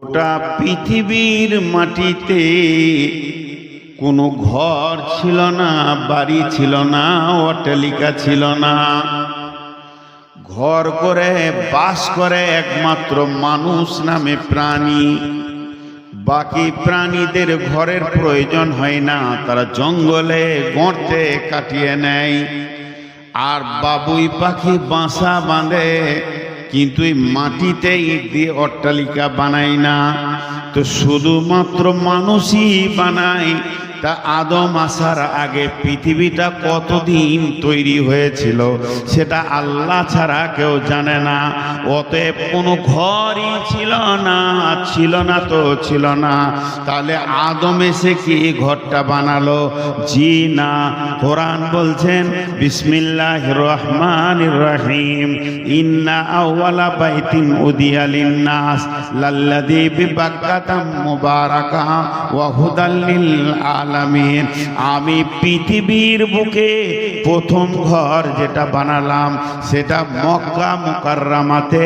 গোটা পৃথিবীর মাটিতে কোনো ঘর ছিল না, বাড়ি ছিল না, অট্টালিকা ছিল না। ঘর করে বাস করে একমাত্র মানুষ নামে প্রাণী। বাকি প্রাণীদের ঘরের প্রয়োজন হয় না, তারা জঙ্গলে গর্তে কাটিয়ে নেয়। আর বাবুই পাখি বাসা বাঁধে, কিন্তু এই মাটিতে ইট দিয়ে অট্টালিকা বানায় না। তো শুধুমাত্র মানুষই বানায়। তা আদম আসার আগে পৃথিবীটা কতদিন তৈরি হয়েছিল সেটা আল্লাহ ছাড়া কেউ জানে না। অতএব কোনো ঘরই ছিল না তো ছিল না। তাহলে আদম এসে কি ঘরটা বানালো? জি না। কোরআন বলছেন বিসমিল্লাহির রহমানির রহিম, ইন্না আউওয়ালা বাইতিন উদিয়া লিন-নাস লাল্লাযী বিবাক্কাতা মুবারাকা ওয়া হুদাল লিল আলামিন। আমি পৃথিবীর বুকে প্রথম ঘর যেটা বানালাম সেটা মক্কা মুকাররমাতে।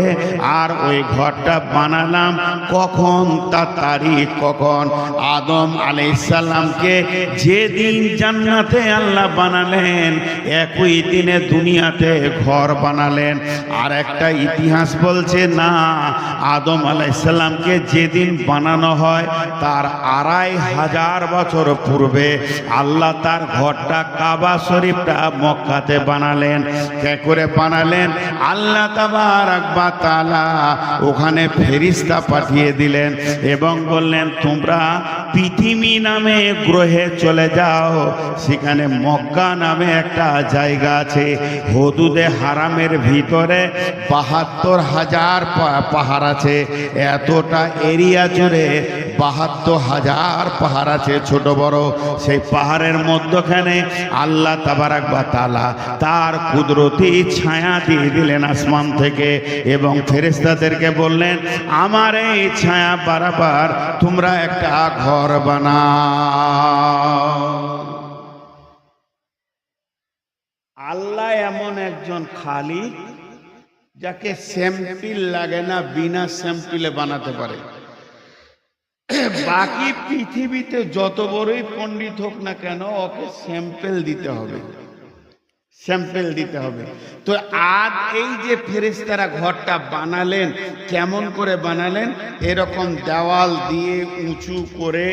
আর ওই ঘরটা বানালাম কখন? তার তারিখ কখন? আদম আলাইহিস সালামকে যেদিন জান্নাতে আল্লাহ বানালেন, একই দিনে দুনিয়াতে ঘর বানালেন। আর একটা ইতিহাস বলছে না, আদম আলাইহিস সালামকে যেদিন বানানো হয় তার 2500 বছর পূর্বে আল্লাহ তার ঘরটা কাবা শরীফটা মক্কাতে বানালেন। কে করে বানালেন? আল্লাহ তাবারাক ওয়া তাআলা ওখানে ফেরেশতা পাঠিয়ে দিলেন এবং বললেন তোমরা পৃথিবী নামে গ্রহে চলে যাও। সেখানে মক্কা নামে একটা জায়গা আছে, হুদুদে হারামের ভিতরে 72,000 পাহাড় আছে। এতটা এরিয়া জুড়ে 72,000 পাহাড় আছে, ছোট বড়। সেই পাহাড়ের মধ্যখানে আল্লাহ তাবারাক ওয়া তাআলা তার কুদরতি ছায়া দিয়ে দিলেন আসমান থেকে এবং ফেরেশতাদেরকে বললেন আমার এই ছায়া বরাবর তোমরা একটা ঘর বানাও। আল্লাহ এমন একজন খালিক যাকে স্যাম্পল লাগে না, বিনা স্যাম্পলে বানাতে পারে। বাকি পৃথিবীতে যত বড়ই পণ্ডিত হোক না কেন, ওকে স্যাম্পল দিতে হবে, স্যাম্পল দিতে হবে। তো আজ এই যে ফেরেশতারা ঘরটা বানালেন, কেমন করে বানালেন? এরকম দেওয়াল দিয়ে উঁচু করে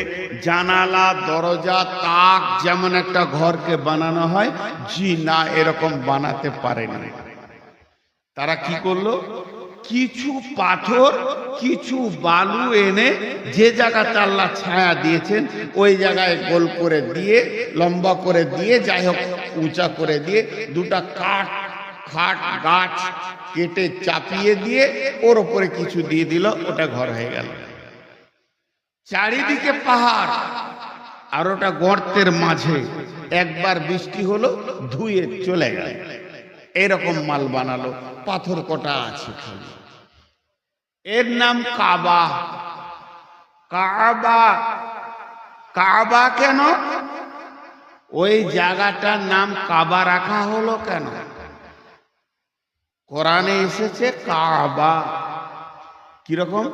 জানালা দরজা তাক যেমন একটা ঘরকে বানানো হয়, জি না, এরকম বানাতে পারেনি। তারা কি করলো? কিছু পাথর কিছু বালু এনে যে জায়গাতে আল্লাহ ছায়া দিয়েছেন ওই জায়গায় গোল করে দিয়ে, লম্বা করে দিয়ে, যাই হোক উঁচা করে দিয়ে, দুটা খাট গাছ কেটে চাপিয়ে দিয়ে ওর উপরে কিছু দিয়ে দিল, ওটা ঘর হয়ে গেল। চারিদিকে পাহাড় আর ওটা গর্তের মাঝে, একবার বৃষ্টি হলো ধুয়ে চলে গেল। এরকম মাল বানালো, পাথর কটা আছে খালি। এর নাম কাবা। কাবা কাবা কেন? ওই জায়গাটার নাম কাবা রাখা হলো কেন? কোরআনে এসেছে কাবা কিরকম?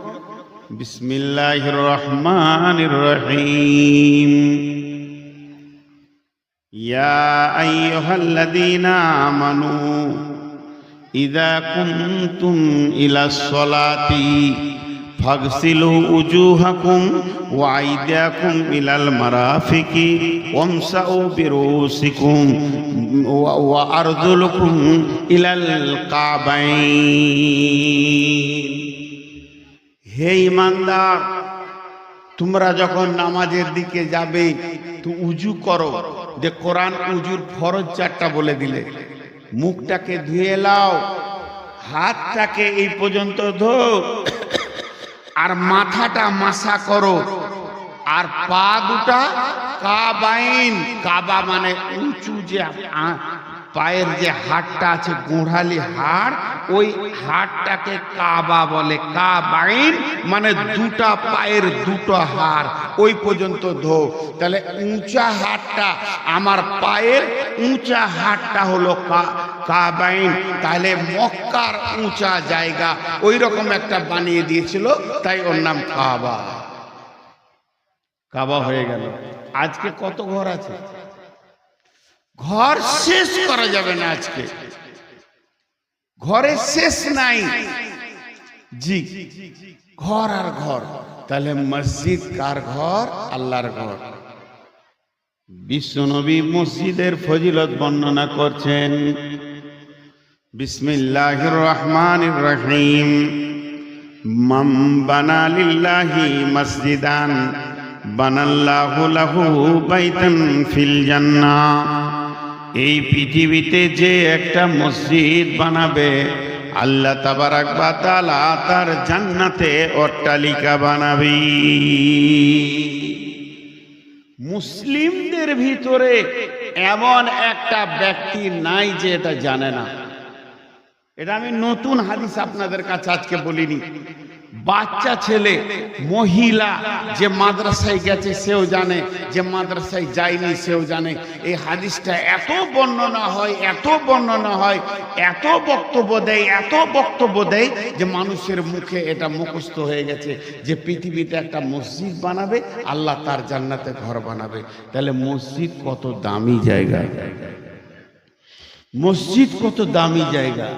বিসমিল্লাহির রহমানির রহিম, ইয়া আইয়ুহাল্লাযীনা আমানু ইযা কুনতুম ইলাস সালাতি ফাগসিলু উজুহাকুম ওয়া আইদিয়াকুম ইলাল মারাফিকি ওয়ামসাউ বিরুসিকুম ওয়া আরজুলুকুম ইলাল কাবাইন। হে ঈমানদার, তোমরা যখন নামাজের দিকে যাবে তো উজু করো। যে কোরআন উজুর ফরজ 4টা বলে দিলে। মুখটাকে ধুয়ে লাও, হাতটাকে এই পর্যন্ত ধো, আর মাথাটা মাসা করো, আর পা দুটা কাবাইন। কাবা মানে উঁচু, যে পায়ের যে হাড়টা আছে গোড়ালি হাড়, ওই হাড়টাকে কাবা বলে। কাবাইন মানে দুটা পায়ের দুটো হাড়, ওই পর্যন্ত ধো। তাহলে উঁচা হাড়টা, আমার পায়ের উঁচা হাড়টা হলো কাবাইন, তাহলে মক্কার উঁচা জায়গা ওই রকম একটা বানিয়ে দিয়েছিল, তাই ওর নাম কাবা। কাবা হয়ে গেল। আজকে কত ঘর আছে? ঘর শেষ করা যাবে না, আজকে ঘরের শেষ নাই। জি, ঘর আর ঘর। তাহলে মসজিদ কার ঘর? আল্লাহর ঘর। বিশ্বনবী মসজিদের ফজিলত বর্ণনা করছেন। বিসমিল্লাহির রহমানির রহিম। মান বানা লিল্লাহি মসজিদান বানাল্লাহু লাহু বাইতান ফিল জান্নাহ। এই পৃথিবীতে যে একটা মসজিদ বানাবে, আল্লাহ তাবারাক ওয়া তাআলা তার জান্নাতে অট্টালিকা বানাবে। মুসলিমদের ভিতরে এমন একটা ব্যক্তি নাই যে এটা জানে না। এটা আমি নতুন হাদিস আপনাদের কাছে আজকে বলিনি। বাচ্চা ছেলে, মহিলা যে মাদ্রাসায় গেছে সেও জানে, যে মাদ্রাসায় যায়নি সেও জানে। এই হাদিসটা এত বর্ণনা হয়, এত বর্ণনা হয়, এত বক্তব্য দেয়, এত বক্তব্য দেয় যে মানুষের মুখে এটা মুখস্থ হয়ে গেছে যে পৃথিবীতে একটা মসজিদ বানাবে, আল্লাহ তার জান্নাতে ঘর বানাবে। তাহলে মসজিদ কত দামি জায়গা, মসজিদ কত দামি জায়গা।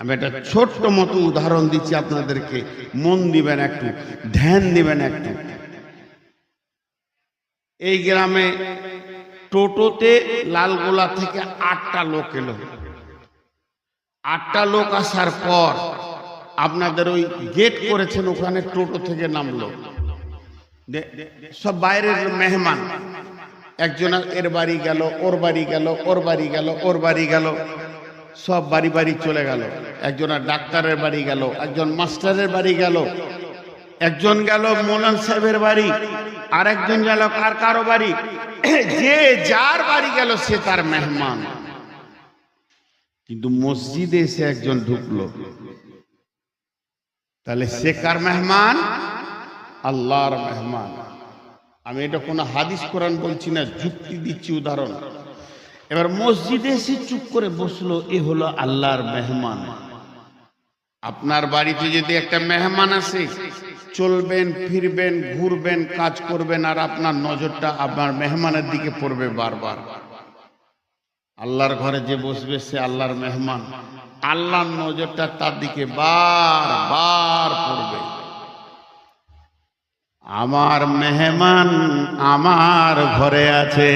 আমি একটা ছোট্ট মতো উদাহরণ দিচ্ছি আপনাদেরকে, মন দিবেন, একটু ধ্যান দিবেন একটু। এই গ্রামে টোটোতে লালগোলা থেকে 8টা লোক এলো। 8টা লোক আসার পর আপনাদের ওই গেট করেছেন, ওখানে টোটো থেকে নামলো সব বাইরের মেহমান। একজন এর বাড়ি গেল, ওর বাড়ি গেল, ওর বাড়ি গেল, ওর বাড়ি গেল, সব বাড়ি বাড়ি চলে গেল। একজন ডাক্তারের বাড়ি গেল, একজন মাস্টারের বাড়ি গেল, একজন গেল মৌলানা সাহেবের বাড়ি, আর একজন গেল আর কারো বাড়ি। যে যার বাড়ি গেল সে তার মেহমান। কিন্তু মসজিদে এসে একজন ঢুকলো, তাহলে সে কার মেহমান? আল্লাহর মেহমান। আমি এটা কোনো হাদিস কোরআন বলছি না, যুক্তি দিচ্ছি, উদাহরণ। এবার মসজিদে এসে চুপ করে বসলো, এ হলো আল্লাহর মেহমান। আপনার বাড়িতে যদি একটা মেহমান আসে, চলবেন, ফিরবেন, ঘুরবেন, কাজ করবেন, আর আপনার নজরটা আপনার মেহমানের দিকে পড়বে বারবার। আল্লাহর ঘরে যে বসবে সে আল্লাহর মেহমান, আল্লাহর নজরটা তার দিকে বারবার পড়বে। আমার মেহমান আমার ঘরে আছে।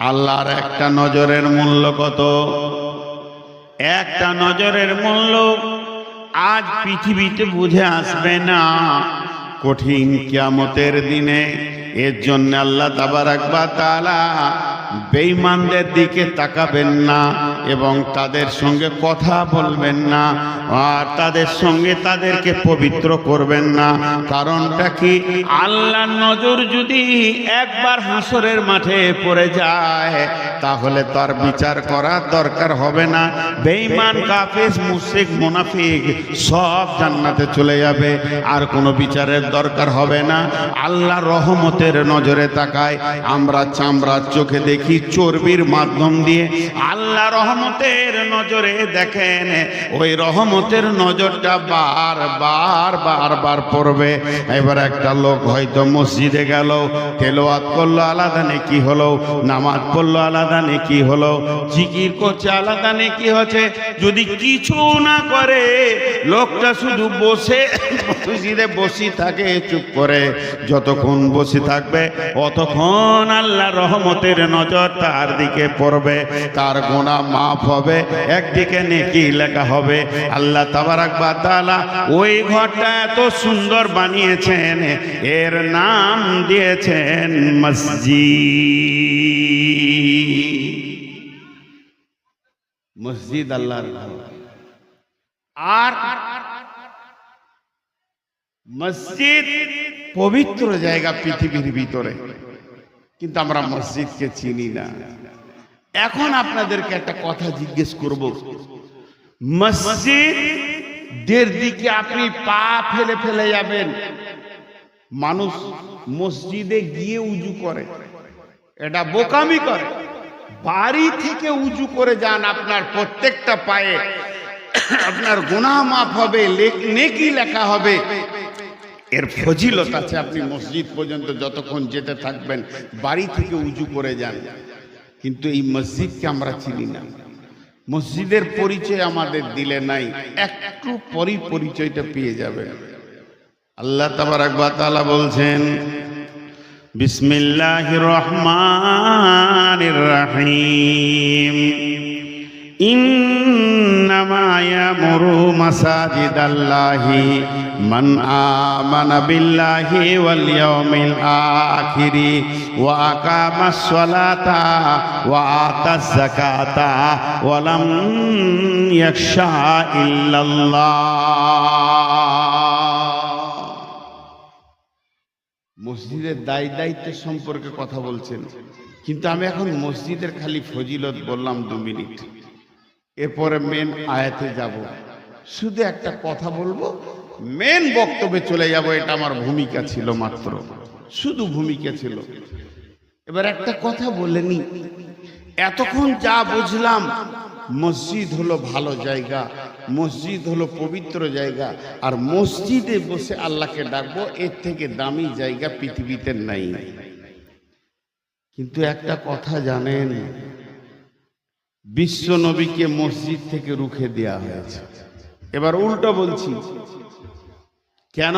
আল্লাহর একটা নজরের মূল্য কত? একটা নজরের মূল্য আজ পৃথিবীতে বুঝে আসবে না, কঠিন কিয়ামতের দিনে। এর জন্য আল্লাহ তাবারাক ওয়া তাআলা বেঈমানদের দিকে তাকাবেন না এবং তাদের সঙ্গে কথা বলবেন না, আর তাদের সঙ্গে তাদেরকে পবিত্র করবেন না। কারণটা কি? আল্লাহর নজর যদি একবার হাসরের মাঠে পড়ে যায়, তাহলে তার বিচার করার দরকার হবে না। বেঈমান, কাফের, মুশরিক, মুনাফিক সব জান্নাতে চলে যাবে, আর কোনো বিচারের দরকার হবে না। আল্লাহ রহমতের নজরে তাকায়। আমরা চামড়ার চোখে দেখি, চর্বির মাধ্যম দিয়ে। আল্লাহ রহমতের নজরে দেখেন, ওই রহমতের নজরটা বারবার বারবার পড়বে। এবার একটা লোক হয়তো মসজিদে গেল, তেলাওয়াত করলো, আলাদা নেকি হলো, নামাজ পড়লো, আলাদা নেকি হলো, জিকির করছে, আলাদা নেকি হচ্ছে। যদি কিছু না করে, লোকটা শুধু বসে মসজিদে বসে থাকে চুপ করে, যতক্ষণ বসে থাকবে অতক্ষণ আল্লাহ রহমতের নজর তার দিকে পড়বে, তার গুনাহ মাফ হবে, একদিকে নেকি লেখা হবে। আল্লাহ তাবারাক ওয়া তাআলা ওই ঘরটা এত সুন্দর বানিয়েছেন, এর নাম দিয়েছেন মসজিদ। মসজিদ আল্লাহর ঘর। আর মসজিদ পবিত্র জায়গা পৃথিবীর ভিতরে, কিন্তু আমরা মসজিদকে চিনি না। এখন আপনাদেরকে একটা কথা জিজ্ঞেস করব, মসজিদের দিকে আপনি পা ফেলে ফেলে যাবেন। মানুষ মসজিদে গিয়ে উজু করে, এটা বোকামি করে। বাড়ি থেকে উজু করে যান, আপনার প্রত্যেকটা পায়ে আপনার গুনাহ মাফ হবে, নেকি লেখা হবে। এর ফজিলত আছে। আপনি মসজিদ পর্যন্ত যতক্ষণ যেতে থাকবেন বাড়ি থেকে উজু করে যান। কিন্তু এই মসজিদকে আমরা চিনি না, মসজিদের পরিচয় আমাদের দিলে নাই, একটু পরই পরিচয়টা পেয়ে যাবেন। আল্লাহ তাবারাক ওয়া তাআলা বলছেন, বিসমিল্লাহির রহমানির রহিম, ইন্নামা ইয়ামুরু মাসাজিদাল্লাহি মান আমানা বিল্লাহি ওয়াল ইয়াউমিল আখিরি ওয়া আকামাস সালাতা ওয়া আতাজ যাকাতা ওয়া লাম ইয়াখশা ইল্লাল্লাহ। মসজিদের দায়িত্ব সম্পর্কে কথা বলছেন, কিন্তু আমি এখন মসজিদের খালি ফজিলত বললাম 2 মিনিট, এরপরে মেন আয়াতে যাব। শুধু একটা কথা বলবো, মেন বক্তব্যে চলে যাব। এটা আমার ভূমিকা ছিল, মাত্র শুধু ভূমিকা ছিল। এবার একটা কথা বলে নি, এতক্ষণ যা বুঝলাম মসজিদ হলো ভালো জায়গা, মসজিদ হলো পবিত্র জায়গা, আর মসজিদে বসে আল্লাহকে ডাকবো, এর থেকে দামি জায়গা পৃথিবীতে নাই। কিন্তু একটা কথা জানেন, বিশ্ব নবীকে মসজিদ থেকে রুখে দেয়া হয়েছে। এবার উল্টো বলছি, কেন?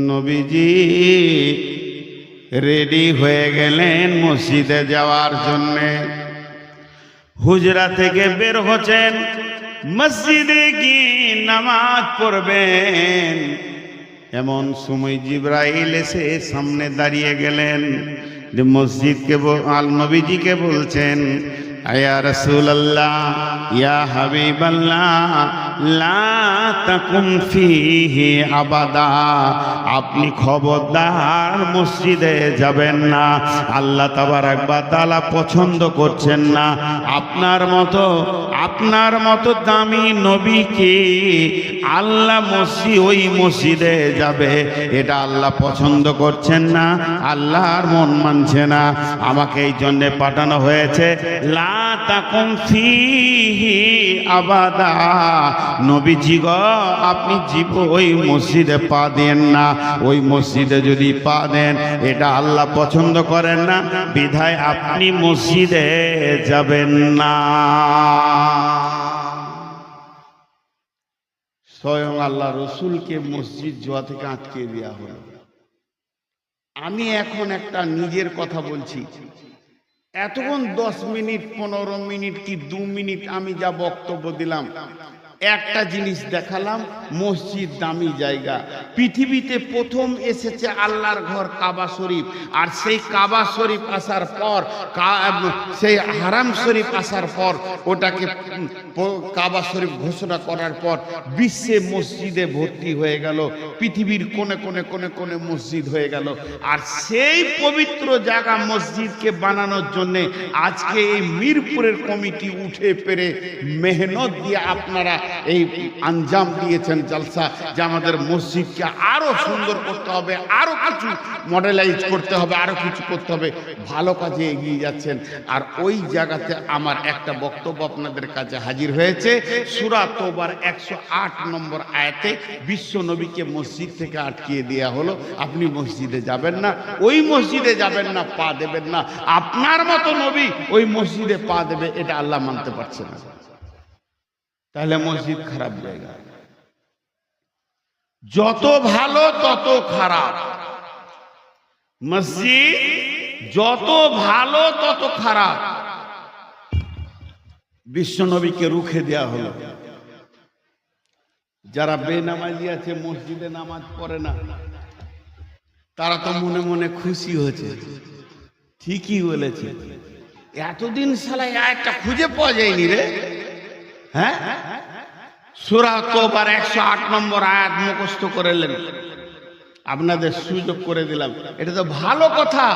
নবীজি রেডি হয়ে গেলেন মসজিদে যাওয়ার জন্যে, হুজরা থেকে বের হচ্ছেন, মসজিদে গিয়ে নামাজ পড়বেন। এমন সময় জিবরাইল এসে সামনে দাঁড়িয়ে গেলেন, যে মসজিদকে নবীজিকে বলছেন, আয়া রাসূলুল্লাহ, ইয়া হাবিবাল্লাহ, লা তাকুম ফিহি আবাদা, আপনি খবরদার মসজিদে যাবেন না। আল্লাহ তাবারাক ওয়া তাআলা পছন্দ করছেন না আপনার মতো দামি নবীকে আল্লাহ ওই মসজিদে যাবে, এটা আল্লাহ পছন্দ করছেন না, আল্লাহর মন মানছে না। আমাকে এই জন্যে পাঠানো হয়েছে, লা তাকুম ফিহি আবাদা, নবীজি গো আপনি ওই মসজিদে পা দেন না। ওই মসজিদে যদি পা দেন, এটা আল্লাহ পছন্দ করেন না, বিধায় আপনি মসজিদে যাবেন না। স্বয়ং আল্লাহ রসুলকে মসজিদ যাওয়া থেকে আটকে দেওয়া হলো। আমি এখন একটা নিজের কথা বলছি, এতক্ষণ 10 মিনিট 15 মিনিট কি 2 মিনিট আমি যা বক্তব্য দিলাম, একটা জিনিস দেখালাম, মসজিদ দামি জায়গা। পৃথিবীতে প্রথম এসেছে আল্লাহর ঘর কাবা শরীফ, আর সেই কাবা শরীফ আসার পর, সেই হারাম শরীফ আসার পর, ওটাকে কাবা শরীফ ঘোষণা করার পর বিশ্বে মসজিদে ভর্তি হয়ে গেল, পৃথিবীর কোণে কোণে কোণে কোণে মসজিদ হয়ে গেল। আর সেই পবিত্র জায়গা মসজিদকে বানানোর জন্যে আজকে এই মিরপুরের কমিটি উঠে পেরে মেহনত দিয়ে আপনারা এই আঞ্জাম দিয়েছেন জলসা, যে আমাদের মসজিদকে আরো সুন্দর করতে হবে, আরো কিছু মডেলাইজ করতে হবে, আরো কিছু করতে হবে, ভালো কাজে এগিয়ে যাচ্ছেন। আর ওই জায়গাতে আমার একটা বক্তব্য আপনাদের কাছে হাজির হয়েছে। সূরা তওবার 108 নম্বর আয়াতে বিশ্ব নবীকে মসজিদ থেকে আটকিয়ে দেওয়া হলো, আপনি মসজিদে যাবেন না, ওই মসজিদে যাবেন না, পা দেবেন না। আপনার মতো নবী ওই মসজিদে পা দেবে, এটা আল্লাহ মানতে পারছে না। তাহলে মসজিদ খারাপ জায়গা, যত ভালো তত খারাপ। মসজিদ যত ভালো তত খারাপ। বিশ্বনবীকে রুখে দেয়া হলো। যারা বেনামাজি আছে, মসজিদে নামাজ পড়ে না, তারা তো মনে মনে খুশি হয়েছে। ঠিকই বলেছে, এতদিন শালা একটা খুঁজে পাওয়া যায়নি রে। হ্যাঁ, সূরা তওবার 108 নম্বর আয়াত মুখস্থ করেলেন, আপনাদের সুযোগ করে দিলাম। এটা তো ভালো কথা,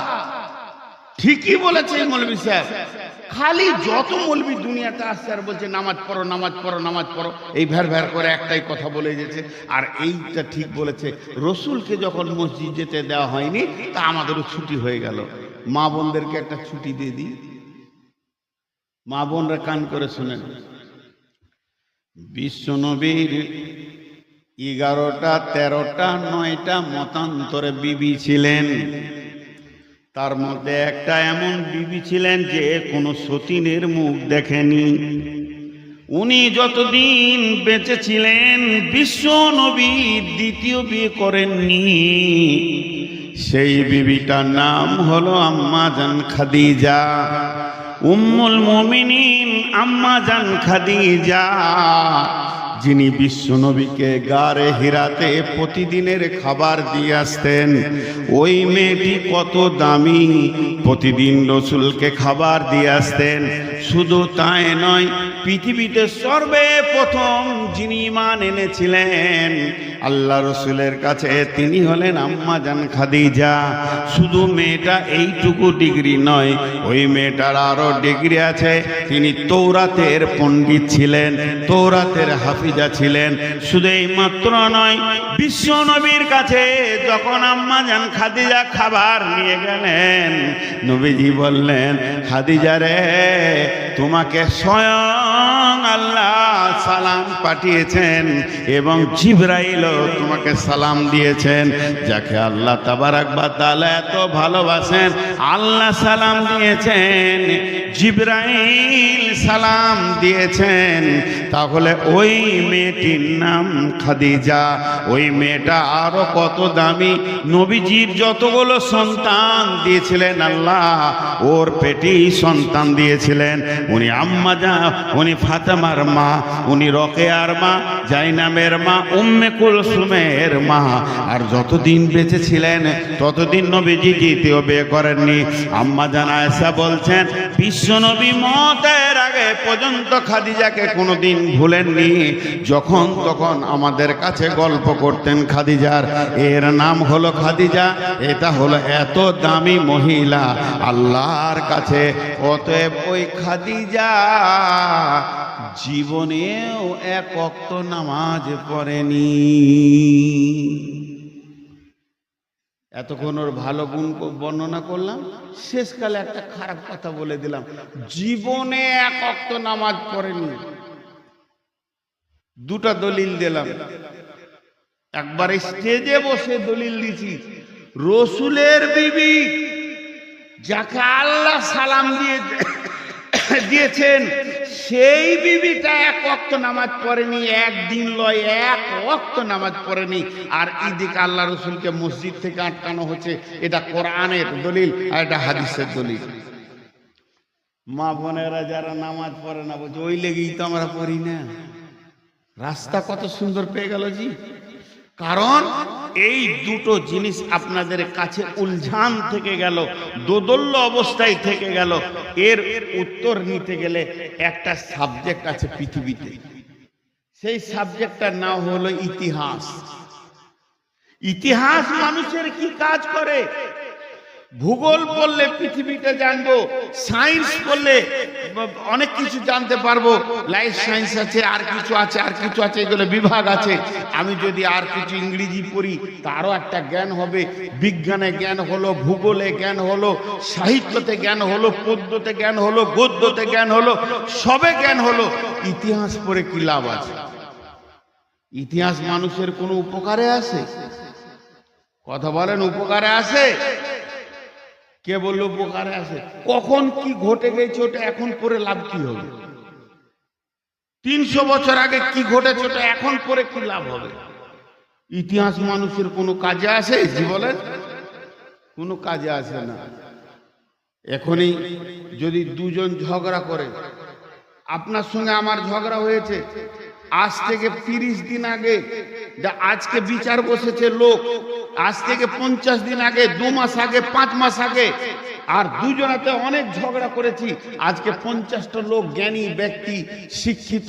ঠিকই বলেছে মৌলভী সাহেব। খালি যত মৌলভী দুনিয়াতে আসছে আর বলছে নামাজ পড়ো নামাজ পড়ো নামাজ পড়ো, এই ভ্যার ভ্যার করে একটাই কথা বলে যেছে। আর এইটা ঠিক বলেছে, রসুলকে যখন মসজিদ যেতে দেওয়া হয়নি, তা আমাদেরও ছুটি হয়ে গেল। মা বোনদেরকে একটা ছুটি দিয়ে দিই, মা বোনরা কান করে শুনেন। বিশ্বনবীর 11টা 13টা 9টা মতান্তরে বিবি ছিলেন। তার মধ্যে একটা এমন বিবি ছিলেন যে কোনো সতীনের মুখ দেখেনি। উনি যতদিন বেঁচে ছিলেন বিশ্ব নবী দ্বিতীয় বিয়ে করেননি। সেই বিবিটার নাম হলো আম্মা জান খাদিজা, উম্মুল মুমিনিন আম্মা জান খাদিজা, যিনি বিশ্ব নবীকে গারে হিরাতে প্রতিদিনের খাবার দিয়ে আসতেন। ওই মেয়েটি কত দামি, প্রতিদিন রসুলকে খাবার দিয়ে আসতেন। শুধু তাই নয়, পৃথিবীতে সর্বপ্রথম যিনি ঈমান এনেছিলেন আল্লাহ রসুলের কাছে, তিনি হলেন আম্মা জান খাদিজা। শুধু মেয়েটা এইটুকু ডিগ্রি নয়, ওই মেয়েটার আরো ডিগ্রি আছে। তিনি তৌরাতের পণ্ডিত ছিলেন, তৌরাতের হাফিজা ছিলেন। শুধু এই মাত্র নয়, বিশ্ব নবীর কাছে যখন আম্মা জান খাদিজা খাবার নিয়ে গেলেন, নবীজি বললেন, খাদিজা রে, তোমাকে স্বয়ং আল্লাহ সালাম পাঠিয়েছেন এবং জিবরাইলও তোমাকে সালাম দিয়েছেন। যাকে আল্লাহ তাবারাক ওয়া তাআলা এত ভালোবাসেন, আল্লাহ সালাম দিয়েছেন, জিবরাইল সালাম দিয়েছেন। তাহলে ওই মেয়েটির নাম খাদিজা। ওই মেয়েটা আরো কত দামি। নবীজির যতগুলো সন্তান দিয়েছিলেন আল্লাহ, ওর পেটেই সন্তান দিয়েছিলেন। উনি আম্মা জা, উনি ফাতেমার মা, উনি রোকেয়ার মা, জাইনাবের মা, উম্মে কুলসুমের মা। আর যতদিন বেঁচে ছিলেন ততদিন নবীজি দ্বিতীয় বিয়ে করেননি। আম্মা জান আয়েশা বলছেন, বিশ্ব নবী মতের আগে পর্যন্ত খাদিজাকে কোনোদিন ভুলেননি। যখন তখন আমাদের কাছে গল্প করতেন খাদিজার। এর নাম হলো খাদিজা, এটা হলো এত দামি মহিলা আল্লাহর কাছে। অতএব ওই খাদিজা জীবনেও এক ওয়াক্ত নামাজ পড়েনি। এতক্ষণ ওর ভালো গুণ বর্ণনা করলাম, শেষকালে একটা খারাপ কথা বলে দিলাম, জীবনে এক ওয়াক্ত নামাজ পড়েনি। দুটা দলিল দিলাম। একবার স্টেজে বসে দলিল দিছি, রসুলের বিবি যাকে আল্লাহ সালাম দিয়েছেন, সেই বিবিটা এক ওয়াক্ত নামাজ পড়েনি, একদিন লয়, এক ওয়াক্ত নামাজ পড়েনি। আর এদিকে আল্লাহ রসুলকে মসজিদ থেকে আটকানো হচ্ছে। এটা কোরআনের দলিল আর এটা হাদিসের দলিল। মা বোনেরা যারা নামাজ পড়ে না বলছে, ওই লেগেই তো আমরা পড়ি না। রাস্তা কত সুন্দর পেয়ে গেল জি। কারণ এই দুটো জিনিস আপনাদের কাছে উলঝান থেকে গেল, দোদল্য অবস্থায় থেকে গেল। এর উত্তর নিতে গেলে একটা সাবজেক্ট আছে পৃথিবীতে, সেই সাবজেক্টটার নাম হলো ইতিহাস। ইতিহাস মানুষের কি কাজ করে। ভূগোল পড়লে পৃথিবীটা জানবো, সায়েন্স পড়লে অনেক কিছু জানতে পারবো। লাইফ সায়েন্স আছে, আর কিছু আছে, আর কিছু আছে, এগুলো বিভাগ আছে। আমি যদি আর কিছু ইংরেজি পড়ি তারও একটা জ্ঞান হবে। বিজ্ঞানে জ্ঞান হলো, ভূগোলে জ্ঞান হলো, সাহিত্যতে জ্ঞান হলো, পদ্যতে জ্ঞান হলো, গদ্যতে জ্ঞান হলো, সবে জ্ঞান হলো। ইতিহাস পড়ে কি লাভ আছে? ইতিহাস মানুষের কোনো উপকারে আসে? কথা বলেন, উপকারে আসে? কে বললো উপকারে আসে? কখন কি ঘটে গেছে ওটা এখন পরে লাভ কি হবে? 300 বছর আগে কি ঘটেছে ওটা এখন পরে কি লাভ হবে? ইতিহাস মানুষের কোনো কাজে আসে? জি বলেন, কোনো কাজে আসে না। এখনই যদি দুজন ঝগড়া করে, আপনার সঙ্গে আমার ঝগড়া হয়েছে, আজ থেকে 30 দিন আগে, আজকে বিচার বসেছে লোক, আজ থেকে 50 দিন আগে, 2 মাস আগে, 5 মাস আগে, আর দুজনাতে অনেক ঝগড়া করেছি। আজকে 50টা লোক, জ্ঞানী ব্যক্তি, শিক্ষিত,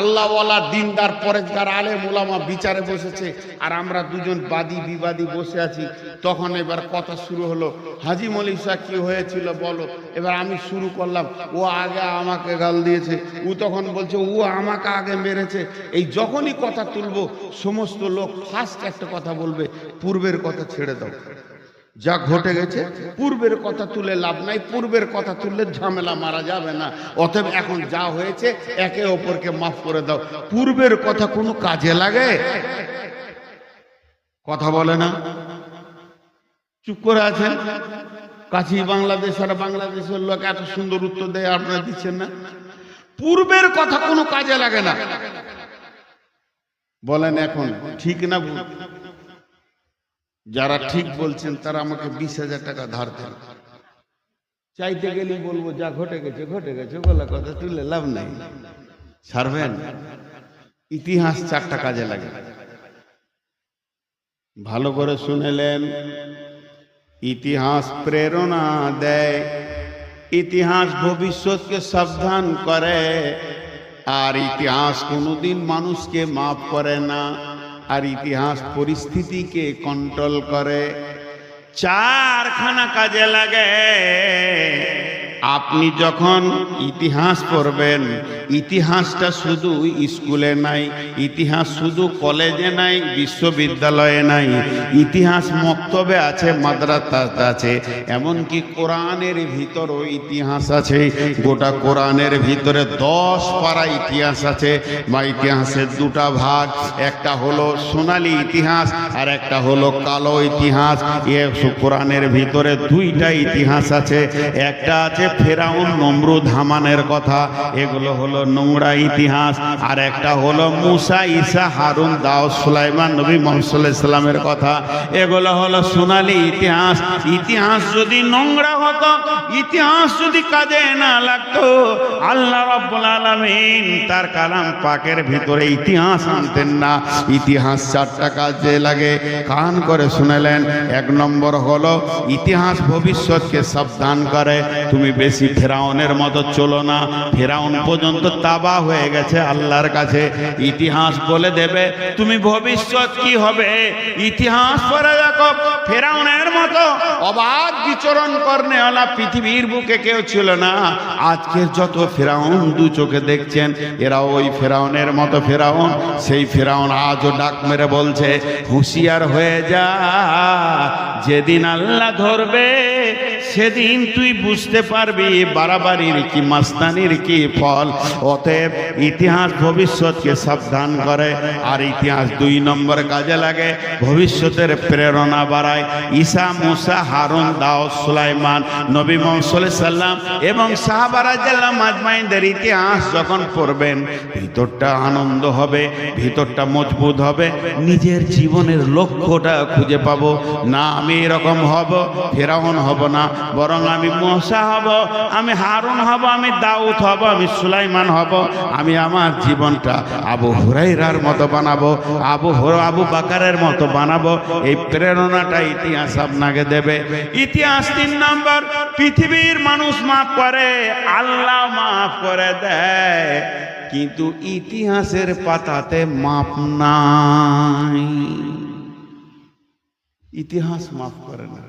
আল্লাহওয়ালা, দিনদার, পরেজগার, আলেম ওলামা বিচারে বসেছে, আর আমরা দুজন বাদী বিবাদী বসে আছি। তখন এবার কথা শুরু হলো, হাজি মল্লিক সাহেব কি হয়েছিল বলো। এবার আমি শুরু করলাম, ও আগে আমাকে গাল দিয়েছে, ও তখন বলছে ও আমাকে আগে মেরেছে। এই যখনই কথা তুলবো সমস্ত লোক ফার্স্ট একটা কথা বলবে, পূর্বের কথা ছেড়ে দাও। যা ঘটে গেছে পূর্বের কথা তুলে লাভ নাই, পূর্বের কথা তুললে ঝামেলা মারা যাবে না। অতএব এখন যা হয়েছে একে অপরকে মাফ করে দাও। পূর্বের কথা কোনো কাজে লাগে? কথা বলে না, চুপ করে আছেন। কাছি বাংলাদেশ আর বাংলাদেশের লোক এত সুন্দর উত্তর দেয়, আপনারা দিচ্ছেন না। পূর্বের কথা কোনো কাজে লাগে না। বলেন এখন ঠিক না ভুল? যারা ঠিক বলছেন তারা আমাকে 20,000 টাকা ধার দেন। চাইতে গেলেই বলবো যা ঘটে গেছে ঘটে গেছে, বলা কথা তুলে লাভ নাই। ছাড়বেন? ইতিহাস 4টা কাজে লাগে। ভালো করে শুনেলেন, ইতিহাস প্রেরণা দেয়, ইতিহাস ভবিষ্যৎকে সাবধান করে, আর ইতিহাস কোনোদিন মানুষকে মাফ করে না, আর ইতিহাস পরিস্থিতিকে কন্ট্রোল করে। 4খানা কাজে লাগে। আপনি যখন ইতিহাস পড়বেন, ইতিহাসটা শুধু স্কুলে নাই, ইতিহাস শুধু কলেজে নাই, বিশ্ববিদ্যালয়ে নাই, ইতিহাস মক্তবে আছে, মাদ্রাসাতে আছে, এমনকি কোরআনের ভিতরও ইতিহাস আছে। গোটা কোরআনের ভিতরে 10 পারা ইতিহাস আছে। বা ইতিহাসের 2টা ভাগ, একটা হলো সোনালী ইতিহাস আর একটা হলো কালো ইতিহাস। কোরআনের ভিতরে 2টা ইতিহাস আছে। একটা আছে ফেরাউন নমরুদ হামানের কথা, এগুলো হলো নোংরা ইতিহাস। আর একটা হলো মুসা ঈসা হারুন দাউদ সুলাইমান নবী মুহাম্মদ সাল্লাল্লাহু আলাইহি সাল্লামের কথা, এগুলো হলো সোনালী ইতিহাস। ইতিহাস যদি নোংরা হতো, ইতিহাস যদি কাজে না লাগতো, আল্লাহ রাব্বুল আলামিন তার কালাম পাকের ভিতরে ইতিহাস আনতেন না। ইতিহাস 4টা কাজে লাগে, কান করে শুনেলেন। 1 নম্বর হলো ইতিহাস ভবিষ্যৎকে সাবধান করে। তুমি বেশি ফেরাউনের মতো চলো না, ফেরাউন পর্যন্ত তাবাহ হয়ে গেছে আল্লাহর কাছে। ইতিহাস বলে দেবে তুমি ভবিষ্যৎ কি হবে। ইতিহাস পড়ে দেখো, ফেরাউনের মতো অবাধ বিচরণ করনেওয়ালা পৃথিবীর বুকে কেউ ছিল না। আজকের যত ফেরাউন 2 চোখে দেখছেন, এরা ওই ফেরাউনের মতো ফেরাউন। সেই ফেরাউন আজও ডাক মেরে বলছে, হুঁশিয়ার হয়ে যা, যেদিন আল্লাহ ধরবে সেদিন তুই বুঝতে পারবি বাড়াবাড়ির কি মাস্তানির কি ফল। অতএব ইতিহাস ভবিষ্যৎকে সাবধান করে। আর ইতিহাস 2 নম্বর কাজে লাগে, ভবিষ্যতের প্রেরণা বাড়ায়। ঈসা মুসা হারুন দাউদ সুলাইমান নবী মুহাম্মদ সাল্লাল্লাহু আলাইহি সাল্লাম এবং সাহাবারা রাদিয়াল্লাহু আজমাইনদের ইতিহাস যখন পড়বেন, ভিতরটা আনন্দ হবে, ভিতরটা মজবুত হবে। নিজের জীবনের লক্ষ্যটা খুঁজে পাবো না। আমি এরকম হব, ফেরাউন হব না, বরং আমি মুসা হব, আমি হারুন হব, আমি দাউদ হব, আমি সুলাইমান হব। আমি আমার জীবনটা আবু হুরায়রার মতো বানাবো, আবু বাকারের মতো বানাবো। এই প্রেরণাটা ইতিহাস আপনাকে দেবে। ইতিহাস 3 নম্বর, পৃথিবীর মানুষ মাফ করে, আল্লাহ মাফ করে দেয়, কিন্তু ইতিহাসের পাতাতে মাপ নাই। ইতিহাস মাফ করে না।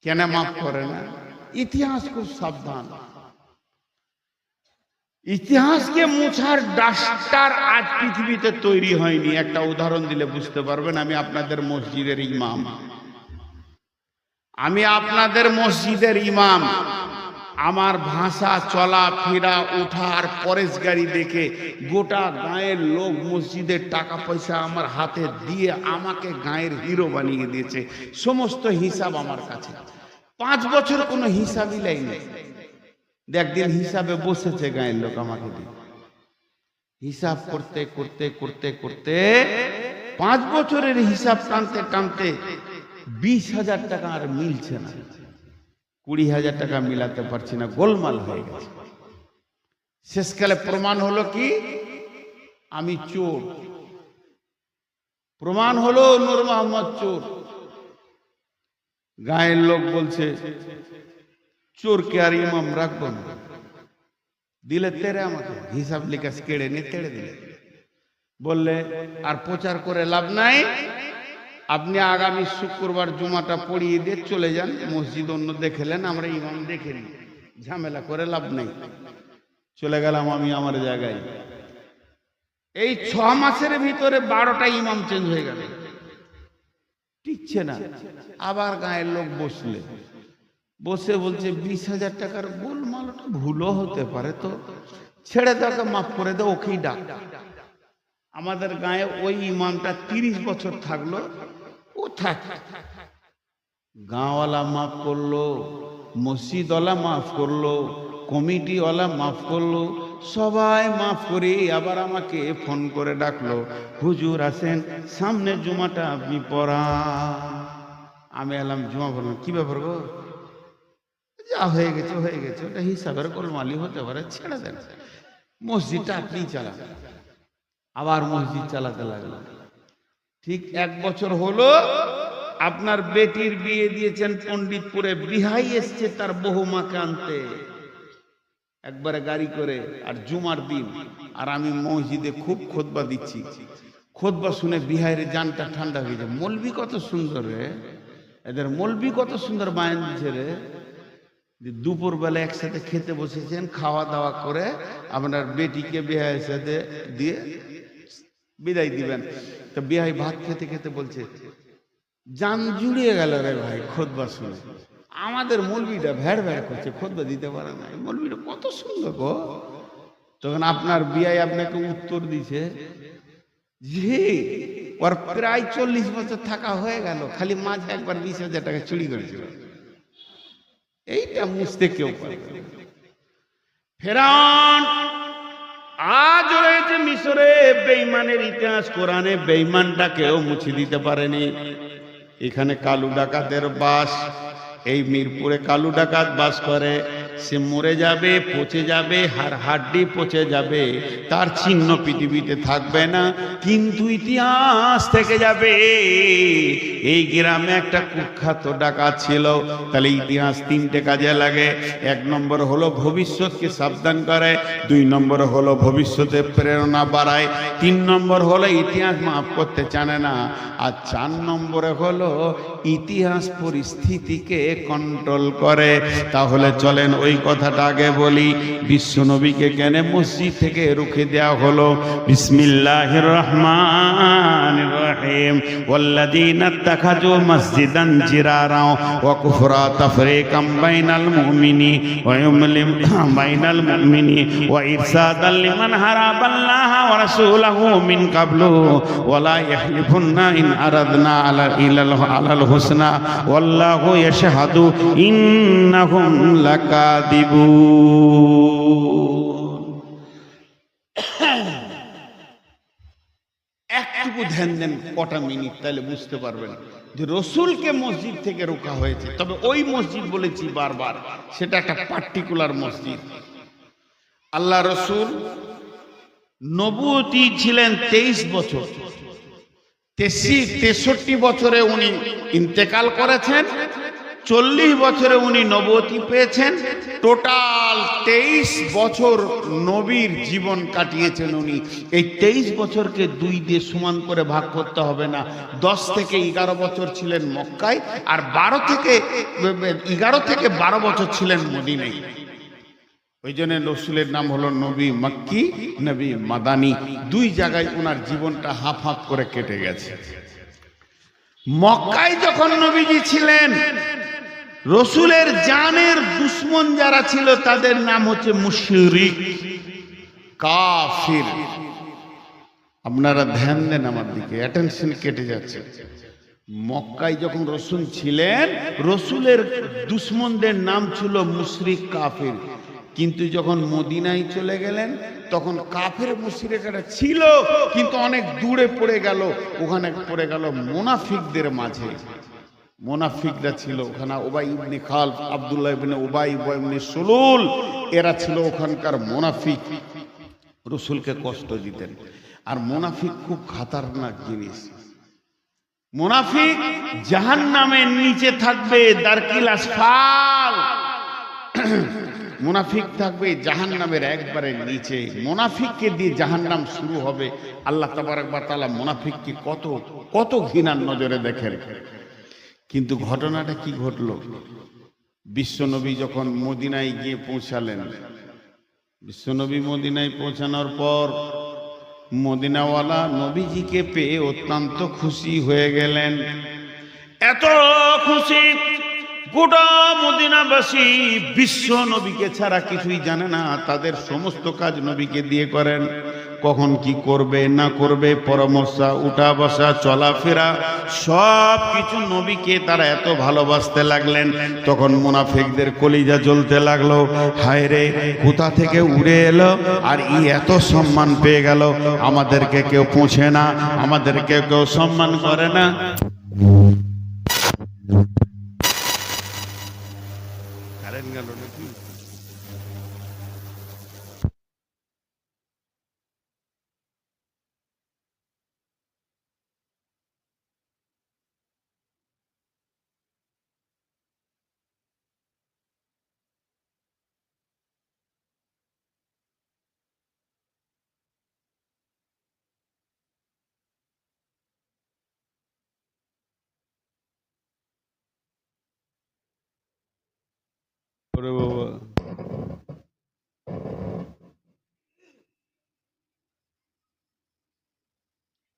কেন মাফ করে না? ইতিহাস খুব সাবধান। ইতিহাসকে মুছার ডাস্টার আজ পৃথিবীতে তৈরি হয়নি। একটা উদাহরণ দিলে বুঝতে পারবেন। আমি আপনাদের মসজিদের ইমাম, আমার ভাষা, চলা ফেরা, উঠার পরেশগারি দেখে গোটা গায়ের লোক মসজিদের টাকা পয়সা আমার হাতে দিয়ে আমাকে গায়ের হিরো বানিয়ে দিয়েছে। সমস্ত হিসাব আমার কাছে। 5 বছর কোনো হিসাবই লাইনি। একদিন হিসাবে বসেছে গায়ের লোক আমাকে দিয়ে, হিসাব করতে করতে করতে করতে 5 বছরের হিসাব টানতে টানতে 20,000 টাকা আর মিলছে না। 20,000 টাকা মিলাতে পারছি না, গোলমাল হয়ে গেছে। শেষকালে প্রমাণ হলো কি? আমি চোর। প্রমাণ হলো নূর মোহাম্মদ চোর। গায়ের লোক বলছে, চোরকে আর ইমাম রাখবো না। দিলে তেরে আমাকে হিসাব লিখে কেড়ে নিয়ে তেড়ে দিলে। বললে আর প্রচার করে লাভ নাই, আপনি আগামী শুক্রবার জুমাটা পড়িয়ে দিয়ে চলে যান। মসজিদ অন্য দেখলেন, আমরা ইমাম দেখে নিই, ঝামেলা করে লাভ নাই। চলে গেলাম আমি আমার জায়গায়। এই 6 মাসের ভিতরে 12টা ইমাম চেঞ্জ হয়ে গেল। টিকছে না। আবার গায়ের লোক বসে বলছে 20,000 টাকার গোলমালটা ভুলও হতে পারে, তো ছেড়ে দাও, মাফ করে দাও, ওকেই ডাক। আমাদের গায়ে ওই ইমামটা 30 বছর থাকলো, ও থাক। গাঁওয়ালা মাফ করলো, মসজিদওয়ালা মাফ করলো, কমিটিওয়ালা মাফ করলো, সবাই মাফ করে আবার আমাকে ফোন করে ডাকলো, হুজুর আসেন, সামনে জুমাটা আপনি পড়া। আমি এলাম, জুমা পড়লাম। কি ব্যাপার গো? যা হয়ে গেছে হয়ে গেছে, ওটা হিসাবের গোলমালি হতে পারে, ছেড়ে দেন, মসজিদটা আপনি চালান। আবার মসজিদ চালাতে লাগলো। ঠিক 1 বছর হলো, আপনার বেটির বিয়ে দিয়েছেন পণ্ডিতপুরে, বিহাই এসছে তার বহুমাকে আনতে একবারে গাড়ি করে, আর জুমার দিন। আর আমি মসজিদে খুব খুতবা দিচ্ছি, খুতবা শুনে বিহাইয়ের জানটা ঠান্ডা হয়ে যায়। মৌলবি কত সুন্দর রে, এদের মৌলবি কত সুন্দর বায়ান দিচ্ছে রে। দুপুর বেলা একসাথে খেতে বসেছেন, খাওয়া দাওয়া করে আপনার বেটিকে বিহাইয়ের সাথে দিয়ে বিদায় দিবেন। তো বিহাই ভাত খেতে খেতে বলছে, জান জুড়িয়ে গেল রে ভাই খুতবা শুনে। আমাদের মৌলবিটা ভ্যাড় ভ্যাড় করছে, খুতবা দিতে পারে না। মৌলবিটা কত সুন্দর গো। তখন আপনার বিয়াই আপনাকে উত্তর দিছে, জি ওর প্রায় 40 বছর থাকা হয়ে গেল, খালি মাঝে একবার 20,000 টাকা চুরি করেছিল। এইটা মুছতে কেউ পারবে না। ফেরাউন আজ রয়েছে মিশরে, বেঈমানের ইতিহাস, কোরআনে বেঈমানটা কেউ মুছে দিতে পারেনি। এখানে কালু ডাকাতের বাস, এই মিরপুরে কালু ডাকাত বাস করে। সে মরে যাবে, পচে যাবে, হাড্ডি পচে যাবে, তার চিহ্ন পৃথিবীতে থাকবে না, কিন্তু ইতিহাস থেকে যাবে। এই গ্রামে একটা কুখ্যাত ডাকাত ছিল। তাহলে ইতিহাস 3টে কাজে লাগে। 1 নম্বর হলো ভবিষ্যৎকে সাবধান করে, 2 নম্বর হলো ভবিষ্যতে প্রেরণা বাড়ায়, 3 নম্বর হলো ইতিহাস মাফ করতে জানে না, আর 4 নম্বরে হলো ইতিহাস পরিস্থিতিকে কন্ট্রোল করে। তাহলে চলেন ওই কথাটা আগে বলি। বিশ্বনবীকে কেন মসজিদ থেকে রুখে দেওয়া হলো? বিসমিল্লাহির রহমানির রহিম। ওয়াল্লাযীনা ইত্তাখাযু মাসজিদান জিরারা ওয়া কুফরা তাফরীকাম বাইনাল মুমিনি ওয়া ইউমলিম বাইনাল মুমিনি ওয়া ইরসাদাল লিমান হারাবাল্লাহা ওয়া রাসূলাহু মিন ক্বাবলু ওয়া লা ইয়াহলিফুন্না ইন আরাদনা আলাল হুসনা ওয়াল্লাহু ইয়াশহাদু ইন্নাহুম লাকাযিবুন। একটু ধ্যান দেন, কটা মিনিট, তাহলে বুঝতে পারবেন যে রসুলকে মসজিদ থেকে রোকা হয়েছে। তবে ওই মসজিদ বলেছি বারবার, সেটা একটা পার্টিকুলার মসজিদ। আল্লাহ রসুল নবুয়তি ছিলেন 23 বছর, 63 বছরে উনি ইন্তেকাল করেছেন, 40 বছরে উনি নবুয়তি পেয়েছেন। টোটাল 23 বছর নবীর জীবন কাটিয়েছেন উনি। এই 23 বছরকে 2 দিয়ে সমান করে ভাগ করতে হবে না। 10 থেকে 11 বছর ছিলেন মক্কায়, আর 11 থেকে 12 বছর ছিলেন মদিনায়। ওই জন্য রসুলের নাম হলো নবী মক্কি, নবী মাদানী। 2 জায়গায় ওনার জীবনটা হাফ হাফ করে কেটে গেছে। মক্কায় যখন নবীজি ছিলেন, রসুলের জানের দুশ্মন যারা ছিল তাদের নাম হচ্ছে মুশরিক, কাফির। আপনারা ধ্যান দেন আমার দিকে, অ্যাটেনশন কেটে যাচ্ছে। মক্কায় যখন রসুল ছিলেন, রসুলের দুশ্মনদের নাম ছিল মুশরিক, কাফির। কিন্তু যখন মদিনায় চলে গেলেন, তখন কাফের মুশরিকরা ছিল, কিন্তু অনেক দূরে পড়ে গেল। ওখানে পড়ে গেল মুনাফিকদের মাঝে। মুনাফিকরা ছিল ওখানে, উবাই ইবনে খালফ, আব্দুল্লাহ ইবনে উবাই ইবনে সুলুল, এরা ছিল ওখানকার মুনাফিক। রসুলকে কষ্ট দিতেন। আর মুনাফিক খুব খাতারনাক জিনিস। মুনাফিক জাহান্নামের নিচে থাকবে, দারকিল আসফাল। মুনাফিক থাকবে জাহান্নামের একবারে নিচে। মুনাফিককে দিয়ে জাহান্নাম শুরু হবে। আল্লাহ তাবারক ওয়া তাআলা মুনাফিককে কত কত ঘৃণার নজরে দেখেন। কিন্তু ঘটনাটা কি ঘটলো? বিশ্বনবী যখন মদিনায় গিয়ে পৌঁছালেন, বিশ্বনবী মদিনায় পৌঁছানোর পর মদিনাওয়ালা নবীজিকে পেয়ে অত্যন্ত খুশি হয়ে গেলেন এত খুশি গোটা মদিনাবাসী বিশ্ব নবীকে ছাড়া কিছুই জানে না, তাদের সমস্ত কাজ নবীকে দিয়ে করেন। কখন কি করবে না করবে, পরামর্শ, উঠা বসা, চলাফেরা, সব কিছু নবীকে তারা এত ভালোবাসতে লাগলেন। তখন মুনাফিকদের কলিজা জ্বলতে লাগলো, হায় রে কোথা থেকে উড়ে এলো আর এত সম্মান পেয়ে গেল, আমাদেরকে কেউ পৌঁছে না, আমাদেরকে কেউ সম্মান করে না।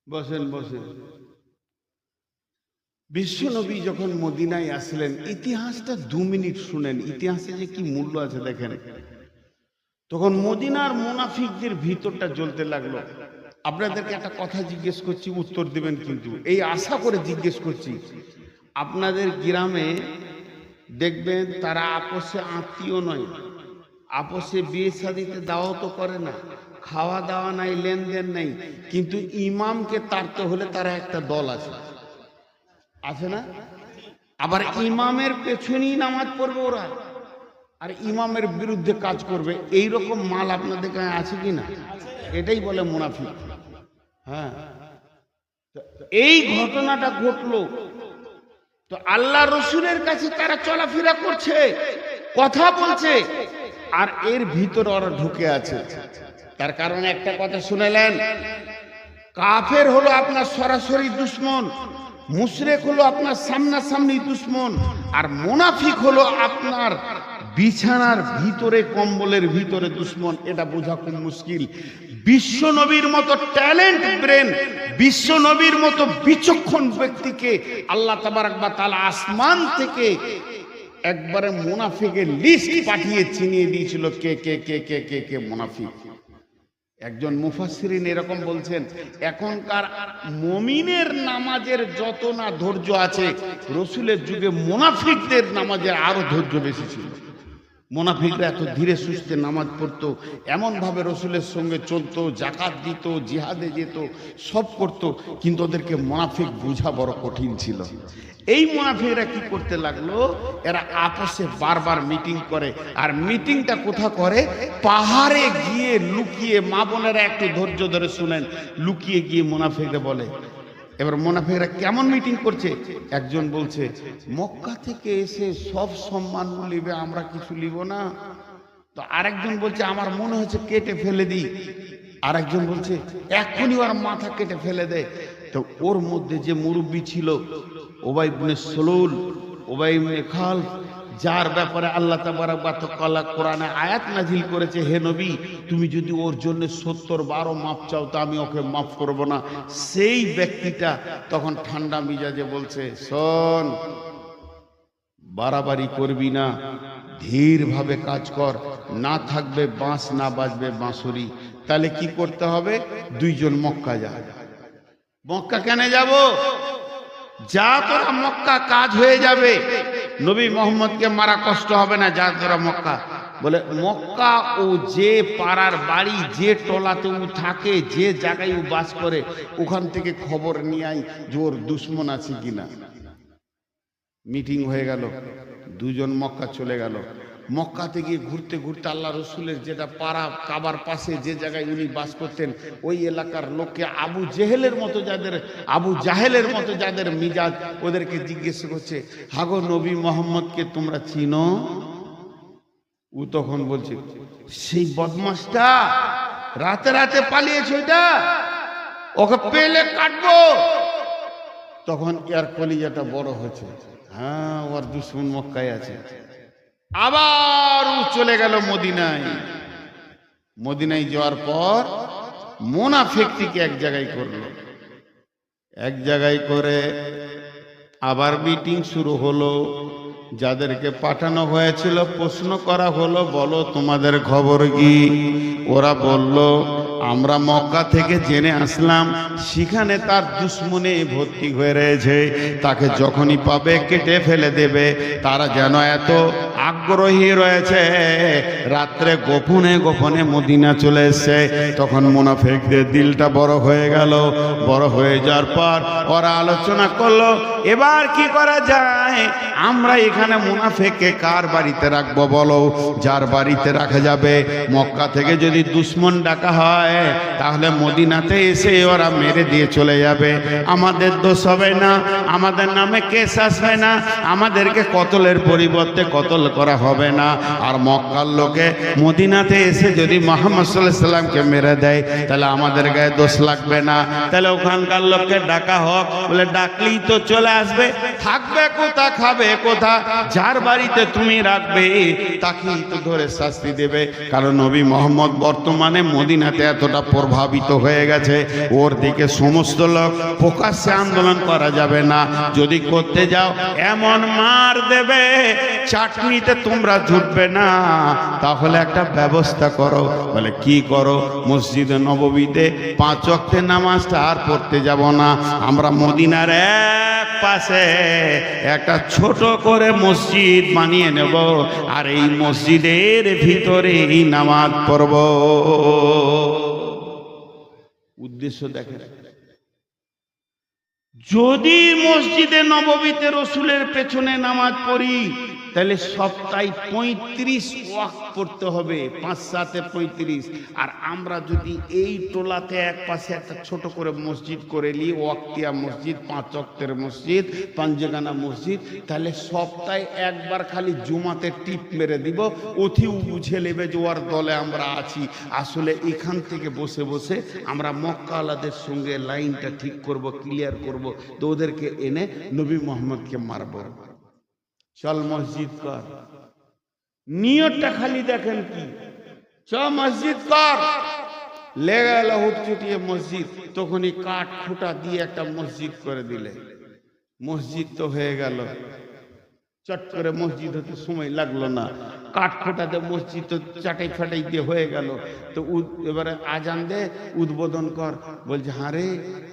বসেন বসেন। বিশ্বনবী যখন মদিনায় আসলেন, ইতিহাসটা 2 মিনিট শুনেন, ইতিহাসে যে কি মূল্য আছে দেখেন। তখন মদিনার মুনাফিকদের ভিতরটা জ্বলতে লাগলো। আপনাদেরকে একটা কথা জিজ্ঞেস করছি, উত্তর দিবেন কিন্তু, এই আশা করে জিজ্ঞেস করছি। আপনাদের গ্রামে দেখবেন তারা আপোষে আত্মীয় নয়, আপোষে বিয়ে শাদিতে দাওয়াত করে না, খাওয়া দাওয়া নাই, লেনদেন নাই, কিন্তু ইমামকে তাড়তে হলে তারা একটা দল আছে, আছে না? আবার ইমামের পেছনেই নামাজ পড়বে ওরা, আর ইমামের বিরুদ্ধে কাজ করবে। এই রকম মাল আপনাদের কাছে আছে কি না? এটাই বলে মুনাফিক। হ্যাঁ, এই ঘটনাটা ঘটলো। তো আল্লাহ রসুলের কাছে তারা চলাফেরা করছে, কথা বলছে, আর এর ভিতরে ওরা ঢুকে আছে। তার কারণে একটা কথা শুনেলেন, কাফের হলো আপনার সরাসরি দুশ্মন, মুশরিক হলো আপনার সামনাসামনি দুশ্মন, আর মুনাফিক হলো আপনার বিছানার ভিতরে, কম্বলের ভিতরে দুশ্মন। এটা বোঝা খুব মুশকিল। বিশ্ব নবীর মতো ট্যালেন্ট ব্রেন, বিশ্ব নবীর মতো বিচক্ষণ ব্যক্তিকে আল্লাহ তাবারক ওয়া তাআলা আসমান থেকে একবারে মুনাফিকের লিস্ট পাঠিয়ে চিনিয়ে দিয়েছিল কে কে কে কে কে কে মুনাফিক। একজন মুফাসসিরিন এরকম বলছেন, এখনকার মুমিনের নামাজের যত না ধৈর্য আছে, রসুলের যুগে মুনাফিকদের নামাজের আরো ধৈর্য বেশি ছিল। মুনাফিকরা এত ধীরে সুস্থে নামাজ পড়তো, এমন ভাবে রসুলের সঙ্গে চলতো, জাকাত দিত, জিহাদে যেত, সব করত, কিন্তু ওদেরকে মুনাফিক বোঝা বড় কঠিন ছিল। এই মুনাফিকরা কি করতে লাগলো, এরা আপসে বারবার মিটিং করে। আর মিটিংটা কোথা করে? পাহাড়ে গিয়ে লুকিয়ে। মা বোনেরা একটু ধৈর্য ধরে শুনেন, লুকিয়ে গিয়ে মুনাফিকরা বলে। এবার মুনাফিকরা কেমন মিটিং করছে? একজন বলছে, মক্কা থেকে এসে সব সম্মান নিবে, আমরা কিছু নিব না। তো আরেকজন বলছে, আমার মনে হচ্ছে কেটে ফেলে দিই। আরেকজন বলছে, এখনই ওর মাথা কেটে ফেলে দে। তো ওর মধ্যে যে মুরব্বী ছিল, উবাই ইবনে সুলুল, উবাই ইবনে খালফ, যার ব্যাপারে আল্লাহ তাবারক ওয়া তাআলা কোরআনে আয়াত নাজিল করেছে, হে নবী তুমি যদি ওর জন্য 70 বারো মাফ চাও তো আমি ওকে মাফ করব না, সেই ব্যক্তিটা তখন ঠান্ডা মিজাজে বলছে, শোন, বাড়াবাড়ি করবি না, ধীর ভাবে কাজ কর, না থাকবে বাঁশ, না বাজবে বাঁশুরি। তাহলে কি করতে হবে? 2 জন মক্কা যা। মক্কা কেন যাব? যা তোরা মক্কা, কাজ হয়ে যাবে, নবী মোহাম্মদকে মারা কষ্ট হবে না, যা তোরা মক্কা। বলে মক্কা ও যে পাড়ার বাড়ি, যে টোলাতে ও থাকে, যে জায়গায় ও বাস করে, ওখান থেকে খবর নিয়ে আই যে ওর দুশ্মন আছে কিনা। মিটিং হয়ে গেল, 2 জন মক্কা চলে গেল। মক্কাতে গিয়ে ঘুরতে ঘুরতে আল্লাহ রসুলের যেটা পাড়া, কাবার পাশে যে জায়গায় উনি বাস করতেন, ওই এলাকার লোককে আবু জেহেলের মতো যাদের, আবু জাহেলের মতো যাদের মিজাজ, ওদেরকে জিজ্ঞেস করছে, হাগো নবী মোহাম্মদকে তোমরা চিনো? ও তখন বলছে, সেই বদমাশটা রাতে রাতে পালিয়েছে, ওইটা ওকে পেলে কাটবো। তখন এর কলিজাটা বড় হচ্ছে, হ্যাঁ ওর দুশ্মন মক্কায় আছে। আবার ও চলে গেল মদিনায়। মদিনায় যাওয়ার পর মুনাফিকটিকে এক জায়গায় করলো, এক জায়গায় করে আবার মিটিং শুরু হলো। যাদেরকে পাঠানো হয়েছিল প্রশ্ন করা হলো, বলো তোমাদের খবর কি? ওরা বলল, আমরা মক্কা থেকে জেনে আসলাম সেখানে তার দুশ্মনে ভর্তি হয়ে রয়েছে, তাকে যখনই পাবে কেটে ফেলে দেবে। তারা যেন এত আগ্রহী রয়েছে, রাত্রে গোপনে গোপনে মদিনা চলে এসছে। তখন মুনাফিকদের দিলটা বড় হয়ে গেল। বড় হয়ে যাওয়ার পর ওরা আলোচনা করলো, এবার কি করা যায়? আমরা এখানে মুনাফিককে কার বাড়িতে রাখবো বলো? যার বাড়িতে রাখা যাবে। মক্কা থেকে যদি দুশ্মন ডাকা হয় তাহলে মদিনাতে এসে ওরা মেরে দিয়ে চলে যাবে, আমাদের দোষ হবে না, আমাদের নামে কেস আসবে না, আমাদেরকে কতলের পরিবর্তে কতল করা হবে না। আর মক্কার লোকে মদিনাতে এসে যদি মুহাম্মদ সাল্লাল্লাহু আলাইহি সাল্লামকে মেরে দেয় তাহলে আমাদের গায়ে দোষ লাগবে না। তাহলে ওখানকার লোককে ডাকা হোক। বলে ডাকলেই তো চলে আসবে, থাকবে কোথা, খাবে কোথা? যার বাড়িতে তুমি রাখবে তাকেই তো ধরে শাস্তি দেবে। কারণ নবী মুহাম্মদ বর্তমানে মদিনাতে এতটা প্রভাবিত হয়ে গেছে, ওর দিকে সমস্ত লোক প্রকাশ্যে আন্দোলন করা যাবে না। যদি করতে যাও এমন মার দেবে চাটনিতে তোমরা ঝুটবে না। তাহলে একটা ব্যবস্থা করো। বলে কি করো? মসজিদে নববীতে 5 ওয়াক্তের নামাজটা আর পড়তে যাব না, আমরা মদিনার এক পাশে একটা ছোট করে মসজিদ বানিয়ে নেব, আর এই মসজিদের ভিতরে এই নামাজ পড়ব। উদ্দেশ্য দেখেন, যদি মসজিদে নববীতে রসুলের পেছনে নামাজ পড়ি তাহলে সপ্তাহে 35 ওয়াক্ত পড়তে হবে, 5 7 35। আর আমরা যদি এই টোলাতে এক পাশে একটা ছোট করে মসজিদ করে নিই, ওয়াক্তিয়া মসজিদ, 5 ওয়াক্তের মসজিদ, পাঞ্জেগানা মসজিদ, তাহলে সপ্তাহে একবার খালি জুমাতে টিপ মেরে দিব, অতিও বুঝে নেবে যে ওর দলে আমরা আছি। আসলে এখান থেকে বসে বসে আমরা মক্কাওয়ালাদের সঙ্গে লাইনটা ঠিক করব, ক্লিয়ার করব, তো ওদেরকে এনে নবী মুহাম্মদকে মারব। চল মসজিদ কর, নিয়তটা খালি দেখেন কি, চ মসজিদ কর। লেগে গেল হুটচুটিয়ে মসজিদ, তখনই কাঠ খুঁটা দিয়ে একটা মসজিদ করে দিলে, মসজিদ তো হয়ে গেল। চট করে মসজিদ হতে সময় লাগলো না, কাঠ খোটাতে মসজিদ তো চাটাই ফাটাই দিয়ে হয়ে গেল। তো এবারে আজান দে, উদ্বোধন কর। বলছে হ্যাঁ রে,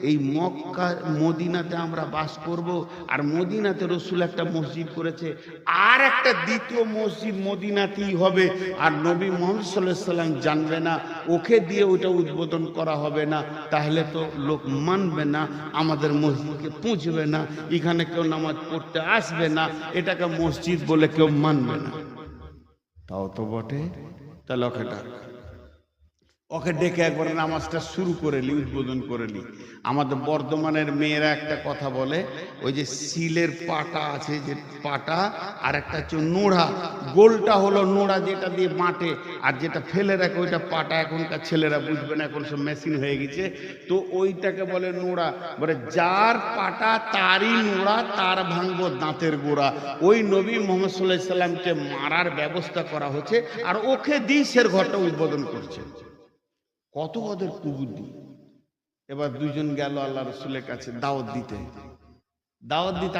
এই মক্কা মদিনাতে আমরা বাস করব, আর মদিনাতে রসুল একটা মসজিদ করেছে, আর একটা দ্বিতীয় মসজিদ মদিনাতেই হবে, আর নবী মুহাম্মদ সাল্লাল্লাহু আলাইহি সাল্লাম জানবে না, ওকে দিয়ে ওইটা উদ্বোধন করা হবে না। তাহলে তো লোক মানবে না, আমাদের মসজিদকে পৌঁছবে না, এখানে কেউ নামাজ পড়তে আসবে না, এটাকে মসজিদ বলে কেউ মানবে না। তাও তো বটে। তাহলে ওকে ডেকে একবার নামাজটা শুরু করে নি, উদ্বোধন করে নি। আমাদের বর্ধমানের মেয়েরা একটা কথা বলে, ওই যে সিলের পাটা আছে, যে পাটা, আর একটা হচ্ছে নোড়া। গোলটা হলো নোড়া, যেটা দিয়ে বাঁটে, আর যেটা ফেলে রাখে ওইটা পাটা। এখনকার ছেলেরা বুঝবে না, এখন সব মেশিন হয়ে গেছে, তো ওইটাকে বলে নোড়া। বলে যার পাটা তারই নোড়া, তার ভাঙবো দাঁতের গোড়া। ওই নবী মুহাম্মদ সাল্লাল্লাহু আলাইহি সাল্লামকে মারার ব্যবস্থা করা হচ্ছে, আর ওকে দিশের ঘরটা উদ্বোধন করছে। কত ওদের কুবুদ্ধি। এবার দুইজন গেল আল্লাহ রসুলের কাছে দাওয়াত দিতে।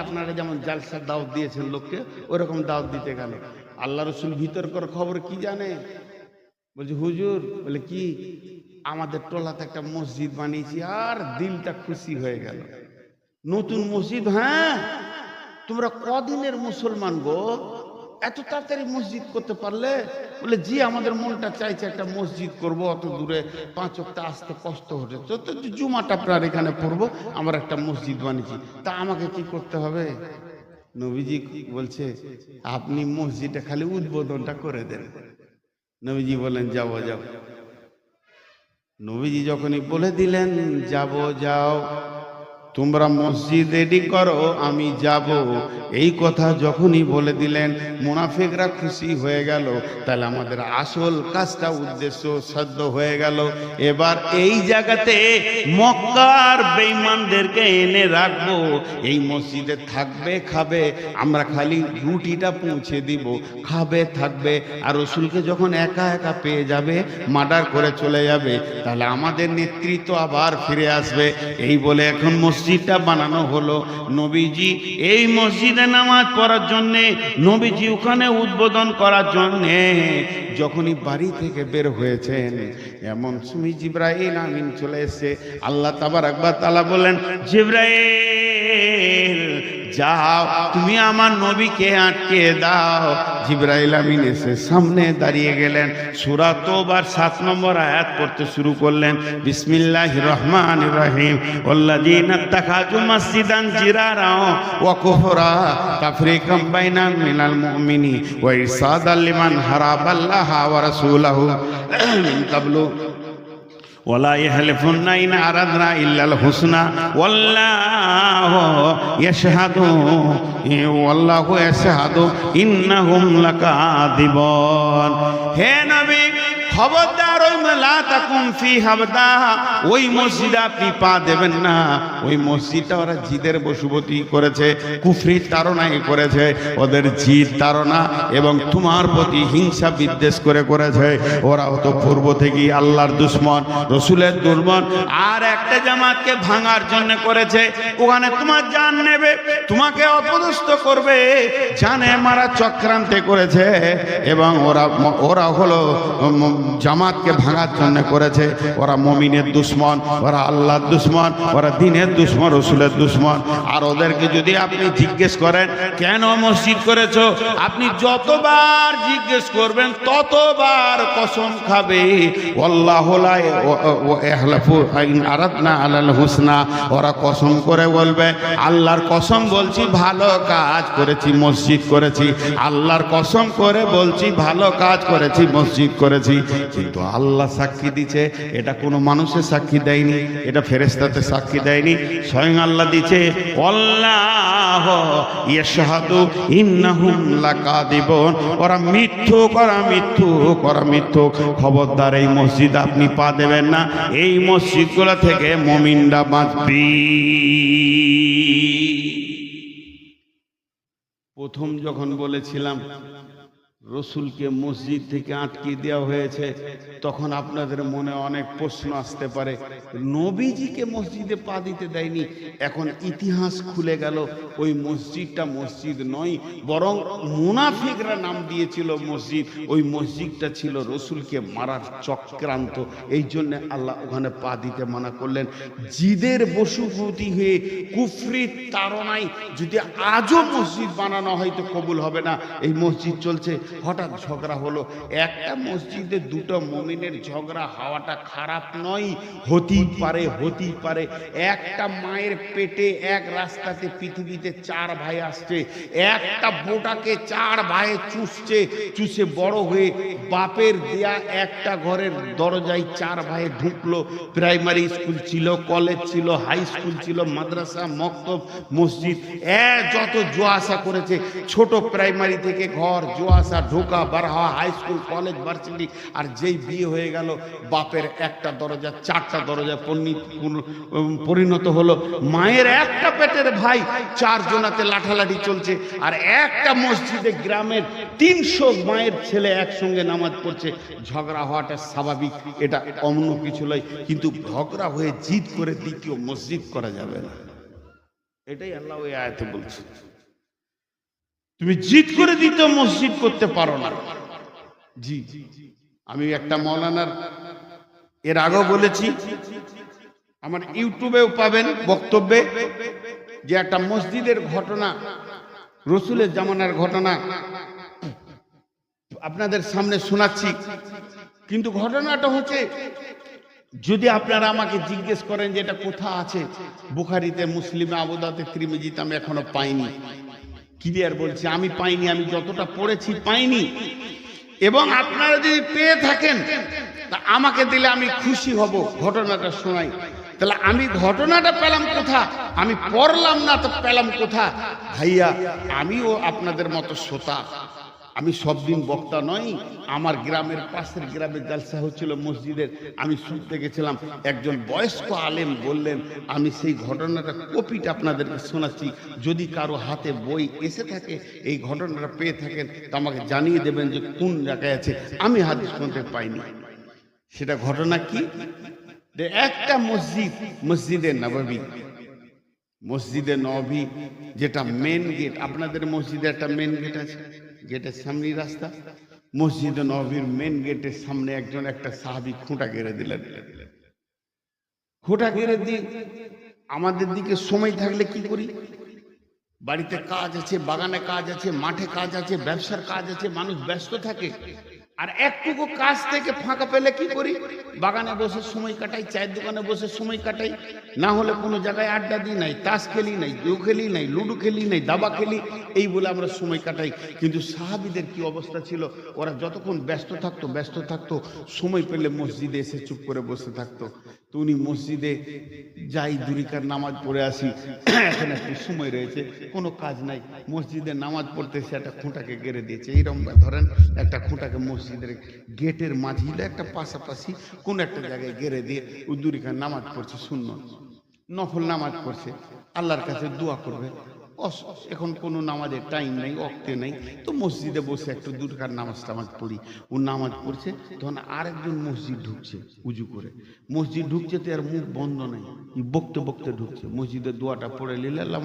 আপনারা যেমন জালসার দাওয়াত দিয়েছেন লোককে, ওরকম দাওয়াত দিতে গেল। আল্লাহ রসুল ভিতরকার খবর কি জানে? বলছে হুজুর, বলে কি? আমাদের টোলাতে একটা মসজিদ বানিয়েছি, আর দিলটা খুশি হয়ে গেল। নতুন মসজিদ? হ্যাঁ। তোমরা কদিনের মুসলমান গো, এত তাড়াতাড়ি মসজিদ করতে পারলে? বলে জি, আমাদের মনটা চাইছে একটা মসজিদ করব, অত দূরে 5 ওয়াক্ত আসতে কষ্ট হচ্ছে, তো জুমাটা আপনার এখানে পড়বো, আমরা একটা মসজিদ বানিয়েছি, তা আমাকে কি করতে হবে? নবীজি বলছে আপনি মসজিদটা খালি উদ্বোধনটা করে দেন। নবীজি বলেন যাও। নবীজি যখনই বলে দিলেন যাও, তোমরা মসজিদ রেডি করো, আমি যাব। এই কথা যখনই বলে দিলেন মুনাফিকরা খুশি হয়ে গেল। তাহলে আমাদের আসল কাজটা উদ্দেশ্য সাধ্য হয়ে গেল। এবার এই জায়গাতে মক্কার বেঈমানদেরকে এনে রাখবো, এই মসজিদে থাকবে, খাবে, আমরা খালি রুটিটা পৌঁছে দিব, খাবে, থাকবে। আর রসুলকে যখন একা একা পেয়ে যাবে, মার্ডার করে চলে যাবে, তাহলে আমাদের নেতৃত্ব আবার ফিরে আসবে। এই বলে এখন মসজিদটা বানানো হলো। নবীজি এই মসজিদে নামাজ পড়ার জন্যে, নবীজি ওখানে উদ্বোধন করার জন্যে যখনই বাড়ি থেকে বের হয়েছেন, এমন সময় জিবরাইল আমিন চলে এসে আল্লাহ তাবারক ওয়া তাআলা বলেন, জিবরাইল যাও, তুমি আমার নবীকে আটকে দাও। জিবরাইল আমিন এসে সামনে দাঁড়িয়ে গেলেন, সূরা তওবার 7 নম্বর আয়াত পড়তে শুরু করলেন। বিসমিল্লাহির রহমানির রহিম। ওয়াল্লাযীনা ইত্তাখাযু মাসজিদান জিরারা ওয়া কুফরা তাফরীকাম বাইনা মিনাল মুমিনি ওয়া ইরসাদাল লিমান হারাবাল্লাহা ওয়া রাসূলাহু মিন কাবলু ওয়ালা ইয়াহলিফুন্না ইন আরাদনা ইল্লাল হুসনা ওয়াল্লাহু ইয়াশহাদু ইন্নাহুম লাকাযিবুন। হে নবী, খবরদার ওই লা তাকুম ফি হাবদা, ওই মসজিদে আপনি পা দেবেন না। ওই মসজিদটা ওরা জিদের বশবর্তী করেছে, কুফরির তাড়নায় করেছে, ওদের জিদ তাড়না এবং তোমার প্রতি হিংসা বিদ্বেষ করে করেছে। ওরা তো পূর্ব থেকেই আল্লাহর দুশমন, রসুলের দুর্বল। আর একটা জামাতকে ভাঙার জন্য করেছে, ওখানে তোমার জান নেবে, তোমাকে অপদস্থ করবে, জানে মারা চক্রান্তে করেছে। এবং ওরা হলো জামাতকে ভাঙার জন্য করেছে। ওরা মুমিনের দুশমন, ওরা আল্লাহর দুশমন, ওরা দ্বীনের দুশমন, রসুলের দুশমন। আর ওদেরকে যদি আপনি জিজ্ঞেস করেন কেন মসজিদ করেছো, আপনি যতবার জিজ্ঞেস করবেন ততবার কসম খাবে আল্লাহু লা ইয়াহলিফু ইন আরাদনা আলাল হুসনা। ওরা কসম করে বলবে, আল্লাহর কসম বলছি ভালো কাজ করেছি, মসজিদ করেছি। আল্লাহর কসম করে বলছি ভালো কাজ করেছি, মসজিদ করেছি। কিন্তু আল্লাহ সাক্ষী দিচ্ছে, এটা কোনো মানুষের সাক্ষী দেয়নি, এটা ফেরেশতাতে সাক্ষী দেয়নি, স্বয়ং আল্লাহ দিচ্ছে। আল্লাহু ইয়াশহাদু ইন্নাহুম লাকাযিবুন। ওরা মিথ্যুক, ওরা মিথ্যুক, ওরা মিথ্যুক। খবরদার এই মসজিদ আপনি পা দেবেন না। এই মসজিদগুলো থেকে মুমিনরা বাঁচবে। প্রথম যখন বলেছিলাম রসুলকে মসজিদ থেকে আটকে দেওয়া হয়েছে, তখন আপনাদের মনে অনেক প্রশ্ন আসতে পারে, নবীজিকে মসজিদে পা দিতে দেয়নি। এখন ইতিহাস খুলে গেল, ওই মসজিদটা মসজিদ নয়, বরং মুনাফিকরা নাম দিয়েছিল মসজিদ। ওই মসজিদটা ছিল রসুলকে মারার চক্রান্ত। এই জন্য আল্লাহ ওখানে পা দিতে মানা করলেন। জিদের বশবর্তী হয়ে কুফরির তাড়নায় যদি আজও মসজিদ বানানো হয় তো কবুল হবে না। এই মসজিদ চলছে, হঠাৎ ঝগড়া হলো। একটা মসজিদে দুটো মুমিনের ঝগড়া হওয়াটা খারাপ নয়, হতেই পারে, হতেই পারে। একটা মায়ের পেটে এক রাস্তাতে পৃথিবীতে 4 ভাই আসছে, একটা বোটাকে 4 ভাই চুষছে, চুষে বড় হয়ে বাপের দেয়া একটা ঘরের দরজায় 4 ভাই ঢুকলো। প্রাইমারি স্কুল ছিল, কলেজ ছিল, হাই স্কুল ছিল, মাদ্রাসা, মক্তব, মসজিদ, যত জোয়াশা করেছে, ছোট প্রাইমারি থেকে ঘর, জোয়াশা, ঢোকা বার হওয়া, হাই স্কুল, কলেজ, ভার্সিটি। আর যেই বিয়ে হয়ে গেল, বাপের একটা দরজা 4টা দরজা পরিণত হলো। মায়ের একটা পেটের ভাই 4 জনাতে লাঠালাঠি চলছে। আর একটা মসজিদে গ্রামের 300 মায়ের ছেলে একসঙ্গে নামাজ পড়ছে। ঝগড়া হওয়াটা স্বাভাবিক, এটা অন্য কিছু নয়। কিন্তু ঝগড়া হয়ে জিদ করে দ্বিতীয় মসজিদ করা যাবে না, এটাই আল্লাহ ওই আয়াতে বলছে। তুমি জিদ করে দিতে মসজিদ করতে পারো না। জি, আমি একটা মৌলানার এর আগেও বলেছি, আমার ইউটিউবেও পাবেন বক্তব্যে, যে একটা মসজিদের ঘটনা, রসুলের জামানার ঘটনা আপনাদের সামনে শোনাচ্ছি। কিন্তু ঘটনাটা হচ্ছে, যদি আপনারা আমাকে জিজ্ঞেস করেন যে এটা কোথা আছে, বুখারীতে, মুসলিমে, আবু দাউদে, তিরমিজিতে, আমি এখনো পাইনি। ক্লিয়ার বলছি, আমি পাইনি। আমি যতটা পড়েছি পাইনি। এবং আপনারা যদি পেয়ে থাকেন তা আমাকে দিলে আমি খুশি হব। ঘটনাটা শোনাই। তাহলে আমি ঘটনাটা পেলাম কোথা? আমি পড়লাম না তো পেলাম কোথা? ভাইয়া, আমিও আপনাদের মতো শ্রোতা, আমি সব দিন বক্তা নই। আমার গ্রামের পাশের গ্রামে জালসা হচ্ছিল মসজিদের, আমি শুনতে গেছিলাম। একজন বয়স্ক আলেম বললেন, আমি সেই ঘটনাটা কপিটা আপনাদেরকে শোনাচ্ছি। যদি কারো হাতে বই এসে থাকে, এই ঘটনাটা পেয়ে থাকেন, তো আমাকে জানিয়ে দেবেন যে কোন জায়গায় আছে। আমি হাদিস শুনতে পাইনি। সেটা ঘটনা কি? যে একটা মসজিদ, মসজিদে নববী, মসজিদে নববী যেটা মেন গেট, আপনাদের মসজিদে একটা মেন গেট আছে, গেটের সামনেই রাস্তা। মসজিদে নববীর মেন গেটের সামনে একজন একটা সাহাবী খুঁটা গেড়ে দিলেন। খুঁটা গেড়ে দিয়ে আমাদের দিকে সময় থাকলে কি করি? বাড়িতে কাজ আছে, বাগানে কাজ আছে, মাঠে কাজ আছে, ব্যবসার কাজ আছে, মানুষ ব্যস্ত থাকে। আর একটুকু কাজ থেকে ফাঁকা পেলে কি করি? বাগানে বসে সময় কাটাই, চায়ের দোকানে বসে সময় কাটাই, না হলে কোনো জায়গায় আড্ডা দিই নাই, তাস খেলি নাই, জুয়া খেলি নাই, লুডো খেলি নাই, দাবা খেলি, এই বলে আমরা সময় কাটাই। কিন্তু সাহাবীদের কি অবস্থা ছিল? ওরা যতক্ষণ ব্যস্ত থাকতো, সময় পেলে মসজিদে এসে চুপ করে বসে থাকতো। তো উনি মসজিদে যাই, দুরিকার নামাজ পড়ে আসি, এখন একটু সময় রয়েছে, কোনো কাজ নাই, মসজিদে নামাজ পড়তে এসে একটা খুঁটাকে গেড়ে দিয়েছে। এইরকম ধরেন একটা খুঁটাকে মসজিদের গেটের মাঝিলে একটা পাশাপাশি কোন একটা জায়গায় গেড়ে দিয়ে ও দুরিকার নামাজ পড়ছে, সুন্নত নফল নামাজ পড়ছে, আল্লাহর কাছে দোয়া করবে। এখন কোনো নামাজের টাইম নেই, ওয়াক্তে নেই, তো মসজিদে বসে একটু দুরকার নামাজ টামাজ পড়ি। ও নামাজ পড়ছে, তখন আরেকজন মসজিদ ঢুকছে উজু করে। মসজিদ ঢুকছে তো আর মুখ বন্ধ নেই, বকতে বকতে ঢুকছে। মসজিদের দোয়াটা পড়ে নিলে আল্লাহ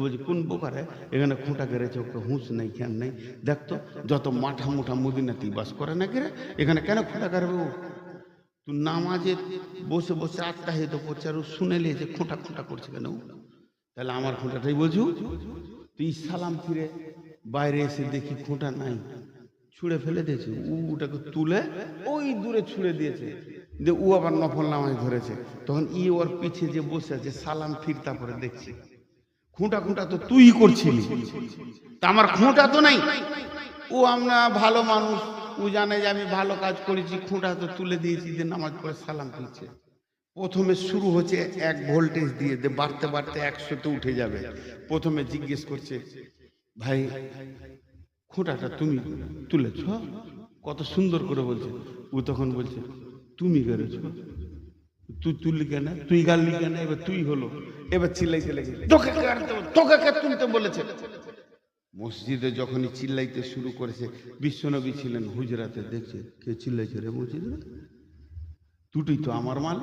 বলছে, কোন বোকারে এখানে খুঁটা গেড়েছে, ওকে হুঁশ নেই, খ্যান নেই, দেখতো যত মাঠা মুঠা মদিনাতেই বাস করে না গেড়ে, এখানে কেন খুঁটা গাড়বে? ও তুই নামাজে বসে বসে আত্মাহিত করছে আর ও শুনে নিয়েছে খুঁটা খুঁটা করছে কেন? তাহলে আমার খুঁটাটাই বোঝু। তুই সালাম ফিরে বাইরে এসে দেখি খুঁটা নাই, ছুঁড়ে ফেলে দিয়েছে। ওটাকে তুলে ওই দূরে ছুঁড়ে দিয়েছে, যে ও আবার নফল নামাজ ধরেছে। তখন ওর পিছে যে বসে আছে, সালাম ফির তারপরে দেখছি খুঁটা খুঁটা তো তুই করছিলি, তা আমার খুঁটা তো নাই। ও আমরা ভালো মানুষ, ও জানে যে আমি ভালো কাজ করেছি, খুঁটা তো তুলে দিয়েছি, যে নামাজ পড়ে সালাম ফিরছে। প্রথমে শুরু হচ্ছে 1 ভোল্টেজ দিয়ে, বাড়তে বাড়তে 100-তে উঠে যাবে। প্রথমে জিজ্ঞেস করছে, ভাই খুঁটাটা তুমি তুলেছ? কত সুন্দর করে বলছে। ও তখন বলছে, তুমি গেড়েছ, তুই তুললি কেন, তুই গালি কেন? এবার তুই হলো, এবার চিল্লাইতে লেগে, তোকে কে তুলতে বলেছে? মসজিদে যখনই চিল্লাইতে শুরু করেছে, বিশ্বনবী ছিলেন হুজরাতে, দেখছে কে চিল্লাইছে রে মসজিদে? দুটোই তো আমার মাল,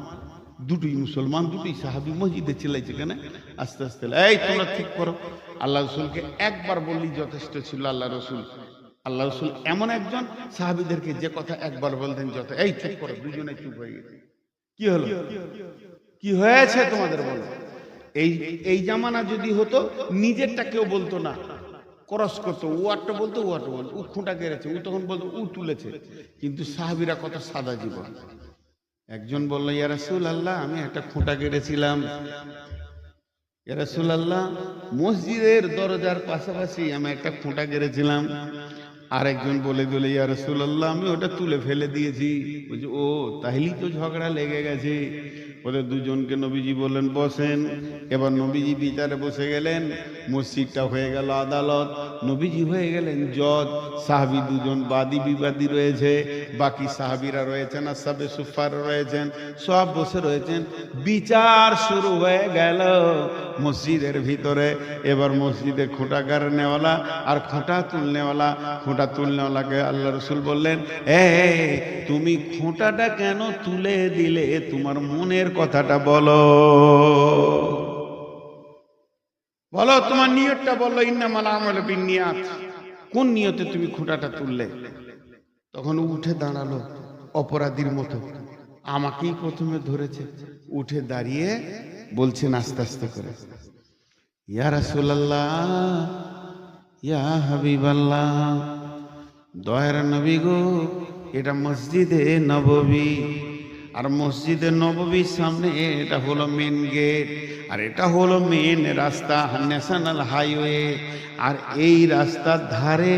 দুটোই মুসলমান, দুটোই সাহাবী, মসজিদে চিল্লাইছে কেন? আস্তে আস্তে, এই তোমরা ঠিক করো। আল্লাহ রসুলকে একবার বললেই যথেষ্ট ছিল। আল্লাহ রসুল এমন একজন, সাহাবীদেরকে যে কথা একবার বলতেন যত, এই চুপ করো, দুজনে চুপ হয়ে গেছে। কি হলো, কি হয়েছে তোমাদের বলো? এই জামানা যদি হতো, নিজেরটা কেউ বলতো না, ক্রস করতো, ও একটা বলতো, ও একটা বলতো, ও খুঁটা গেড়েছে, ও তখন বলতো ও তুলেছে। কিন্তু সাহাবীরা কত সাদা জীবন। একজন বলল, ইয়া রাসূলুল্লাহ, আমি একটা খুঁটা গেড়েছিলাম। ইয়া রাসূলুল্লাহ, মসজিদের দরজার পাশাপাশি আমি একটা খুঁটা গেড়েছিলাম। আরেকজন বলে দিল, ইয়া রাসূলুল্লাহ, আমি ওটা তুলে ফেলে দিয়েছি। বলছে, ও তাহলেই তো ঝগড়া লেগে গেছে। ওদের দুজনকে নবীজি বললেন, বসেন। এবার নবীজি বিচারে বসে গেলেন। মসজিদটা হয়ে গেল আদালত, নবীজি হয়ে গেলেন জজ। সাহাবী দুজন বাদী বিবাদী রয়েছে, বাকি সাহাবীরা রয়েছেন, আসহাবে সুফফার রয়েছেন, সব বসে রয়েছেন। বিচার শুরু হয়ে গেল মসজিদের ভিতরে। এবার মসজিদে খুঁটা গাড়নেওয়ালা আর খুঁটা তুলনেওয়ালা, খুঁটা তুলনেওয়ালাকে আল্লাহ রসুল বললেন, তুমি খুঁটাটা কেন তুলে দিলে? তোমার মনের কথাটা বলো, বলো তোমার নিয়তটা বলো। ইন্নামাল আমালু বিন্নিয়াত, কোন নিয়তে তুমি খুঁটাটা তুললে? তখন উঠে দাঁড়ালো অপরাধীর মতো, আমাকেই প্রথমে ধরেছে। উঠে দাঁড়িয়ে বলছেন আস্তে আস্তে করে, ইয়া রাসূলুল্লাহ, ইয়া হাবিবাল্লাহ, দয়ার নবী গো, এটা মসজিদে নববী, আর মসজিদে নববীর সামনে এটা হলো মেন গেট, আর এটা হলো মেন রাস্তা, ন্যাশনাল হাইওয়ে। আর এই রাস্তার ধারে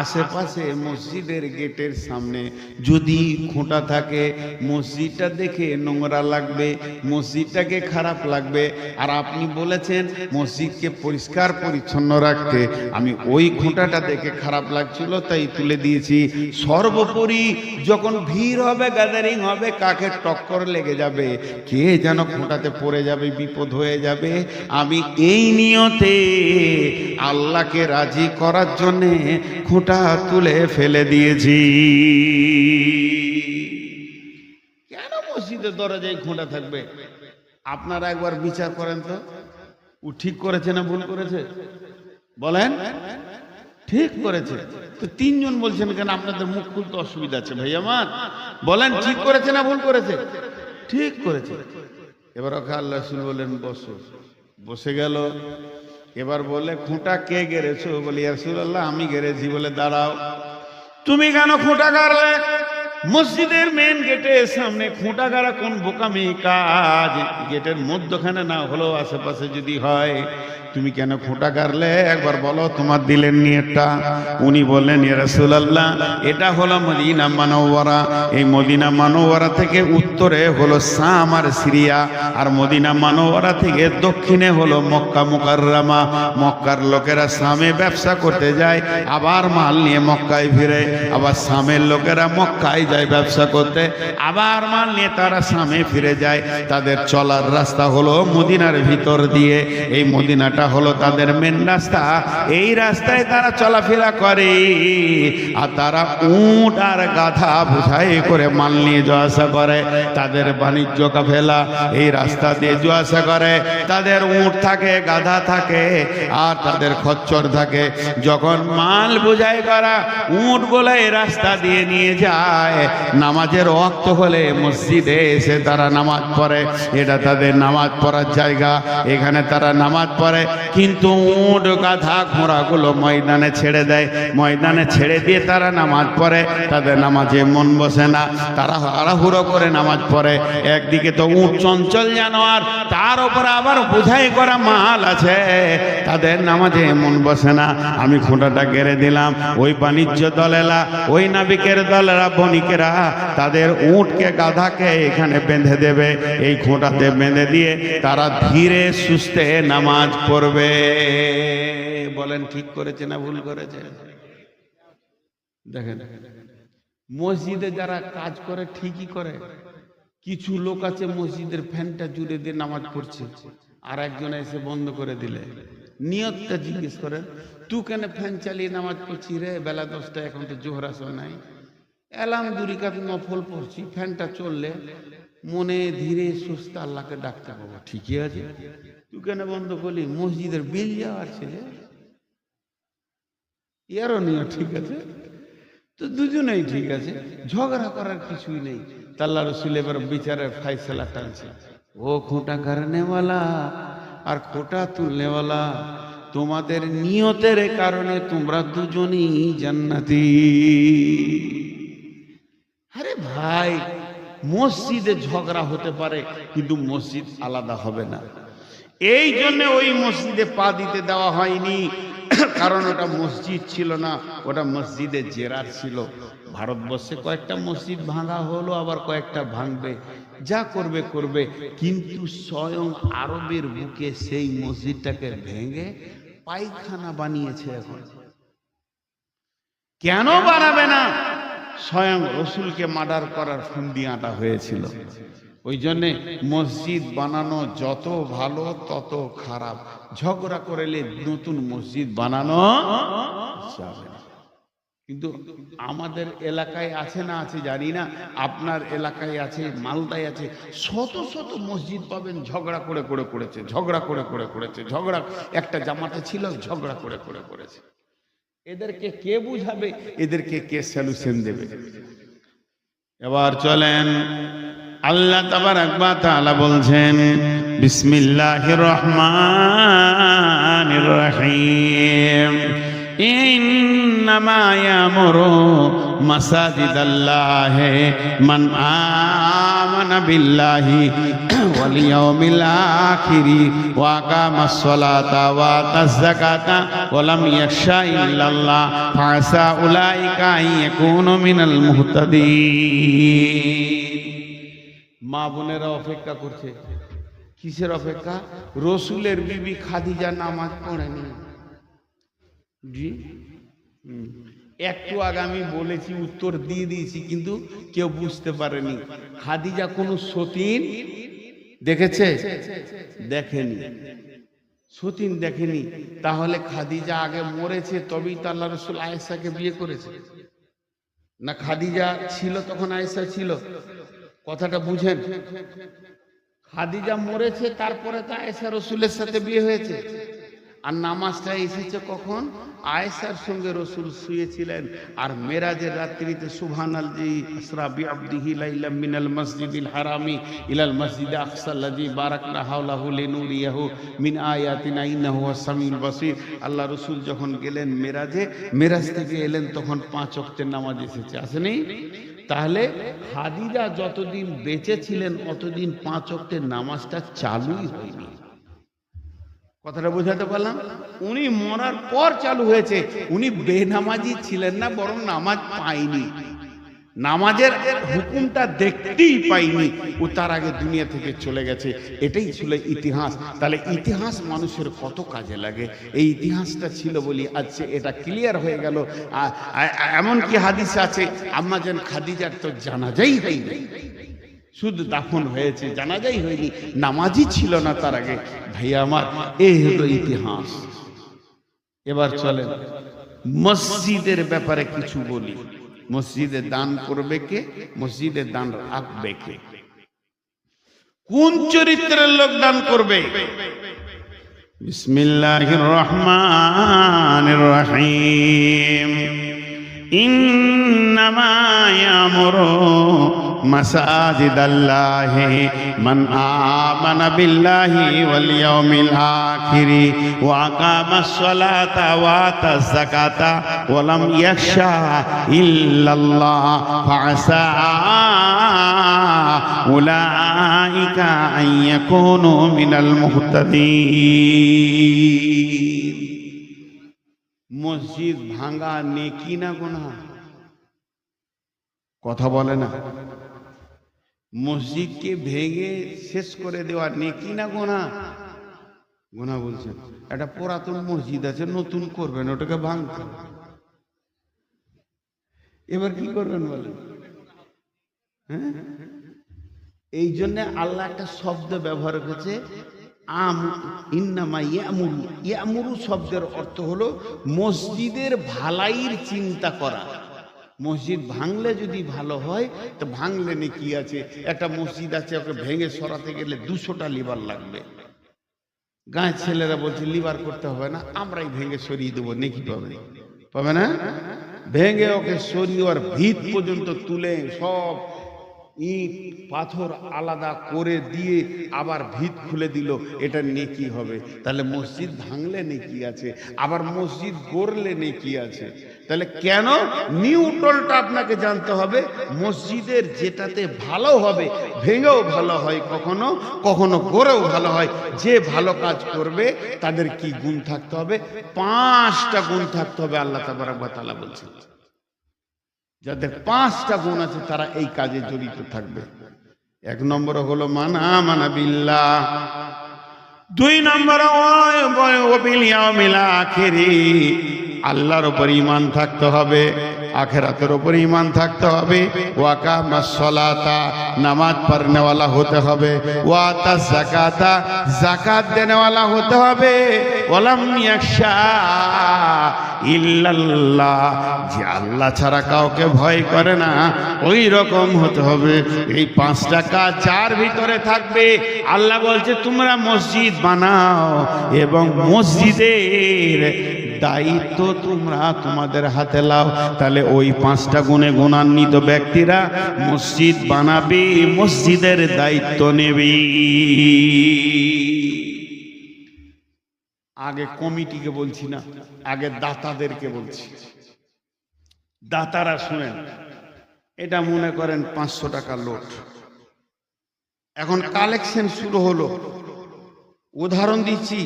আশেপাশে মসজিদের গেটের সামনে যদি খোঁটা থাকে, মসজিদটা দেখে নোংরা লাগবে, মসজিদটাকে খারাপ লাগবে। আর আপনি বলেছেন মসজিদকে পরিষ্কার পরিচ্ছন্ন রাখতে, আমি ওই খোঁটাটা দেখে খারাপ লাগছিল তাই তুলে দিয়েছি। সর্বোপরি যখন ভিড় হবে, গ্যাদারিং হবে, কাকে টক্কর লেগে যাবে, কে যেন খোঁটাতে পড়ে যাবে, বিপদ হয়ে যাবে, আমি এই নিয়তে আল্লাহকে রাজি করার জন্য খোঁটা তুলে ফেলে দিয়েছি। কেন মসজিদের দরজায় খোঁটা থাকবে? আপনারা একবার বিচার করেন তো, ও ঠিক করেছে না ভুল করেছে? বলেন। ঠিক করেছে তো তিনজন বলছেন কেন? আপনাদের মুখ খুলতে অসুবিধা আছে ভাই আমার, বলেন ঠিক করেছে না ভুল করেছে? ঠিক করেছে। এবার ওকে আল্লাহ রাসূল বলেন বসো, বসে গেল। এবার বলে খোঁটা কে গেড়েছো? বলি ইয়া রাসূলুল্লাহ আমি গেড়েছি। বলে দাঁড়াও, তুমি কেন খোঁটা গাড়লে? মসজিদের মেন গেটের সামনে খোঁটা গাড়া কোন বোকামি কাজ? গেটের মধ্যখানে না হলেও আশেপাশে যদি হয়, তুমি কেন খোঁটা গাড়লে? একবার বলো তোমার দিলের নিয়তটা। উনি বললেন ইয়া রাসূলুল্লাহ এটা হলো মদিনা মানওয়ারা, এই মদিনা মানওয়ারা থেকে উত্তরে হলো শাম আর সিরিয়া, আর মদিনা মানওয়ারা থেকে দক্ষিণে হলো মক্কা মুকাররমা। মক্কার লোকেরা শামে ব্যবসা করতে যায়, আবার মাল নিয়ে মক্কায় ফিরে, আবার শামের লোকেরা মক্কায় যায় ব্যবসা করতে, আবার মাল নিয়ে তারা শামে ফিরে যায়। তাদের চলার রাস্তা হলো মদিনার ভিতর দিয়ে, এই মদিনাটা হলো তাদের মেন রাস্তা, এই রাস্তায় তারা চলাফেরা করে। আর তারা উট আর গাধা বোঝাই করে মাল নিয়ে যাওয়া আসা করে। তাদের বাণিজ্য কাফেলা এই রাস্তা দিয়ে যাওয়া আসা করে। তাদের উট থাকে, গাধা থাকে, আর তাদের খচ্চর থাকে। যখন মাল বোঝাই করা উট বলে এই রাস্তা দিয়ে নিয়ে যায়, নামাজের ওয়াক্ত হলে মসজিদে এসে তারা নামাজ পড়ে। এটা তাদের নামাজ পড়ার জায়গা, এখানে তারা নামাজ পড়ে। কিন্তু উট গাধা ঘোড়াগুলো ময়দানে ছেড়ে দেয়, ময়দানে ছেড়ে দিয়ে তারা নামাজ পড়ে। তাদের নামাজে মন বসে না, তারা হাড়াহুড়ো করে নামাজ পড়ে। একদিকে তো উট চঞ্চল জানোয়ার, তার উপর আবার বোঝাই করা মাল আছে, তাদের নামাজে মন বসে না। আমি খোঁটাটা গেড়ে দিলাম। ওই বাণিজ্য দলেরা, ওই নাবিকের দলেরা, বণিকেরা তাদের উটকে গাধাকে এখানে বেঁধে দেবে, এই খোঁটাতে বেঁধে দিয়ে তারা ধীরে সুস্থে নামাজ পড়বে। বলেন ঠিক করেছে না ভুল করেছে? দেখেন মসজিদে যারা কাজ করে ঠিকই করে। কিছু লোক আছে মসজিদের ফ্যানটা জুড়ে দিয়ে নামাজ পড়ছে, আর একজন এসে বন্ধ করে দিলে নিয়তটা জিজ্ঞেস করেন, তুই কেন ফ্যান চালিয়ে নামাজ পড়ছি রে? বেলা 10টা, এখন তো জোহর আসর নাই, এলাম দুরিকাত নফল পড়ছি, ফ্যানটা চললে মনে ধীরে সুস্থ আল্লাহকে ডাকতে পাবো। ঠিকই আছে, তুই কেন বন্ধ করলি? মসজিদের বিল যাওয়ার ছেলে, ইয়ারও নিয়ে ঠিক আছে, তো দুজনেই ঠিক আছে, ঝগড়া করার কিছুই নেই। আল্লাহ রাসূল এবার বিচারের ফায়সালা টানছে, ও খোঁটা কারণেওয়ালা আর খোঁটা তুলনেওয়ালা, তোমাদের নিয়তের কারণে তোমরা দুজনই জান্নাতি। আরে ভাই, মসজিদে ঝগড়া হতে পারে কিন্তু মসজিদ আলাদা হবে না। এই জন্য ওই মসজিদে পা দিতে দেওয়া হয়নি, কারণ ওটা মসজিদ ছিল না, ওটা মসজিদে জেরার ছিল। ভারতবর্ষে কয়েকটা মসজিদ ভাঙা হলো, আবার কয়েকটা ভাঙবে, যা করবে করবে, কিন্তু স্বয়ং আরবের বুকে সেই মসজিদটাকে ভেঙে পায়খানা বানিয়েছে। এখন কেন বানাবে না? স্বয়ং রসুলকে মার্ডার করার ফুন্ডি আটা হয়েছিল। ওই জন্যে মসজিদ বানানো যত ভালো তত খারাপ। ঝগড়া করলে নতুন মসজিদ বানানো যাবে না। কিন্তু আমাদের এলাকায় আছে না আছে জানি না, আপনার এলাকায় আছে, মালদায় আছে, শত শত মসজিদ পাবেন ঝগড়া করে করে করেছে, ঝগড়া করে করে করেছে, ঝগড়া একটা জামাতে ছিল, ঝগড়া করে করে করেছে। এদেরকে কে বুঝাবে? এদেরকে কে সলিউশন দেবে? এবার চলেন, আল্লাহ তাবারাক ওয়া তাআলা বলছেন, বিসমিল্লাহির রহমানির রহিম, ইন্নামা ইয়ামুরু মাসাজিদাল্লাহি মান আমানা বিল্লাহি ওয়াল ইয়াউমিল আখিরি ওয়া আকামাস সালাতা ওয়া আতাজ যাকাতা ওয়া লাম ইয়াখশা ইল্লাল্লাহ ফাসা উলাইকা আইয়াকুনু মিনাল মুহতাদিন। মা বোনেরা অপেক্ষা করছে, কিসের অপেক্ষা? রসুলের বিবি খাদিজা নামাজ পড়েনি। জি, একটু আগে আমি বলেছি, উত্তর দিয়ে দিয়েছি, কিন্তু কেউ বুঝতে পারেনি। খাদিজা কোনো সতীন দেখেছে? দেখেনি। সতীন দেখেনি। তাহলে খাদিজা আগে মরেছে তবেই তো আল্লাহ রসুল আয়েশাকে বিয়ে করেছে না? খাদিজা ছিল তখন আয়েশা ছিল? কথাটা বুঝেন। খাদিজা মরেছে, তারপরে তো আয়েশা রসুলের সাথে বিয়ে হয়েছে। আর নামাজটা এসেছে কখন? আয়েশার সঙ্গে রসুল শুয়েছিলেন। আর মেরাজের রাত্রিতে সুবহানাল্লাযী আসরা বিআবদিহি লাইলাম মিনাল মসজিদিল হারামি ইলাল মসজিদে আকসাল্লাযী বারাকনা হাওলাহু লিনুরিয়াহু মিন আয়াতিনা ইন্নাহু হুয়াস সামিউল বাসীর। আল্লাহ রসুল যখন গেলেন মেরাজে, মেরাজ থেকে এলেন, তখন 5 ওয়াক্তের নামাজ এসেছে, আসেনি? তাহলে খাদিজা যতদিন বেঁচে ছিলেন অতদিন 5 ওয়াক্তের নামাজটা চালুই হয়নি। কথাটা বোঝাতে পারলাম? উনি মরার পর চালু হয়েছে। উনি বেনামাজি ছিলেন না, বরং নামাজ পায়নি, নামাজের হুকুমটা দেখতেই পাইনি। ও তার আগে দুনিয়া থেকে চলে গেছে। এটাই ছিল ইতিহাস। তাহলে ইতিহাস মানুষের কত কাজে লাগে। এই ইতিহাসটা ছিল বলি আজকে এটা ক্লিয়ার হয়ে গেল। এমন কি হাদিস আছে, আম্মাজান খাদিজার তো জানাজাই হয়নি, শুধু দাফন হয়েছে, জানাজাই হয়নি, নামাজই ছিল না তার আগে। ভাইয়া আমার, এই হলো ইতিহাস। এবার চলেন মসজিদের ব্যাপারে কিছু বলি। মসজিদে দান করবে কে? মসজিদে দান রাখবে কে? কোন চরিত্রের লোক দান করবে? বিসমিল্লাহির রহমানির রহিম। ইন্নামা ইয়ামুরু মাসাজিদাল্লাহি মান আমানা বিল্লাহি ওয়াল ইয়াউমিল আখিরি ওয়া আকামাস সালাতা ওয়া আতাজ যাকাতা ওয়া লাম ইয়াখশা ইল্লাল্লাহ ফাসা উলাইকা আইয়াকুনু মিনাল মুহতাদিন। মসজিদ ভাঙা নেকি না গুনাহ? কথা বলে না। মসজিদকে ভেঙে শেষ করে দেওয়া নেকি না গুনাহ? গুনাহ বলছেন। একটা পুরাতন মসজিদ আছে, নতুন করবেন, ওটাকে ভাঙতে। এবার কি করবেন বলেন? হ্যাঁ, এই জন্য আল্লাহ একটা শব্দ ব্যবহার করেছে, ইন্নামা ইয়ামুরু। ইয়ামুরু শব্দের অর্থ হলো মসজিদের ভালাইয়ের চিন্তা করা। মসজিদ ভাঙলে যদি ভালো হয় তো ভাঙলে নেকি আছে। একটা মসজিদ আছে, ওকে ভেঙে সরাতে গেলে 200টা লিভার লাগবে। গাঁয়ের ছেলেরা বলছে লিভার করতে হবে না, আমরাই ভেঙে সরিয়ে দেবো, নেকি পাবে? পাবে না? ভেঙে ওকে সরিয়ে আর ভিত পর্যন্ত তুলে সব ইট পাথর আলাদা করে দিয়ে আবার ভিত খুলে দিল, এটা নেকি হবে। তাহলে মসজিদ ভাঙলে নেকি আছে, আবার মসজিদ গড়লে নেকি আছে। তাহলে কেন? নিউট্রালটা আপনাকে জানতে হবে। মসজিদের যেটাতে ভালো হবে, ভেঙেও ভালো হয়, কখনো কখনো গড়েও ভালো হয়। যে ভালো কাজ করবে তাদের কি গুণ থাকতে হবে? 5টা গুণ থাকতে হবে। আল্লাহ তাবারক ওয়া তাআলা বলছেন, যাদের 5টা গুণ আছে তারা এই কাজে জড়িত থাকবে। 1 নম্বর হলো মান আমানা বিল্লাহ। 2 নম্বর ওয়া বিল ইয়াউমিল আখিরি, আল্লাহর উপর ঈমান থাকতে হবে, আখিরাতের উপর ঈমান থাকতে হবে। ওয়া কামাস সালাতা, নামাজ পড়নেওয়ালা হতে হবে। ওয়া আতাজ যাকাতা, যাকাত দেনেওয়ালা হতে হবে। ওয়ালাম ইয়াখশা ইল্লাল্লাহ, যে আল্লাহ ছাড়া কাউকে ভয় করে না, ওই রকম হতে হবে। এই 5টা কাজ যার ভিতরে থাকবে, আল্লাহ বলছে তোমরা মসজিদ বানাও এবং মসজিদের দায়িত্ব তোমরা তোমাদের হাতে লাও। তাহলে ওই 5টা গুণে গুণান্বিত ব্যক্তিরা মসজিদ বানাবে, মসজিদের দায়িত্ব নেবে। আগে কমিটিকে বলছি না, আগে দাতাদেরকে বলছি। দাতারা শুনেন, এটা মনে করেন 500 টাকা লোট। এখন কালেকশন শুরু হলো। উদাহরণ দিচ্ছি,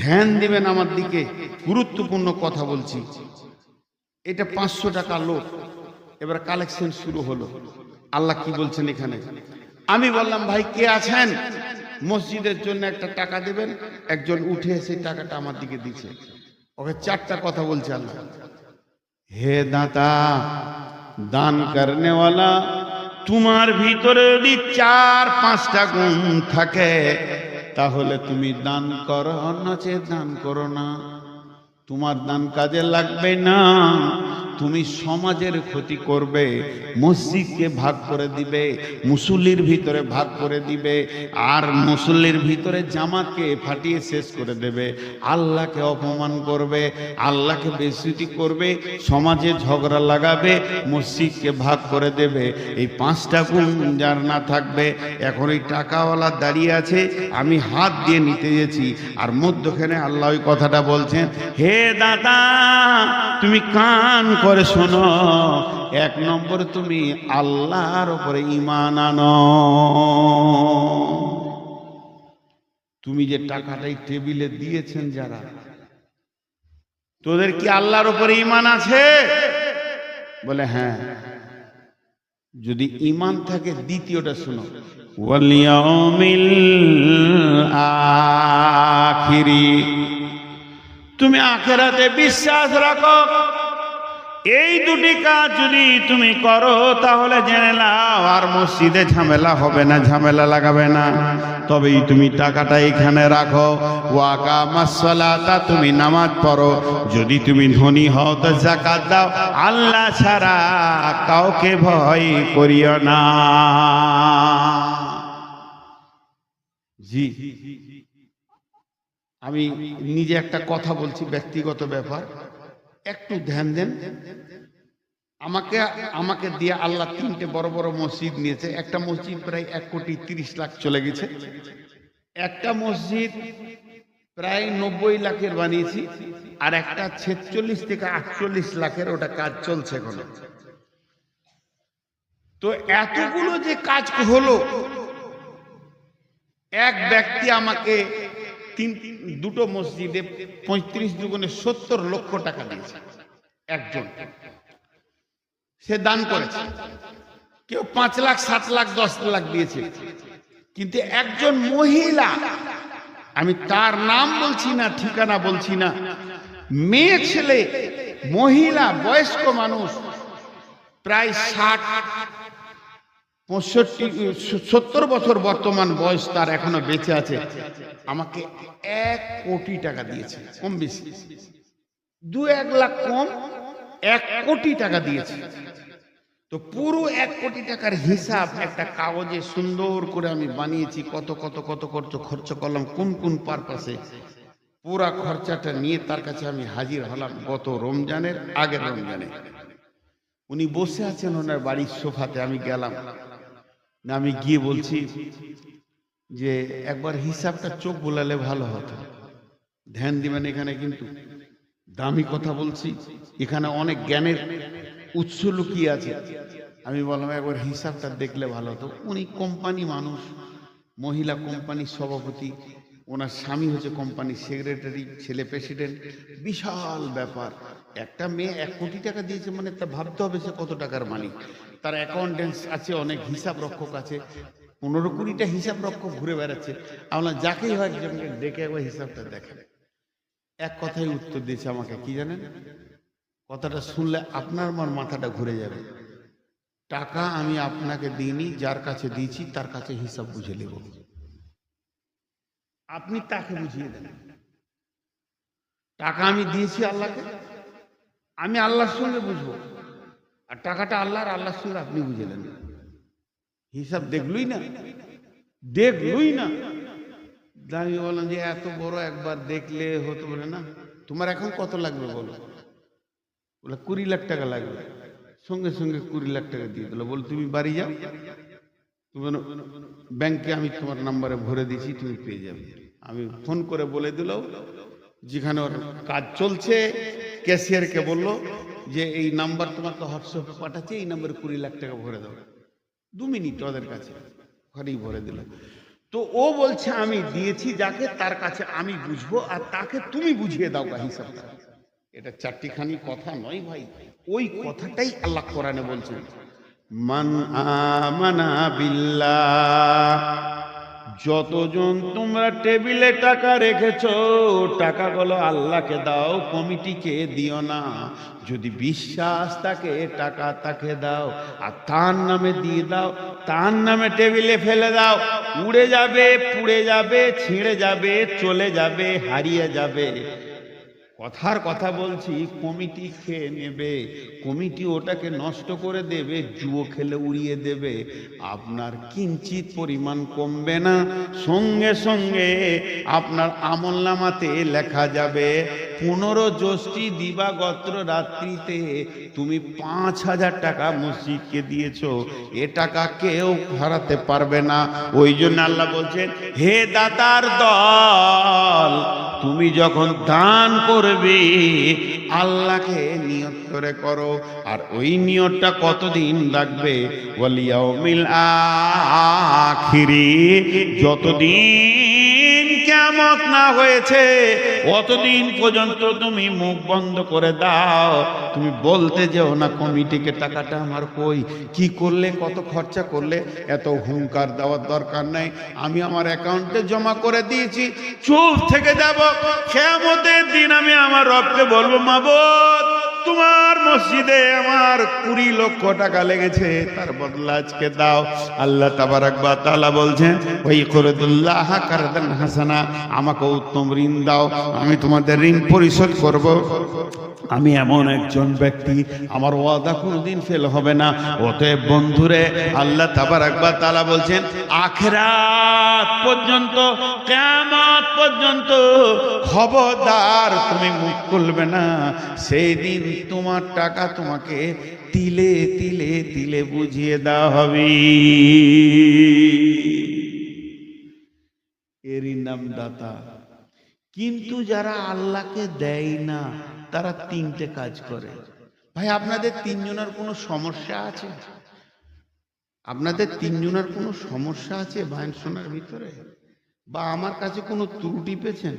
ধ্যান দিবেন আমার দিকে, গুরুত্বপূর্ণ কথা বলছি। এটা 500 টাকা লোট। এবার কালেকশন শুরু হলো। আল্লাহ কি বলছেন এখানে? আমি বললাম, ভাই কে আছেন মসজিদের জন্য একটা টাকা দেবেন? একজন উঠে এসে টাকাটা আমার দিকে দিচ্ছে। ওকে 4টা কথা বলছে আল্লাহ, হে দাতা, দান করনেওয়ালা, তোমার ভিতরে যদি 4-5টা গুণ থাকে তাহলে তুমি দান করো, নচে দান করো না। তোমার দান কাজে লাগবে না, তুমি সমাজের ক্ষতি করবে, মসজিদকে ভাগ করে দিবে, মুসল্লির ভিতরে ভাগ করে দিবে, আর মুসল্লির ভিতরে জামাতকে ফাটিয়ে শেষ করে দেবে, আল্লাহকে অপমান করবে, আল্লাহকে বেইজ্জতি করবে, সমাজে ঝগড়া লাগাবে, মসজিদকে ভাগ করে দেবে। এই 5টা গুণ যার না থাকবে, এখন এই টাকাওয়ালা দাঁড়িয়ে আছে, আমি হাত দিয়ে নিতে গেছি, আর মধ্যখানে আল্লাহ ওই কথাটা বলছেন, হে দাদা তুমি কান করে শোনো, 1 নম্বর তুমি আল্লাহর উপরে ঈমান আনো। তুমি যে টাকাটাই টেবিলে দিয়েছেন, যারা, তোদের কি আল্লাহর উপরে ঈমান আছে? বলে হ্যাঁ। যদি ঈমান থাকে, দ্বিতীয়টা শোনো, ওয়াল ইয়াউমিল আখিরি, তুমি আখিরাতে বিশ্বাস রাখো। এই 2টি কাজ যদি তুমি করো তাহলে জেনে নাও আর মসজিদে ঝামেলা হবে না, ঝামেলা লাগাবে না। তবেই তুমি টাকাটা এখানে রাখো। ওয়াকামাস সালাতা, তুমি নামাজ পড়ো। যদি তুমি ধনী হও তো যাকাত দাও। আল্লাহ ছাড়া কাউকে ভয় করিও না। জি, আমি নিজে একটা কথা বলছি, ব্যক্তিগত ব্যাপার, একটু ধ্যান দেন। আমাকে দিয়ে আল্লাহ 3টে বড় বড় মসজিদ নিয়েছে। একটা মসজিদ প্রায় 1,30,00,000 চলে গেছে। একটা মসজিদ প্রায় 90 লাখের বানিয়েছি, আর একটা 46 থেকে 48 লাখের, ওটা কাজ চলছে এখন। তো এতগুলো যে কাজ হলো, এক ব্যক্তি আমাকে 2টো মসজিদে 35 দুগুণে 70 লক্ষ টাকা দিয়েছে। একজন সে দান করেছে, কেউ 5 লাখ, 7 লাখ, 10 লাখ দিয়েছে। কিন্তু একজন মহিলা, আমি তার নাম বলছি না, ঠিকানা বলছি না, মেয়ে ছেলে, মহিলা, বয়স্ক মানুষ, প্রায় 70 বছর বর্তমান বয়স তার, এখনো বেঁচে আছে, আমাকে 1 কোটি টাকা দিয়েছে। কম বেশি 2-1 লাখ কম, 1 কোটি টাকা দিয়েছে। তো পুরো 1 কোটি টাকার হিসাব একটা কাগজে সুন্দর করে আমি বানিয়েছি। কত কত কত খরচ করলাম, কোন কোন পারপাসে, পুরা খরচাটা নিয়ে তার কাছে আমি হাজির হলাম গত রমজানের আগের রমজানে। উনি বসে আছেন ওনার বাড়ির সোফাতে। আমি গেলাম না, আমি গিয়ে বলছি যে একবার হিসাবটা চোখ বোলালে ভালো হতো, ধ্যান দিবেন। এখানে কিন্তু দামি কথা বলছি, এখানে অনেক জ্ঞানের উৎস লুকিয়ে আছে। আমি বললাম একবার হিসাবটা দেখলে ভালো হতো। উনি কোম্পানি মানুষ, মহিলা কোম্পানির সভাপতি, ওনার স্বামী হচ্ছে কোম্পানির সেক্রেটারি, ছেলে প্রেসিডেন্ট, বিশাল ব্যাপার। একটা মেয়ে 1 কোটি টাকা দিয়েছে মানে তা ভাবতে হবে সে কত টাকার মালিক। তার অ্যাকাউন্টেন্টস আছে, অনেক হিসাব রক্ষক আছে, 15-20টা হিসাব রক্ষক ঘুরে বেড়াচ্ছে। আমরা যাকেই হয় একজনকে ডেকে একবার হিসাবটা দেখেন। এক কথাই উত্তর দিয়েছে আমাকে, কি জানেন? কথাটা শুনলে আপনার আমার মাথাটা ঘুরে যাবে। টাকা আমি আপনাকে দিইনি, যার কাছে দিয়েছি তার কাছে হিসাব বুঝে নেব, আপনি তাকে বুঝিয়ে দেন। টাকা আমি দিয়েছি আল্লাহকে, আমি আল্লাহর সঙ্গে বুঝবো, আর টাকাটা আল্লাহর, আল্লাহর সঙ্গে আপনি বুঝে নেন। হিসাব দেখলই না। আমি বললাম যে এত বড় একবার দেখলে হতো। বলে না, তোমার এখন কত লাগবে বলো? বলে 20 লাখ টাকা লাগবে। সঙ্গে সঙ্গে 20 লাখ টাকা দিয়ে দিল। বল তুমি বাড়ি যাও, তুমি ব্যাংকে আমি তোমার নাম্বারে ভরে দিয়েছি, তুমি পেয়ে যাবে। আমি ফোন করে বলে দিল, যেখানে ওর কাজ চলছে ক্যাশিয়ারকে বললো যে এই নাম্বার তোমাকে হোয়াটসঅ্যাপে পাঠাচ্ছি, এই নাম্বারে 20 লাখ টাকা ভরে দাও। 2 মিনিট ওদের কাছে ঘরেই ভরে দিল। তো ও বলছে আমি দিয়েছি যাকে, তার কাছে আমি বুঝবো, আর তাকে তুমি বুঝিয়ে দাও গা হিসাবটা। এটা চারটিখানি কথা নয় ভাই, ওই কথাটাই আল্লাহ কোরআনে বলছেন, মান আমানা বিল্লাহ। যতজন তোমরা টেবিলে টাকা রেখেছো, টাকাগুলো আল্লাহকে দাও, কমিটিকে দিও না। যদি বিশ্বাস থাকে টাকা তাকে দাও, আর তার নামে দিয়ে দাও, তার নামে টেবিলে ফেলে দাও। উড়ে যাবে, পুড়ে যাবে, ছিঁড়ে যাবে, চলে যাবে, হারিয়ে যাবে। কথার কথা বলছি, কমিটি খেয়ে নেবে, কমিটি ওটাকে নষ্ট করে দেবে, জুয়ো খেলে উড়িয়ে দেবে। আপনার কিঞ্চিত পরিমাণ কমবে না, সঙ্গে সঙ্গে আপনার আমলনামাতে লেখা যাবে 15 জ্যৈষ্ঠী দিবাগত রাত্রিতে তুমি 5000 টাকা মসজিদকে দিয়েছো, এ টাকা কেউ হারাতে পারবে না। ওই জন্য আল্লাহ বলছেন, হে দাতার দল, তুমি যখন দান করবে আল্লাহকে নিয়ত করে করো। আর ওই নিয়তটা কতদিন রাখবে? ওয়াল ইয়াউমিল আখিরি, যতদিন কিয়ামত না হয়েছে অতদিন পর্যন্ত তুমি মুখ বন্ধ করে দাও। তুমি বলতে যেও না কমিটিকে টাকাটা আমার কই, কি করলে, কত খরচা করলে, এত হুঙ্কার দেওয়ার দরকার নাই। আমি আমার অ্যাকাউন্টে জমা করে দিয়েছি, চুপ থেকে যাব। কিয়ামতের দিন আমি আমার রবকে বলবো, মাবুদ তোমার মসজিদে আমার 20 লক্ষ টাকা লেগেছে, তার বদলা আজকে দাও। আল্লাহ তাবারাক ওয়া তাআলা বলছেন, ওই করিদুল্লাহ কারদান হাসানা, আমাকে উত্তম ঋণ দাও, আমি তোমাদের ঋণ পরিশোধ করব। আমি এমন একজন ব্যক্তি, আমার ওয়াদা কোনোদিন ফেল হবে না। অতএব বন্ধুরে, আল্লাহ তাবারাক ওয়া তাআলা বলছেন, আখিরাত পর্যন্ত, কিয়ামত পর্যন্ত খবরদার তুমি মুখ খুলবে না। সেই দিন তোমার টাকা তোমাকে তিলে তিলে তিলে বুঝিয়ে দেওয়া হবে। এরই নাম দাতা। কিন্তু যারা আল্লাহকে দেয় না, তারা 3টে কাজ করে। ভাই আপনাদের 3 জনের কোনো সমস্যা আছে? আপনাদের 3 জনের কোনো সমস্যা আছে বায়ান শোনার ভিতরে? বা আমার কাছে কোনো ত্রুটি পেয়েছেন?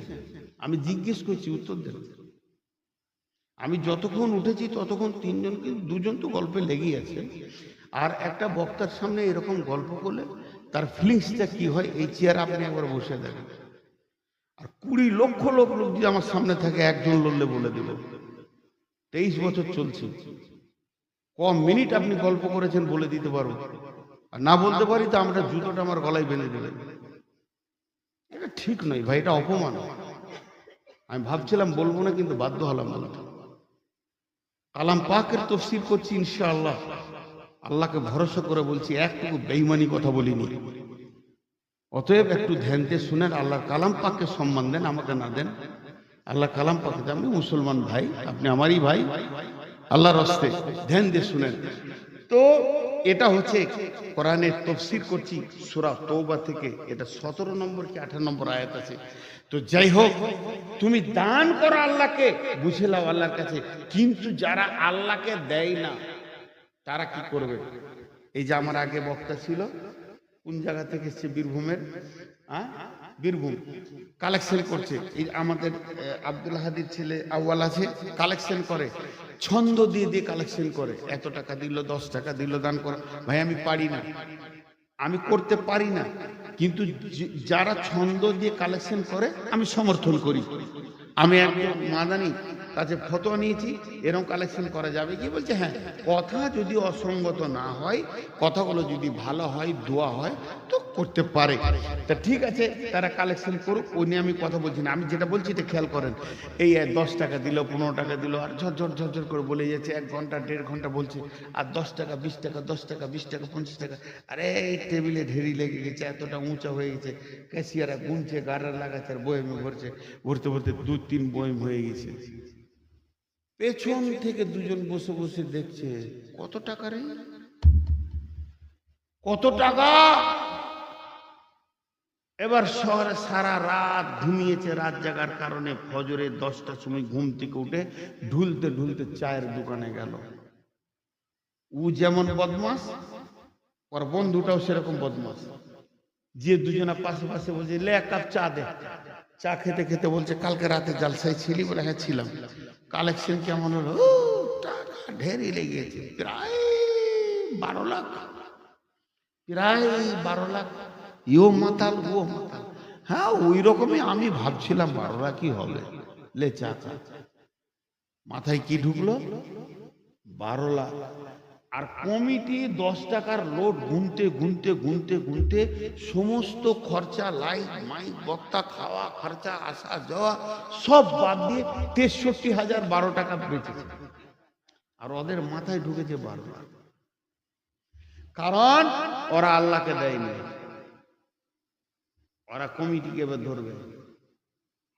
আমি জিজ্ঞেস করছি, উত্তর দেন। আমি যতক্ষণ উঠেছি ততক্ষণ 3 জন, কিন্তু 2 জন তো গল্পে লেগেই আছে। আর একটা বক্তার সামনে এরকম গল্প করলে তার ফিলিংসটা কি হয়, এই চেয়ার আপনি একবার বসে দেখেন। আর 20 লক্ষ লোক যদি আমার সামনে থাকে, একজন লড়লে বলে দেব। 23 বছর চলছে, কম মিনিট আপনি গল্প করেছেন বলে দিতে পারবো। আর না বলতে পারি তো আমরা জুতোটা আমার গলায় বেঁধে দেবেন। এটা ঠিক নয় ভাই, এটা অপমান। আমি ভাবছিলাম বলবো না, কিন্তু বাধ্য হলাম বলতে। কালাম পাকের তাফসীর করছি ইনশাআল্লাহ, আল্লাহকে ভরসা করে বলছি, একটুকু বেঈমানি কথা বলিনি। অতএব একটু ধ্যান দিয়ে শুনেন, আল্লাহর কালাম পাককে সম্মান দেন, আমাকে না দেন। আল্লাহ কালাম পাকে, আমি মুসলমান ভাই, আপনি আমারই ভাই, আল্লাহর রাস্তে ধ্যান দিয়ে শুনেন। তো এটা হচ্ছে কোরআনের তাফসীর করছি সূরা তওবা থেকে, এটা 17 নম্বর কি 18 নম্বর আয়াত আছে। তো যাই হোক, তুমি দান করো আল্লাহকে, বুঝে নাও আল্লাহর কাছে। কিন্তু যারা আল্লাহকে দেয় না, তারা কি করবে? এই যে আমার আগে বক্তা ছিল, কোন জায়গা থেকে এসছে, বীরভূমের, বীরভূম, কালেকশন করছে। এই আমাদের আব্দুল হাদির ছেলে আউয়াল আছে, কালেকশন করে, ছন্দ দিয়ে দিয়ে কালেকশন করে। এত টাকা দিল, 10 টাকা দিল, দান করা। ভাই আমি পারি না, আমি করতে পারি না, কিন্তু যারা ছন্দ দিয়ে কালেকশন করে আমি সমর্থন করি। আমি একজন মাদানি কাছে ফতোয়া নিয়েছি, এরকম কালেকশন করা যাবে কি? বলছে হ্যাঁ, কথা যদি অসঙ্গত না হয়, কথাগুলো যদি ভালো হয়, দোয়া হয়, তো করতে পারে। তা ঠিক আছে, তারা কালেকশন করুক, ওই নিয়ে আমি কথা বলছি না। আমি যেটা বলছি এটা খেয়াল করেন। এই 10 টাকা দিল, 15 টাকা দিল, আর ঝরঝর ঝরঝর করে বলে যাচ্ছে, 1 ঘন্টা 1.5 ঘন্টা বলছে, আর 10 টাকা 20 টাকা, 10 টাকা 20 টাকা, 50 টাকা। আরে টেবিলে ঢেরি লেগে গেছে, এতটা উঁচা হয়ে গেছে, ক্যাশিয়ারা গুনছে, গাড়া লাগাচ্ছে, আর বয়েমে ভরছে, ভরতে ভরতে 2-3 বয়েম হয়ে গেছে। পেছন থেকে 2 জন বসে বসে দেখছে, কত টাকা রে, কত টাকা? এবার শহরে সারা রাত ঘুমিয়েছে, রাত জাগার কারণে ফজরে 10টার সময় ঘুম থেকে উঠে ঢুলতে ঢুলতে চায়ের দোকানে গেল। ও যেমন বদমাস, ওর বন্ধুটাও সেরকম বদমাস। যে দুজনা পাশে পাশে বলছে লে এক কাপ চা দে। চা খেতে খেতে বলছে কালকে রাতে জালসায় ছিলি? বলে হ্যাঁ ছিলাম। কালেকশন কেমন হলো? টাকা ঢেরই লেগেছে, প্রায় 12 লাখ, প্রায় 12 লাখ। ইও মাতাল ও মাতাল। হ্যাঁ ওই রকমই আমি ভাবছিলাম 12 লাখই হবে। লে চা চা। মাথায় কি ঢুকলো? 12 লাখ। আর কমিটি 10 টাকার লোড গুনতে গুনতে গুনতে গুনতে সমস্ত খরচা, লাইট মাইক বক্তা, খাওয়া খরচা, আসা যাওয়া সব বাদ দিয়ে 63,000 12 টাকা বেঁচেছে। আর ওদের মাথায় ঢুকেছে 12 লাখ। কারণ ওরা আল্লাহকে দেয়নি, ওরা কমিটিকে এবার ধরবে।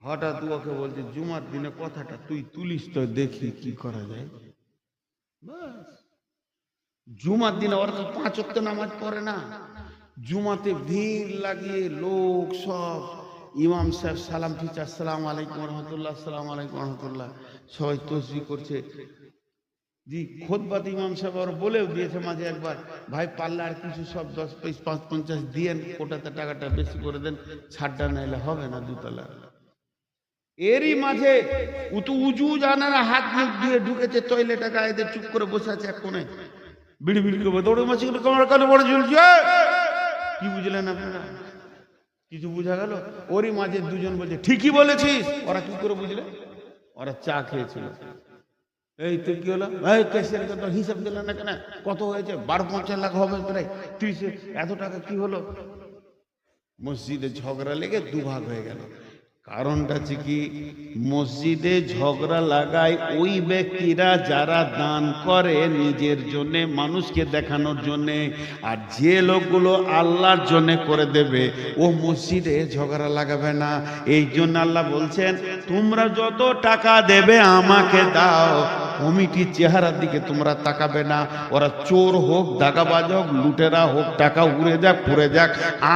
হঠাৎ ওকে বলছে জুমার দিনে কথাটা তুই তুলিস তো দেখি কি করা যায়। বাস জুমার দিনে ওরা তো 5 ওয়াক্ত নামাজ পড়ে না। জুমাতে ভিড় লাগিয়ে লোক সব, ইমাম সাহেব সালাম ফিরছে আসসালামু আলাইকুম রহমতুল্লাহ, আসসালামু আলাইকুম রহমতুল্লাহ, সবাই তসবিহ করছে। জি খুতবাত ইমাম সাহেব আর বলেও দিয়েছে মাঝে একবার, ভাই পারলে আর কিছু সব 10 পিস 5-50 দিয়েন, কোটাতে টাকাটা বেশি করে দেন, ছাড়টা নাইলে হবে না দুতলা। এরই মাঝে উজু জানে না, হাত মুখ দিয়ে ঢুকেছে টয়লেটে, গায়েদের চুপ করে বসে আছে এক কোণে, বিড়ি বিড়ি করে দৌড়ে মাছি কমার কানে বড় ঝুলছে। কি বুঝলেন আপনারা? কিছু বুঝা গেল? ওরই মাঝে দুজন বলছে ঠিকই বলেছিস। ওরা কি করে বুঝলে? ওরা চা খেয়েছিল। এই তো কি হলো? এই কেসের কত হিসাব দিল না কেন? কত হয়েছে? 12-15 লাখ হবে প্রায় 30। এত টাকা কি হলো? মসজিদে ঝগড়া লেগে দুভাগ হয়ে গেল। কারণটা হচ্ছে কি, মসজিদে ঝগড়া লাগায় ওই ব্যক্তিরা যারা দান করে নিজের জন্য, মানুষকে দেখানোর জন্য, আর যে লোকগুলো আল্লাহর জন্য করে দেবে ও মসজিদে ঝগড়া লাগাবে না। এই জন্য আল্লাহ বলছেন তোমরা যত টাকা দেবে আমাকে দাও, কমিটির চেহারার দিকে তোমরা তাকাবে না। ওরা চোর হোক, দাগাবাজ হোক, লুটেরা হোক, টাকা উড়ে যাক পুড়ে যাক,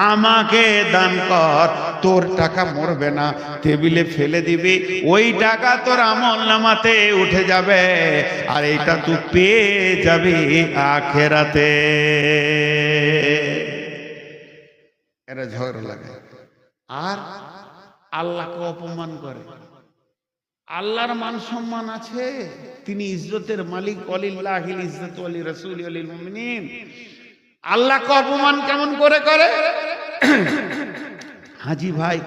আমাকে দান কর, তোর টাকা মরবে না, টেবিলে ফেলে দিবি, ওই টাকা তোর আমলনামাতে উঠে যাবে, আর এইটা তুই পেয়ে যাবি আখেরাতে। এরা ঝগড়া লাগায় আর আল্লাহকে অপমান করে। আল্লাহর মান সম্মান আছে, তিনি ইজ্জতের মালিক, ওয়ালিল্লাহিল ইজ্জতু ওয়ালি রাসূলি ওয়ালিল মুমিনিন। আল্লাহকে অপমান কেমন করে করে? হাজি ভাই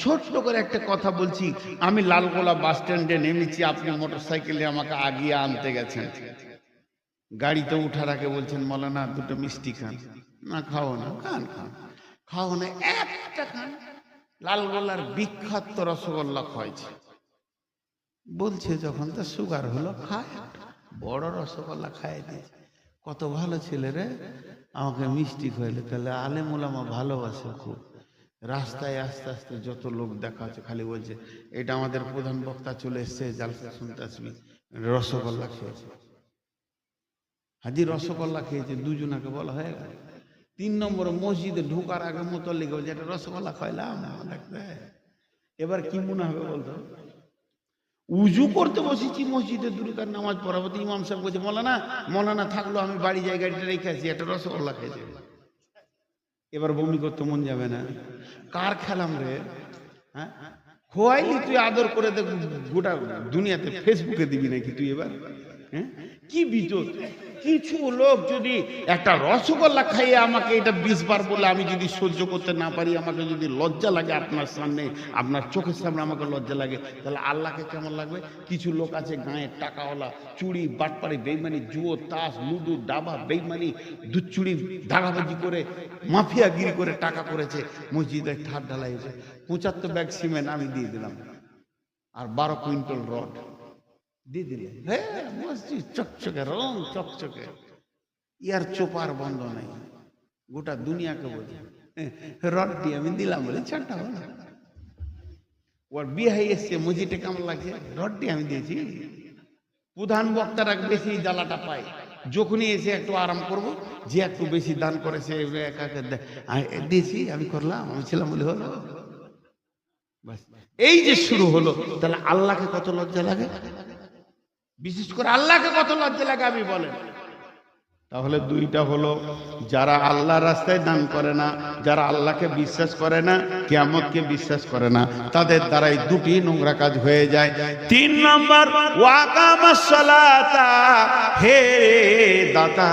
ছোট্ট করে একটা কথা বলছি, আমি লালগোলা বাস স্ট্যান্ডে নেমেছি, আপনি মোটরসাইকেলে আমাকে আগিয়ে আনতে গেছেন, গাড়িতে উঠার আগে বলছেন মৌলানা দুটো মিষ্টি খান। না খাও না, খান খান, খাও না, একটা খান। লালগোলার বিখ্যাত রসগোল্লা খাইছে, বলছে যখন তো সুগার হলো খায়, বড় রসগোল্লা খাই দিয়েছে। কত ভালো ছেলে রে, আমাকে মিষ্টি খাইলে। তাহলে আলেম ওলামা ভালোবাসে খুব। রাস্তায় আস্তে আস্তে যত লোক দেখা হচ্ছে খালি বলছে এটা আমাদের প্রধান বক্তা চলে এসছে, জালসা শুনতে আসবি, রসগোল্লা খেয়েছে। হাজি রসগোল্লা খেয়েছে, দুজনাকে বলা হয়ে গেল। 3 নম্বর মসজিদে ঢোকার আগে মুতল্লি বলছে এটা রসগোল্লা খাইলাম দেখবে। এবার কি মনে হবে বলতো? উজু করতে বসেছি মসজিদে, দুরুকার নামাজ পড়াবো, তো ইমাম সাহেব বলছে মৌলানা থাকলো, আমি বাড়ি যাই, গাড়িটা রেখে আসি, একটা রসগোল্লা খেয়েছে। এবার বমি করতে মন যাবে না? কার খেলাম রে? হ্যাঁ খোয়াইলি তুই আদর করে দেখ, গোটা দুনিয়াতে ফেসবুকে দিবি নাকি তুই এবার? হ্যাঁ কি বিজত। কিছু লোক যদি একটা রসগোল্লা খাইয়ে আমাকে এটা 20 বার বলে আমি যদি সহ্য করতে না পারি, আমাকে যদি লজ্জা লাগে আপনার সামনে, আপনার চোখের সামনে আমাকে লজ্জা লাগে, তাহলে আল্লাহকে কেমন লাগবে? কিছু লোক আছে গায়ে টাকাওয়ালা, চুরি বাটপাড়ি বেইমানি, জুয়ো তাস লুডু ডাবা বেইমানি দুধচুরি দাগাবাজি করে মাফিয়াগিরি করে টাকা করেছে, মসজিদে ঠাট ঢালাই হয়েছে, 75 ব্যাগ সিমেন্ট আমি দিয়ে দিলাম আর 12 কুইন্টাল রড দিয়ে দিলে, হ্যাঁ মসজিদ চকচকে, রং চকচকে, ইয়ার চোপার বন্ধ নাই, গোটা দুনিয়াকে বলছে রডটি আমি দিলাম বলে চারটা হলো। ওর বিয়ে হয়ে এসছে, মসজিদে কেমন লাগছে, রডটি আমি দিয়েছি। প্রধান বক্তারা বেশি জ্বালাটা পায়, যখনই এসে একটু আরাম করব, যে একটু বেশি দান করেছে দিয়েছি, আমি করলাম, আমি ছিলাম বলে হলো, এই যে শুরু হলো। তাহলে আল্লাহকে কত লজ্জা লাগে, বিশেষ করে আল্লাহকে কত লজ্জা লাগে আমি বলেন। তাহলে দুইটা হলো, যারা আল্লাহর রাস্তায় দান করে না, যারা আল্লাহকে বিশ্বাস করে না, কিয়ামতকে বিশ্বাস করে না, তাদের দ্বারাই দুটি নোংরা কাজ হয়ে যায়। 3 নম্বর, ওয়াকামাস সালাতা, হে দাতা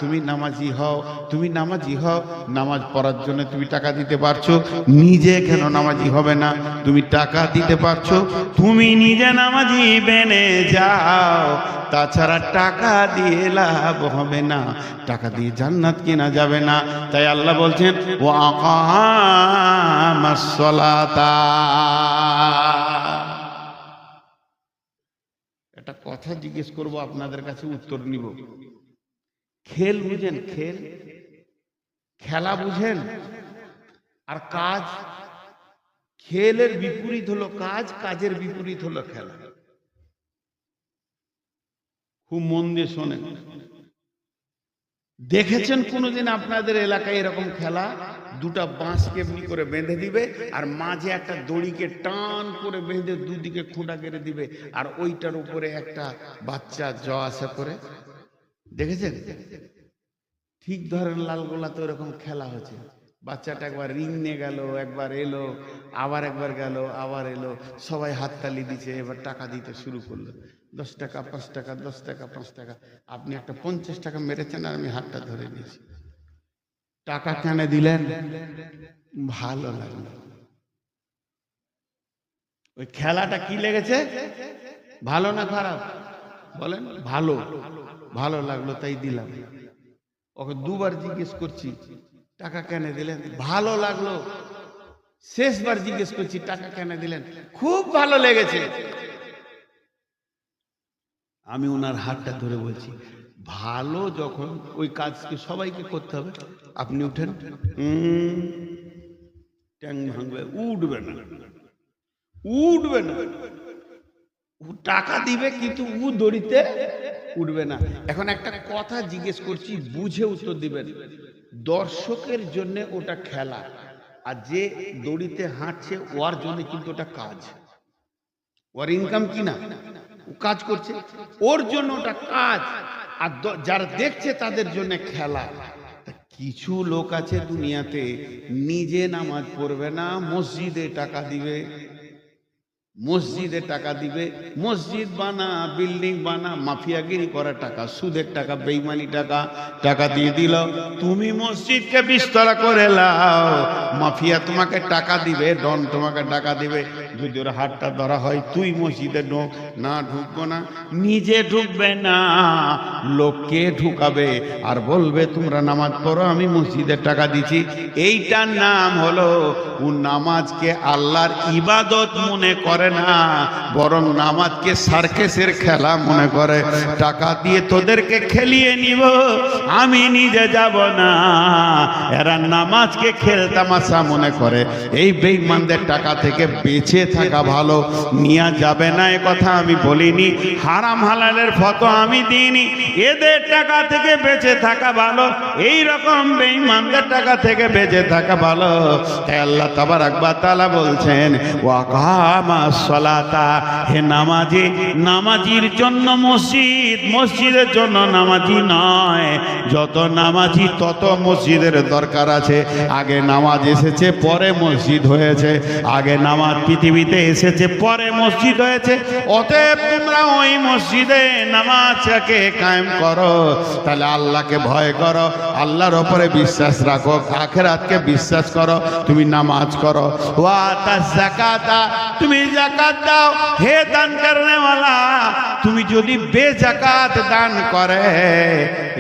তুমি নামাজি হও, তুমি নামাজি হও। নামাজ পড়ার জন্য তুমি টাকা দিতে পারছো, নিজে কেন নামাজি হবে না? তুমি টাকা দিতে পারছো, তুমি নিজে নামাজি বেনে যাও। তাছাড়া টাকা দিয়ে লাভ হবে না, টাকা দিয়ে জান্নাত কেনা যাবে না। তাই আল্লাহ বলছেন ওয়া আকামাস সালাতা। একটা কথা জিজ্ঞেস করব, আপনাদের কাছে উত্তর নিব। খেল বুঝেন? খেল, খেলা বুঝেন? আর কাজ, খেলের বিপরীত হলো কাজ, কাজের বিপরীত হলো খেলা। খুব মন দিয়ে শোনেন। দেখেছেন কোনোদিন আপনাদের এলাকায় এরকম খেলা? দুটা বাঁশকে এমনি করে বেঁধে দিবে, আর মাঝে একটা দড়িকে টান করে বেঁধে দুদিকে খুঁটা কেটে দিবে, আর ওইটার উপরে একটা বাচ্চা আসে করে, দেখেছেন? ঠিক ধরেন লালগোলাতে ওরকম খেলা হচ্ছে। বাচ্চাটা একবার রিং নিয়ে গেল, একবার এলো, আবার একবার গেল, আবার এলো, সবাই হাততালি দিচ্ছে। এবার টাকা দিতে শুরু করলো, 10 টাকা, 5 টাকা, 10 টাকা, 5 টাকা। আপনি একটা 50 টাকা মেরেছেন, আর আমি হাতটা ধরে নিয়েছি। টাকা কেন দিলেন? ভালো লাগলো। ওই খেলাটা কি লেগেছে? ভালো না খারাপ বলেন? ভালো, ভালো লাগলো তাই দিলাম। ওকে দুবার জিজ্ঞেস করছি টাকা কেন দিলেন? ভালো লাগলো। শেষবার জিজ্ঞেস করছি টাকা কেন দিলেন? খুব ভালো লেগেছে। আমি ওনার হাতটা ধরে বলছি, ভালো যখন ওই কাজকে সবাইকে করতে হবে, আপনি উঠেন, ট্যাং ভাঙবে, উঠবে না, উঠবে না। টাকা দিবে কিন্তু উ দড়িতে উঠবে না। এখন একটা কথা জিজ্ঞেস করছি, বুঝে উত্তর দিবেন। দর্শকের জন্য ওটা খেলা, আর যে দড়িতে হাঁটছে ওর জন্য কিন্তু ওটা কাজ। ওর ইনকাম কিনা, ও কাজ করছে, ওর জন্য ওটা কাজ। আর যারা দেখছে তাদের জন্য খেলা। কিছু লোক আছে দুনিয়াতে, নিজে নামাজ পড়বে না, মসজিদে টাকা দিবে, মসজিদে টাকা দিবে, মসজিদ বানা, বিল্ডিং বানা, মাফিয়াগিরি করা টাকা, সুদের টাকা, বেইমানি টাকা, টাকা দিয়ে দিল, তুমি মসজিদকে বিস্তরা করে লাও। মাফিয়া তোমাকে টাকা দিবে, ডন তোমাকে টাকা দিবে। যদি ওর হাতটা ধরা হয়, তুই মসজিদে ঢোক, না ঢুকবো না, নিজে ঢুকবে না, লোককে ঢুকাবে, আর বলবে তোমরা নামাজ পড়ো, আমি মসজিদে টাকা দিচ্ছি। এইটার নাম হলো ও নামাজকে আল্লাহর ইবাদত মনে করে না, বরং নামাজকে সার্কেসের খেলা মনে করে। টাকা দিয়ে তোদেরকে খেলিয়ে নিব, আমি নিজে যাব না। এরা নামাজকে খেল তামাশা মনে করে। এই বেঈমানদের টাকা থেকে বেঁচে থাকা ভালো। নিয়ে যাবে না এ কথা আমি বলিনি, হারাম হালালের ফতোয়া আমি দিইনি। এদের টাকা থেকে বেঁচে থাকা ভালো, এই রকম বেঈমানদের টাকা থেকে বেঁচে থাকা ভালো। তাই আল্লাহ তাবারাক ওয়া তাআলা বলছেন ওয়াকামাস সালাতা, হে নামাজি, নামাজির জন্য মসজিদ, মসজিদের জন্য নামাজি নয়। যত নামাজি তত মসজিদের দরকার আছে। আগে নামাজ এসেছে, পরে মসজিদ হয়েছে। আগে নামাজ পৃথিবীতে এসেছে, পরে মসজিদ হয়েছে। অতএব তোমরা ওই মসজিদে নামাজকে কায়েম করো। তাহলে আল্লাহকে ভয় করো, আল্লাহর উপরে বিশ্বাস রাখো, আখিরাতকে বিশ্বাস করো, তুমি নামাজ করো। ওয়া তাযাকাতা, তুমি যাকাত দাও। হে দান করনে वाला, তুমি যদি বেযাকাত দান করে,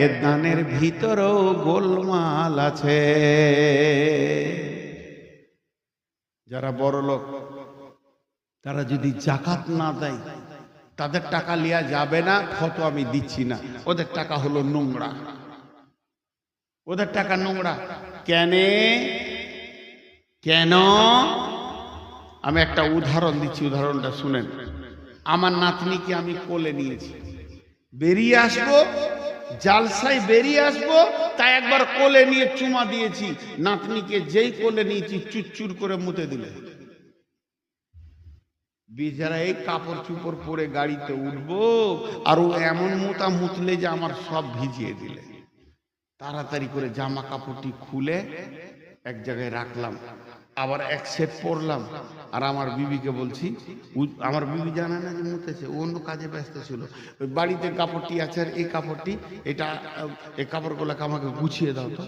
এ দানের ভিতরেও গোলমাল আছে। যারা বড় লোক, তারা যদি যাকাত না দেয়, তাদের টাকা লিয়া যাবে না, ফতোয়া আমি দিচ্ছি না। ওদের টাকা হলো নোংরা, ওদের টাকা নোংরা। কেন? কেন? আমি একটা উদাহরণ দিচ্ছি, উদাহরণটা শুনেন। আমার নাতনিকে আমি কোলে নিয়েছি, বেরিয়ে আসবো, জালসায় বেরিয়ে আসবো, তাই একবার কোলে নিয়ে চুমা দিয়েছি নাতনিকে, যেই কোলে নিয়েছি চুরচুর করে মুতে দিলে। বেচারা এই কাপড় চুপড় পরে গাড়িতে উঠবো, আর ও এমন মোটা মুতলে যে আমার সব ভিজিয়ে দিলে। তাড়াতাড়ি করে জামা কাপড়টি খুলে এক জায়গায় রাখলাম, আবার এক সেট পরলাম, আর আমার বিবিকে বলছি, আমার বিবি জানে না যে মুতেছে, অন্য কাজে ব্যস্ত ছিল। ওই বাড়িতে কাপড়টি আছে, আর এই কাপড়টি, এই কাপড়গুলোকে আমাকে গুছিয়ে দাও তো।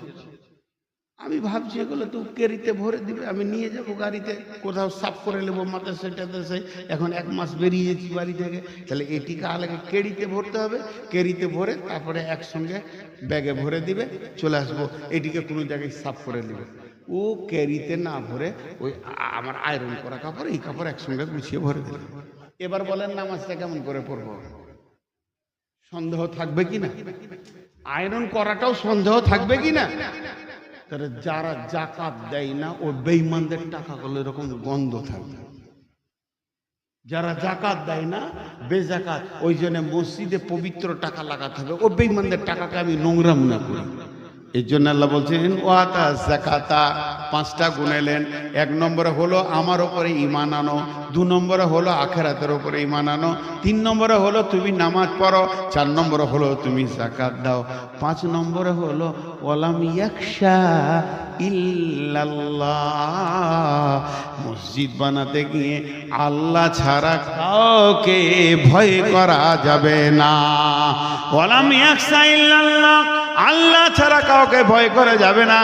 আমি ভাবছি এগুলো তো কেরিতে ভরে দিবে, আমি নিয়ে যাব গাড়িতে, কোথাও সাফ করে নেবো মাথা সেটাতে। এখন 1 মাস বেরিয়েছি বাড়ি থেকে, তাহলে এটিকে আলাদা কেরিতে ভরতে হবে, কেরিতে ভরে তারপরে একসঙ্গে ব্যাগে ভরে দিবে, চলে আসবো। এটিকে কোনো জায়গায় সাফ করে নেবে। ও ক্যারিতে না ভরে ওই আমার আয়রন করা কাপড়, এই কাপড় একসঙ্গে গুছিয়ে ভরে দিল। এবার বলেন নামাজটা কেমন করে পড়বো? সন্দেহ থাকবে কি না? আয়রন করাটাও সন্দেহ থাকবে কি না? তাহলে যারা জাকাত দেয় না ও বেঈমানদের টাকাগুলো এরকম গন্ধ থাকবে। যারা জাকাত দেয় না বেজাকাত, ওই জন্য মসজিদে পবিত্র টাকা লাগাতে হবে। ও বেঈমানদের টাকাকে আমি নোংরা মনে করি। এই জন্য আল্লাহ বলছেন ওয়াতা যাকাতা, 5টা গুনাইলেন। 1 নম্বরে হলো আমার উপরে ঈমান আনো, 2 নম্বরে হলো আখিরাতের উপরে ঈমান আনো, 3 নম্বরে হলো তুমি নামাজ পড়ো, 4 নম্বরে হলো তুমি যাকাত দাও, 5 নম্বরে হলো ওয়ালাম ইয়াখশা ইল্লাল্লাহ। মসজিদ বানাতে গিয়ে আল্লাহ ছাড়া কাউকে ভয় করা যাবে না। ওয়ালাম ইয়াখশা ইল্লাল্লাহ, আল্লাহ ছাড়া কাউকে ভয় করা যাবে না।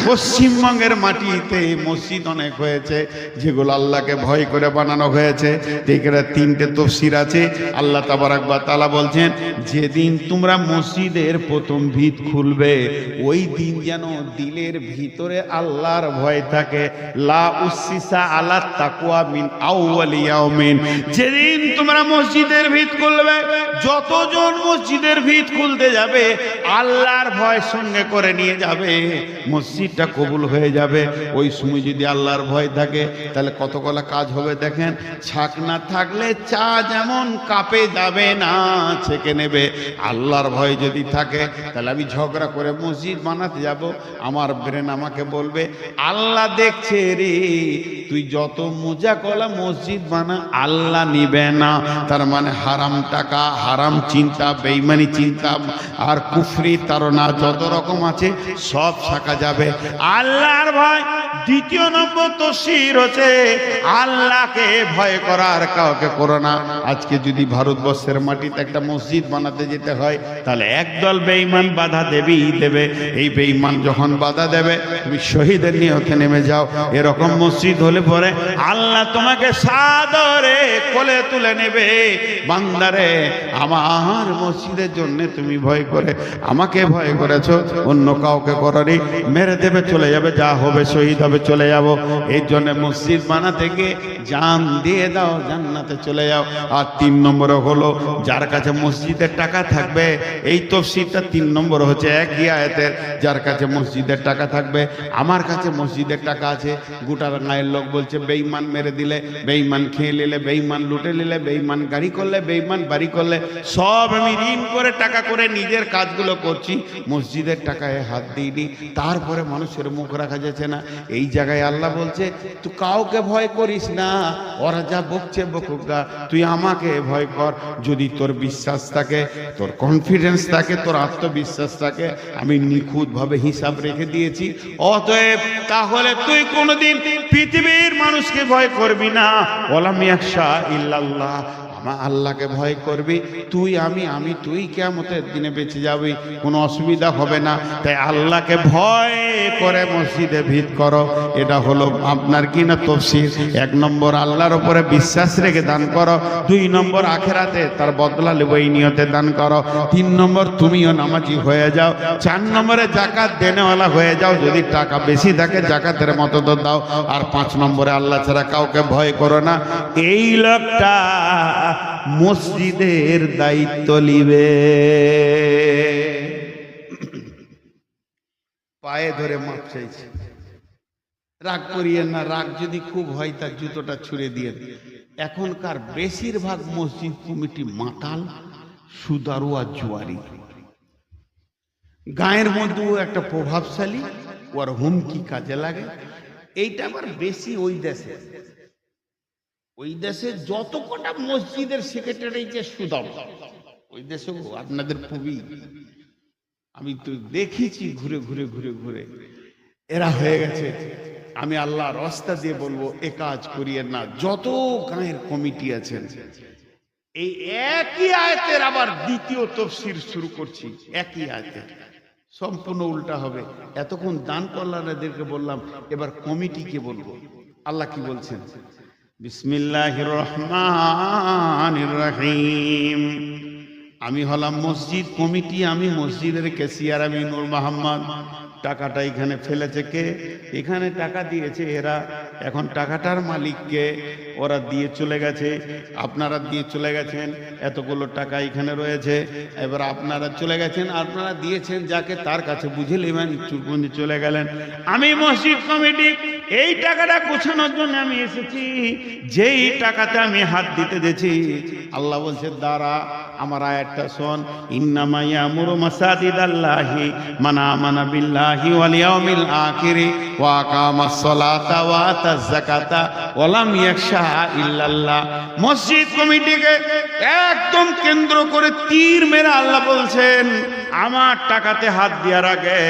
পশ্চিমবঙ্গের মাটিতে মসজিদ অনেক হয়েছে যেগুলো আল্লাহকে ভয় করে বানানো হয়েছে। এখানে 3টে তাফসীর আছে। আল্লাহ তাবারাক ওয়া তাআলা বলছেন, যেদিন তোমরা মসজিদের প্রথম ভিত খুলবে, ওই দিন যেন দিলের ভিতরে আল্লাহর ভয় থাকে। লা উসসিসা আলা তাকওয়া মিন আউয়ালি ইয়াউমিন, যেদিন তোমরা মসজিদের ভিত খুলবে, যতজন মসজিদের ভিত খুলতে যাবে আল্লাহর ভয় সঙ্গে করে নিয়ে যাবে, মসজিদটা কবুল হয়ে যাবে। ওই সময় যদি আল্লাহর ভয় থাকে তাহলে কতগুলো কাজ হবে দেখেন। ছাক না থাকলে চা যেমন কাপে যাবে না, ছেঁকে নেবে। আল্লাহর ভয় যদি থাকে তাহলে আমি ঝগড়া করে মসজিদ বানাতে যাব, আমার ব্রেন আমাকে বলবে আল্লাহ দেখছে রে, তুই যত মোজা কলা মসজিদ বানা, আল্লাহ নিবে না। তার মানে হারাম টাকা, হারাম চিন্তা, বেঈমানি চিন্তা আর কুফরি তাড়না যত রকম আছে সব ছাকা যাবে। আল্লাহর ভয়। 2 নম্বর তাফসীর হচ্ছে আল্লাহকে ভয় করার কাউকে করো না। আজকে যদি ভারতবর্ষের মাটিতে একটা মসজিদ বানাতে যেতে হয় তাহলে একদল বেঈমান বাধা দেবেই দেবে। এই বেঈমান যখন বাধা দেবে তুমি শহীদের নিয়তে নেমে যাও। এরকম মসজিদ হলে পরে আল্লাহ তোমাকে সাদরে কোলে তুলে নেবে। বান্দারে, আমার মসজিদের জন্য তুমি ভয় করে আমাকে ভয় করেছো, অন্য কাউকে করনি, মেরে দেবে, চলে যাবে, যা হবে শহীদ হবে, চলে যাব। এই জন্য মসজিদ বানাতে গিয়ে জান দিয়ে দাও, জান্নাতে চলে যাও। আর 3 নম্বরে হলো যার কাছে মসজিদের টাকা থাকবে, এই তাফসীরটা 3 নম্বর হচ্ছে একই আয়াতের, যার কাছে মসজিদের টাকা থাকবে। আমার কাছে মসজিদের টাকা আছে, গোটা গায়ের লোক বলছে বেঈমান মেরে দিলে, বেঈমান খেয়ে নিলে, বেঈমান লুটে নিলে, বেঈমান গাড়ি করলে, বেঈমান বাড়ি করলে, সব আমি ঋণ করে টাকা করে নিজের কাজগুলো করছি, মসজিদের টাকায় হাত দিইনি, তারপরে মানুষের মুখ রাখা যাচ্ছে না। এই জায়গায় আল্লাহ বলছে তুই কাউকে ভয় করিস না, ওরা যা বকছে বকুক গা, তুই আমাকে ভয় কর। যদি তোর বিশ্বাস থাকে, তোর কনফিডেন্স থাকে, তোর আত্মবিশ্বাস থাকে, আমি নিখুঁতভাবে হিসাব রেখে দিয়েছি। অতএব তাহলে তুই কোনোদিন পৃথিবীর মানুষকে ভয় করবি না। ওয়ালাম ইয়াখশা ইল্লাল্লাহ, আল্লাহকে ভয় করবি। তুই আমি তুই কিয়ামতের দিনে বেঁচে যাবি, কোনো অসুবিধা হবে না। তাই আল্লাহকে ভয় করে মসজিদে ভিত করো। এটা হলো আপনার কি না তাফসীর। 1 নম্বর আল্লাহর উপরে বিশ্বাস রেখে দান করো, 2 নম্বর আখিরাতে তার বদলা নেব এই নিয়তে দান করো, 3 নম্বর তুমিও নামাজি হয়ে যাও, 4 নম্বরে যাকাত দেনেওয়ালা হয়ে যাও, যদি টাকা বেশি থাকে যাকাতের মতো তো দাও, আর 5 নম্বরে আল্লাহ ছাড়া কাউকে ভয় করো না। এই লোকটা মসজিদের দায়িত্ব নিবে। পায়ে ধরে মাপ চাইছে, রাগ করিয়েন না। রাগ যদি খুব হয় তার জুতোটা ছুঁড়ে দিয়ে। এখনকার বেশিরভাগ মসজিদ কমিটি মাতাল, সুদারু আর জুয়ারি। গায়ের মধ্যেও একটা প্রভাবশালী, ওর হুমকি কাজে লাগে। এইটা আবার বেশি ওই দেশে যত কটা মসজিদের সেক্রেটারি যে সুদাম, ওই দেশে আপনাদের খুবই, আমি তো দেখেছি ঘুরে ঘুরে ঘুরে ঘুরে এরা হয়ে গেছে। আমি আল্লাহর রাস্তা দিয়ে বলবো, এ কাজ করিয়েন না। যত গায়ের কমিটি আছেন, এই একই আয়াতের আবার দ্বিতীয় তাফসীর শুরু করছি, একই আয়াতের সম্পূর্ণ উল্টা হবে। এতক্ষণ দান কল্যাণেরদেরকে বললাম, এবার কমিটিকে বলবো। আল্লাহ কি বলছেন? বিসমিল্লাহির রহমানির রহিম। আমি হলাম মসজিদ কমিটি, আমি মসজিদের ক্যাশিয়ার, আমি নূর মোহাম্মদ। টাকাটা এখানে ফেলেছে কে? এখানে টাকা দিয়েছে এরা। এখন টাকাটার মালিককে ওরা দিয়ে চলে গেছে, আপনারা দিয়ে চলে গেছেন। এতগুলো টাকা এখানে রয়েছে, এবার আপনারা চলে গেছেন, আপনারা দিয়েছেন যাকে, তার কাছে বুঝে নেবেন, চুপবন্দি চলে গেলেন। আমি মসজিদ কমিটি, এই টাকাটা গোছানোর জন্য আমি এসেছি। যেই টাকাতে আমি হাত দিতে দিয়েছি, আল্লাহ বলছে দাঁড়া, আমার আয়াতটা শোন। ইন্নামা ইয়ামুরু মাসাজিদাল্লাহি মান আমানা বিল্লাহি ওয়াল ইয়াউমিল আখিরি ওয়া আকামাস সালাতা ওয়া আতাজ যাকাতা ওয়া লাম ইয়াখশা ইল্লাল্লাহ। মসজিদ কমিটিকে একদম কেন্দ্র করে তীর মেরে আল্লাহ বলছেন, আমার টাকাতে হাত দেওয়ার আগে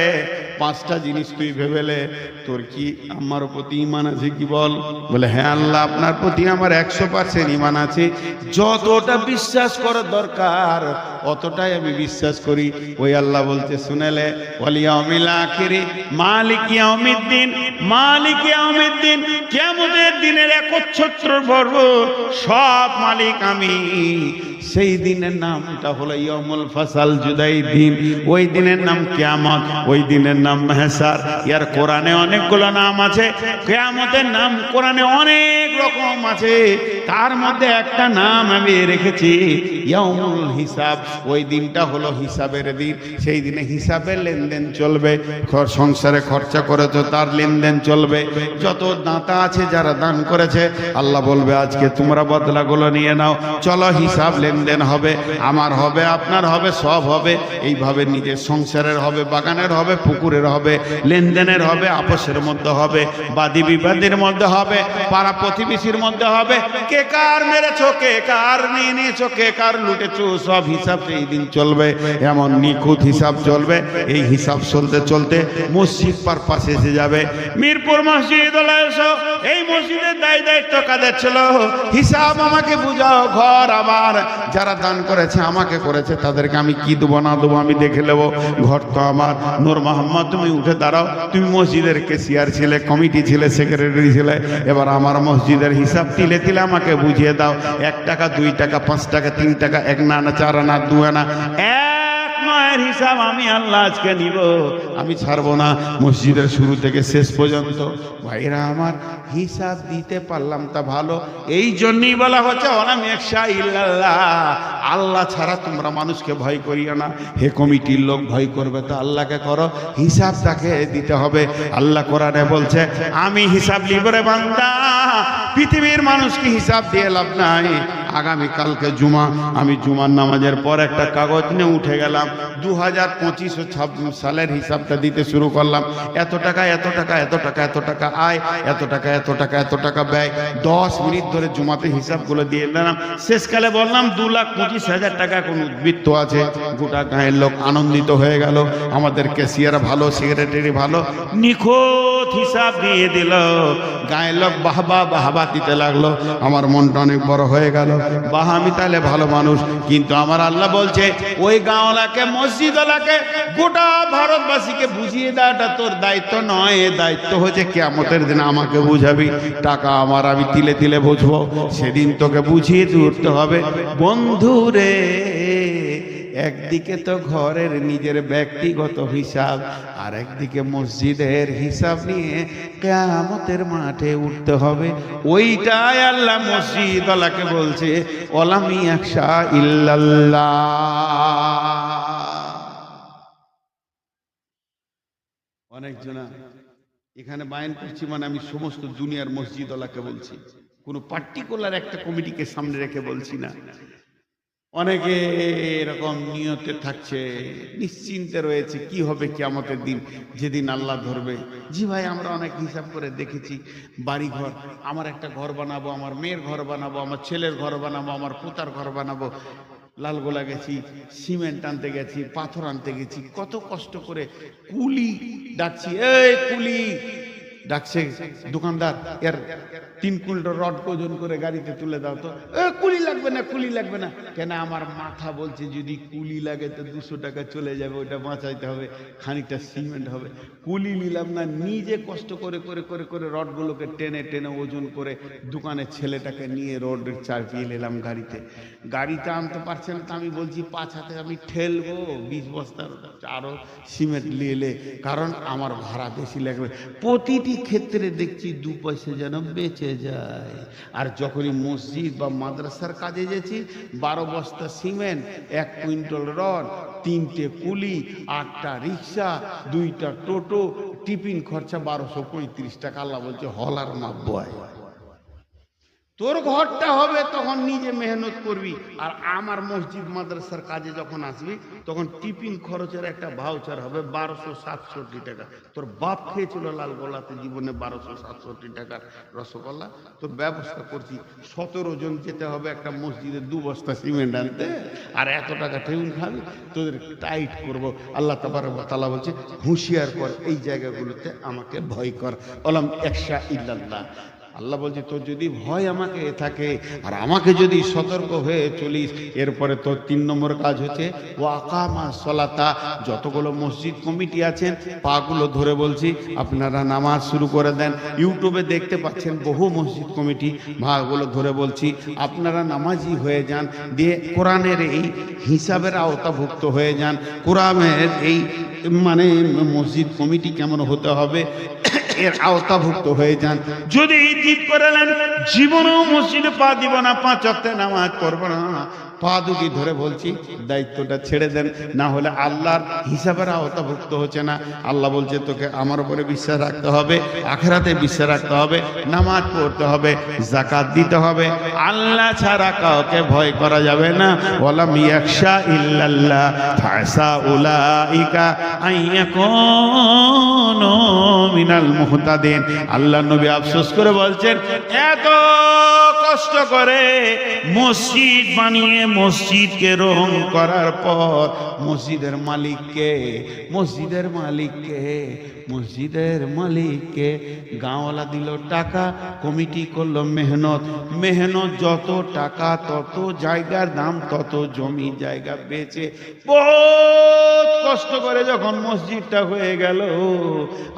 পাঁচটা জিনিস তুই ভেবেলে, তোর কি আমার প্রতি ঈমান আছে কি বল? বলে হ্যাঁ আল্লাহ, আপনার প্রতি আমার 100% ঈমান আছে। যতটা বিশ্বাস করার দরকার অতটাই আমি বিশ্বাস করি। ওই আল্লাহ বলতে শুনেলে, ওয়াল ইয়াউমিল আখিরি মালিক ইয়াউমিদ্দিন, মালিক ইয়াউমিদ্দিন, কিয়ামতের দিনের একচ্ছত্র পর্ব সব মালিক আমি। সেই দিনের নামটা হলো ইয়াউমুল ফাসাল, জুদাই দিন। ওই দিনের নাম কিয়ামত, ওই দিনের নাম মাহশার। ইয়ার কোরআনে অনেকগুলো নাম আছে। কিয়ামতের নাম কোরআনে অনেক রকম আছে, তার মধ্যে একটা নাম আমি রেখেছি ইয়াউমুল হিসাব। ওই দিনটা হলো হিসাবের দিন। সেই দিনে হিসাবের লেনদেন চলবে। সংসারে খরচা করেছো তার লেনদেন চলবে। যত দাতা আছে যারা দান করেছে, আল্লাহ বলবে আজকে তোমরা বদলাগুলো নিয়ে নাও, চলো হিসাব লেনদেন হবে, আমার হবে, আপনার হবে, সব হবে। এইভাবে নিজের সংসারের হবে, বাগানের হবে, পুকুরের হবে, লেনদেনের হবে, আপসের মধ্যে হবে, বাদী বিবাদের মধ্যে হবে, পাড়া প্রতিবেশীর মধ্যে হবে। কে কার মেরেছো, কে কার নিয়ে নিয়েছো, কে কার লুটেছো, সব হিসাব এই দিন চলবে। এমন নিখুঁত হিসাব চলবে। এই হিসাব চলতে চলতে মসজিদ পার পাশে এসে যাবে। মিরপুর মসজিদ, এই মসজিদের দায়িত্ব কাদের ছিল? হিসাব আমাকে বুঝাও। ঘর আমার, যারা দান করেছে আমাকে করেছে, তাদেরকে আমি কি দেবো না দেবো আমি দেখে নেবো। ঘর তো আমার। নূর মোহাম্মদ তুমি উঠে দাঁড়াও, তুমি মসজিদের ক্যাশিয়ার ছিলে, কমিটি ছিলে, সেক্রেটারি ছিলে। এবার আমার মসজিদের হিসাব তিলে তিলে আমাকে বুঝিয়ে দাও। 1 টাকা, 2 টাকা, 5 টাকা, 3 টাকা, 1 আনা, 4 আনা, 2 আনা, এক নয়ের হিসাব আমি আল্লাহ আজকে নিব। আমি ছাড়বো না মসজিদের শুরু থেকে শেষ পর্যন্ত। ভাইরা আমার, হিসাব দিতে পারলাম তা ভালো। এই জন্যই বলা হচ্ছে ওয়ালাম ইয়াখশা ইল্লাল্লাহ, আল্লাহ ছাড়া তোমরা মানুষকে ভয় করিও না। হে কমিটির লোক, ভয় করবে তো আল্লাহকে করো, হিসাব তাকে দিতে হবে। আল্লাহ কোরআনে বলছে, আমি হিসাব নিব রে বান্দা। পৃথিবীর মানুষকে হিসাব দিয়ে লাভ নাই। আগামী কালকে জুমা, আমি জুমার নামাজের পর একটা কাগজ নিয়ে উঠে গেলাম। 2025 সালের হিসাবটা দিতে শুরু করলাম। এত টাকা, এত টাকা, এত টাকা, এত টাকা আয়, এত টাকা, এত টাকা, এত টাকা ব্যয়। 10 মিনিট ধরে জুমাতে হিসাবগুলো দিয়ে দিলাম। শেষকালে বললাম 2,25,000 টাকা কোন উদ্বৃত্ত আছে। গোটা গাঁয়ের লোক আনন্দিত হয়ে গেল। আমাদের ক্যাশিয়ার ভালো, সেক্রেটারি ভালো, নিখুঁত হিসাব দিয়ে দিল। গাঁয়ের লোক বাহবা দিতে লাগলো। আমার মনটা অনেক বড় হয়ে গেল। বাহ, আমি তাহলে ভালো মানুষ। কিন্তু আমার আল্লাহ বলছে, ওই গাঁওয়ালাকে, মসজিদওয়ালাকে, গোটা ভারতবাসীকে বুঝিয়ে দেওয়াটা তোর দায়িত্ব নয়। এ দায়িত্ব হচ্ছে কিয়ামতের দিন আমাকে বুঝাবি। টাকা আমার, আমি তিলে তিলে বুঝবো। সেদিন তোকে বুঝিয়ে উঠতে হবে। বন্ধুরে, একদিকে তো ঘরের নিজের ব্যক্তিগত হিসাব, আর একদিকে মসজিদের হিসাব নিয়ে কিয়ামতের মাঠে উঠতে হবে। ওইটাই আল্লাহ মসজিদওয়ালাকে বলছে ওয়ালাম ইয়াখশা ইল্লাল্লাহ। অনেকজনা এখানে বায়ান করছি, মানে আমি সমস্ত দুনিয়ার মসজিদওয়ালাকে বলছি, কোনো পার্টিকুলার একটা কমিটিকে সামনে রেখে বলছি না। অনেকে এরকম নিয়তে থাকছে, নিশ্চিন্তে রয়েছে কি হবে কিয়ামতের দিন, যেদিন আল্লাহ ধরবে। জি ভাই, আমরা অনেক হিসাব করে দেখেছি, বাড়ি ঘর, আমার একটা ঘর বানাবো, আমার মেয়ের ঘর বানাবো, আমার ছেলের ঘর বানাবো, আমার পোতার ঘর বানাবো, লালগোলা গেছি, সিমেন্ট আনতে গেছি, পাথর আনতে গেছি, কত কষ্ট করে কুলি ডাকছি, এই কুলি ডাকছে দোকানদার, এর 3 কুইন্টাল রড ওজন করে গাড়িতে তুলে দাও তো। কুলি লাগবে না, কুলি লাগবে না কেন? আমার মাথা বলছে যদি কুলি লাগে তো 200 টাকা চলে যাবে, ওটা বাঁচাইতে হবে, খানিকটা সিমেন্ট হবে। কুলি নিলাম না, নিজে কষ্ট করে করে করে করে রডগুলোকে টেনে টেনে ওজন করে দোকানে ছেলেটাকে নিয়ে রডের চাপিয়ে নিলাম গাড়িতে। গাড়িতে আনতে পারছে না তো আমি বলছি 5 হাতে আমি ঠেলবো 20 বস্তার আরো সিমেন্ট নিয়ে, কারণ আমার ভাড়া বেশি লাগবে। প্রতিটি ক্ষেত্রে দেখছি 2 পয়সা যেন বেঁচে যায়। আর যখনই মসজিদ বা মাদ্রাসার কাজে গেছি, 12 বস্তা সিমেন্ট, 1 কুইন্টাল রড, 3টে কুলি, 8টা রিক্সা, 2টা টোটো, টিফিন খরচা 1235 টাকা। আল্লাহ বলছে হলার মাপবো। তোর ঘরটা হবে তখন নিজে মেহনত করবি, আর আমার মসজিদ মাদ্রাসার কাজে যখন আসবি তখন টিফিন খরচের একটা ভাউচার হবে 1267 টাকা। তোর বাপ খেয়েছিল লালগোলাতে জীবনে 1267 টাকার রসগোল্লা। তোর ব্যবস্থা করছি 17 জন যেতে হবে একটা মসজিদে 2 বস্তা সিমেন্ট আনতে, আর এত টাকা টেবিল খাবি, তোদের টাইট করব। আল্লাহ তাবারক ওয়া তাআলা বলছে হুঁশিয়ার কর, এই জায়গাগুলোতে আমাকে ভয় কর। আলাম ইয়াখশা ইল্লাল্লাহ। আল্লাহ বলছে তোর যদি ভয় আমাকে থাকে আর আমাকে যদি সতর্ক হয়ে চলিস, এরপরে তোর 3 নম্বর কাজ হচ্ছে ওয়াকামা সলাতা। যতগুলো মসজিদ কমিটি আছেন পাগুলো ধরে বলছি আপনারা নামাজ শুরু করে দেন। ইউটিউবে দেখতে পাচ্ছেন বহু মসজিদ কমিটি, ভাগুলো ধরে বলছি আপনারা নামাজি হয়ে যান, দিয়ে কোরআনের এই হিসাবের আওতাভুক্ত হয়ে যান। কোরআনের এই মানে মসজিদ কমিটি কেমন হতে হবে এর আওতাভুক্ত হয়ে যান। যদি জিদ করেলেন জীবনেও মসজিদে পা দিব না, 5 ওয়াক্তে নামাজ পড়ব না, পা দুটি ধরে বলছি দায়িত্বটা ছেড়ে দেন, না হলে আল্লাহর হিসাবের আওতাভুক্ত হচ্ছে না। আল্লাহ বলছে তোকে আমার উপরে বিশ্বাস রাখতে হবে, আখিরাতে বিশ্বাস রাখতে হবে, নামাজ পড়তে হবে, যাকাত দিতে হবে, আল্লাহ ছাড়া কাউকে ভয় করা যাবে না। ওয়ালাম ইয়াখশা ইল্লাল্লাহ ফাসা উলাইকা আইয়াকুনু মিনাল মুহতাদিন। আল্লাহ নবী আফসোস করে বলছেন এত কষ্ট করে মসজিদ বানিয়ে মসজিদকে রং করার পর মসজিদের মালিককে, মসজিদের মালিককে, মসজিদের মালিককে গাঁওয়ালা দিল টাকা, কমিটি করলো মেহনত, মেহনত যত টাকা তত জায়গার দাম, তত জমি জায়গা বেচে বহুত কষ্ট করে যখন মসজিদটা হয়ে গেল,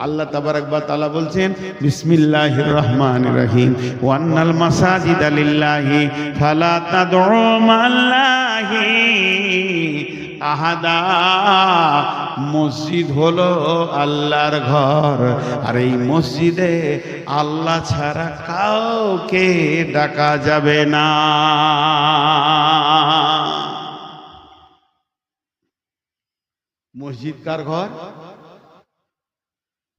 আল্লাহ তাবারক ওয়া তাআলা বলছেন বিসমিল্লাহির রহমানির রহিম ওয়ান্নাল মাসাজিদা লিল্লাহি ফালা তাদউ মাল্লাহি আহাদা। মসজিদ হলো আল্লাহর ঘর, আর এই মসজিদে আল্লাহ ছাড়া কাউকে ডাকা যাবে না। মসজিদ কার ঘর?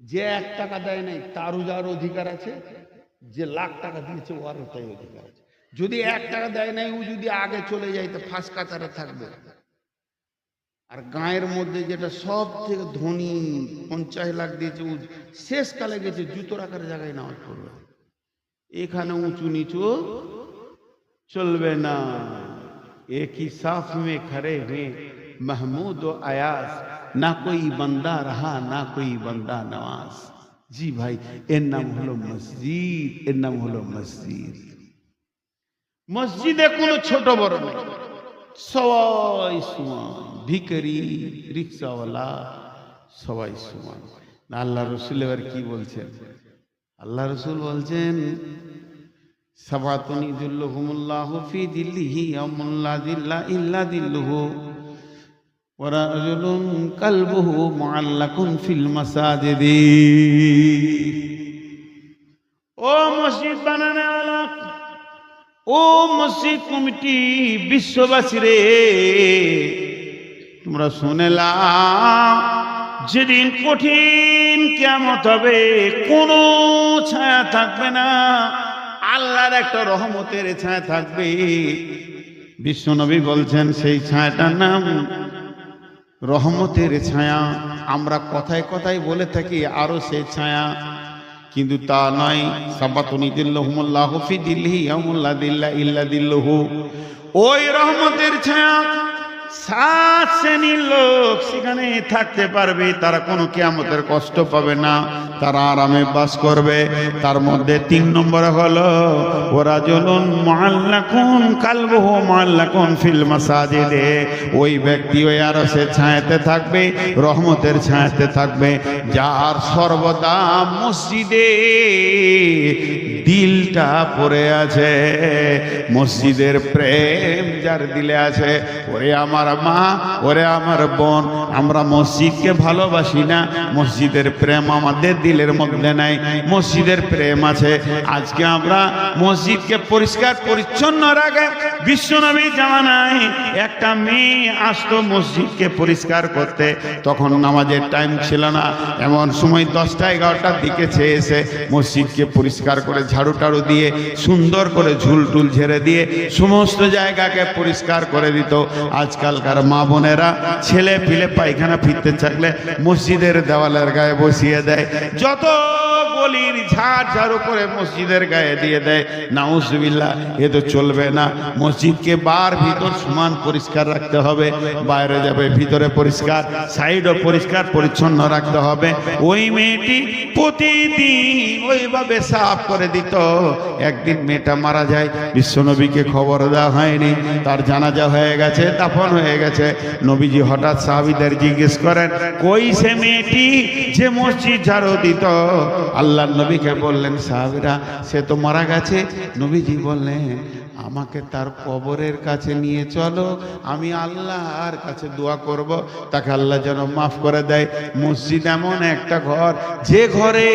যে 1 টাকা দেয় নাই তারও যার অধিকার আছে, যে লাখ টাকা দিয়েছে ওরও তাই অধিকার আছে। যদি 1 টাকা দেয় নাই ও যদি আগে চলে যায় তো ফাঁস কাতারে থাকবে। আর গায়ের মধ্যে যেটা সব থেকে ধনী 50 লাখ দিয়েছে, ও শেষকালে গেছে জুতো রাখার জায়গায় নামাজ পড়বে। এখানে উঁচু নিচু চলবে না। একই সাফ মে খড়ে হুয়ে महमूद व अयास, ना कोई बंदा रहा ना कोई बंदा नवाज। জি ভাই, এর নাম হলো মসজিদ, এর নাম হলো মসজিদ। মসজিদে কোনো ছোট বড় নেই, সবাই সমান, ভিখারি রিক্সাওয়ালা সবাই সমান। আল্লাহ রসুল এবার কি বলছেন? আল্লাহ রসুল বলছেন সাবাতুন ইযিল্লুহুমুল্লাহু ফি যিল্লিহি ইয়াওমা লা যিল্লা ইল্লা যিল্লুহু ওয়া রাজুলুন কালবুহু মুআল্লাকুন ফিল মাসাজিদি। ও মসজিদ বানানো ওয়ালা, ও মসজিদ কমিটি, বিশ্ববাসী রে, তোমরা শুনে নাও, যেদিন কঠিন কিয়ামত হবে কোনো ছায়া থাকবে না, আল্লাহর একটা রহমতের ছায়া থাকবে। বিশ্বনবী বলছেন সেই ছায়াটার নাম রহমতের ছায়া। আমরা কথায় কথায় বলে থাকি আরো সেই ছায়া, কিন্তু তা নয়। সাবাতুনি দিল্লাহুমুল্লাহু ফি দিল্লিহি ইয়াউমুল্লা দিল্লা ইল্লা দিল্লুহু। ওই রহমতের ছায়া 7 শ্রেণীর লোক সেখানে থাকতে পারবে, তারা কোনো কিয়ামতের কষ্ট পাবে না, তারা আরামে বাস করবে। তার মধ্যে 3 নম্বর হলো ওয়ারাজুলুন মুআল্লাকুন কালবুহু মুআল্লাকুন ফিল মাসাজিদে। ওই ব্যক্তি ওই আরশের ছায়াতে থাকবে, রহমতের ছায়াতে থাকবে, যার সর্বদা মসজিদে দিলটা পড়ে আছে, মসজিদের প্রেম যার দিলে আছে। ওরে আমার মা, ওরে আমার বোন, আমরা মসজিদকে ভালোবাসি না, মসজিদের প্রেম আমাদের দিলের মধ্যে নাই। মসজিদের প্রেম আছে। আজকে আমরা মসজিদকে পরিষ্কার পরিচ্ছন্ন রাখে। বিশ্বনবী জামানায় একটা মেয়ে আসতো মসজিদকে পরিষ্কার করতে, তখন নামাজের টাইম ছিল না, এমন সময় 10টা 11টার দিকে এসে মসজিদকে পরিষ্কার করে ঝাড়ু টাড়ু দিয়ে সুন্দর করে ঝুলটুল ঝেড়ে দিয়ে সমস্ত জায়গাকে পরিষ্কার করে দিত। আজকালকার মা বোনেরা ছেলে পিলে পায়খানা ফিরতে থাকলে মসজিদের দেওয়ালের গায়ে বসিয়ে দেয়, যত গলির ঝাড় ঝাড়ু করে মসজিদের গায়ে দিয়ে দেয়। নাউজুবিল্লাহ, এ তো চলবে না। মসজিদকে বার ভিতর সমান পরিষ্কার রাখতে হবে, বাইরে যাবে ভিতরে পরিষ্কার, সাইডও পরিষ্কার পরিচ্ছন্ন রাখতে হবে। ওই মেয়েটি প্রতিদিন ওইভাবে সাফ করে দিত। একদিন মেয়েটা মারা যায়, বিশ্বনবীকে খবর দেওয়া হয়নি, তার জানাজা হয়ে গেছে, দাফন হয়ে গেছে। নবীজি হঠাৎ সাহাবীদের জিজ্ঞেস করেন, কই সে মেয়েটি যে মসজিদ ঝাড়ু দিত? আল্লাহর নবীকে বললেন সাহাবীরা, সে তো মারা গেছে। নবীজি বললেন, আমাকে তার কবরের কাছে নিয়ে চলো, আমি আল্লাহর কাছে দোয়া করব, তাকে আল্লাহ যেন মাফ করে দেয়। মসজিদ এমন একটা ঘর, যে ঘরে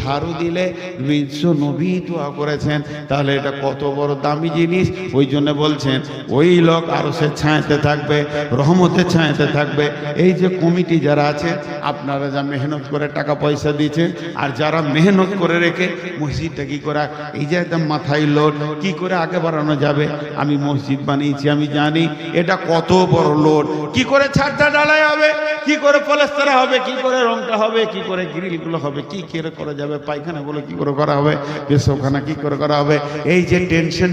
ঝাড়ু দিলে বিশ্ব নবী দোয়া করেছেন, তাহলে এটা কত বড় দামি জিনিস। ওই জন্য বলছেন ওই লোক আরশের ছায়াতে থাকবে, রহমতের ছায়াতে থাকবে। এই যে কমিটি যারা আছে, আপনারা যা মেহনত করে টাকা পয়সা দিয়েছেন, আর যারা মেহনত করে রেখে মসজিদটা কি করে, এই যে একদম মাথায় লোড, কি করে আগে বাড়ানো যাবে। আমি মসজিদ বানিয়েছি, আমি জানি এটা কত বড় লোড, কি করে ছাদটা ঢালাই হবে, কি করে প্লাস্টার হবে, কি করে রংটা হবে, কি করে গ্রিলগুলো হবে, কি করে করা যাবে, পায়খানাগুলো কি করে করা হবে, পেশাবখানা কি করে করা হবে। এই যে টেনশন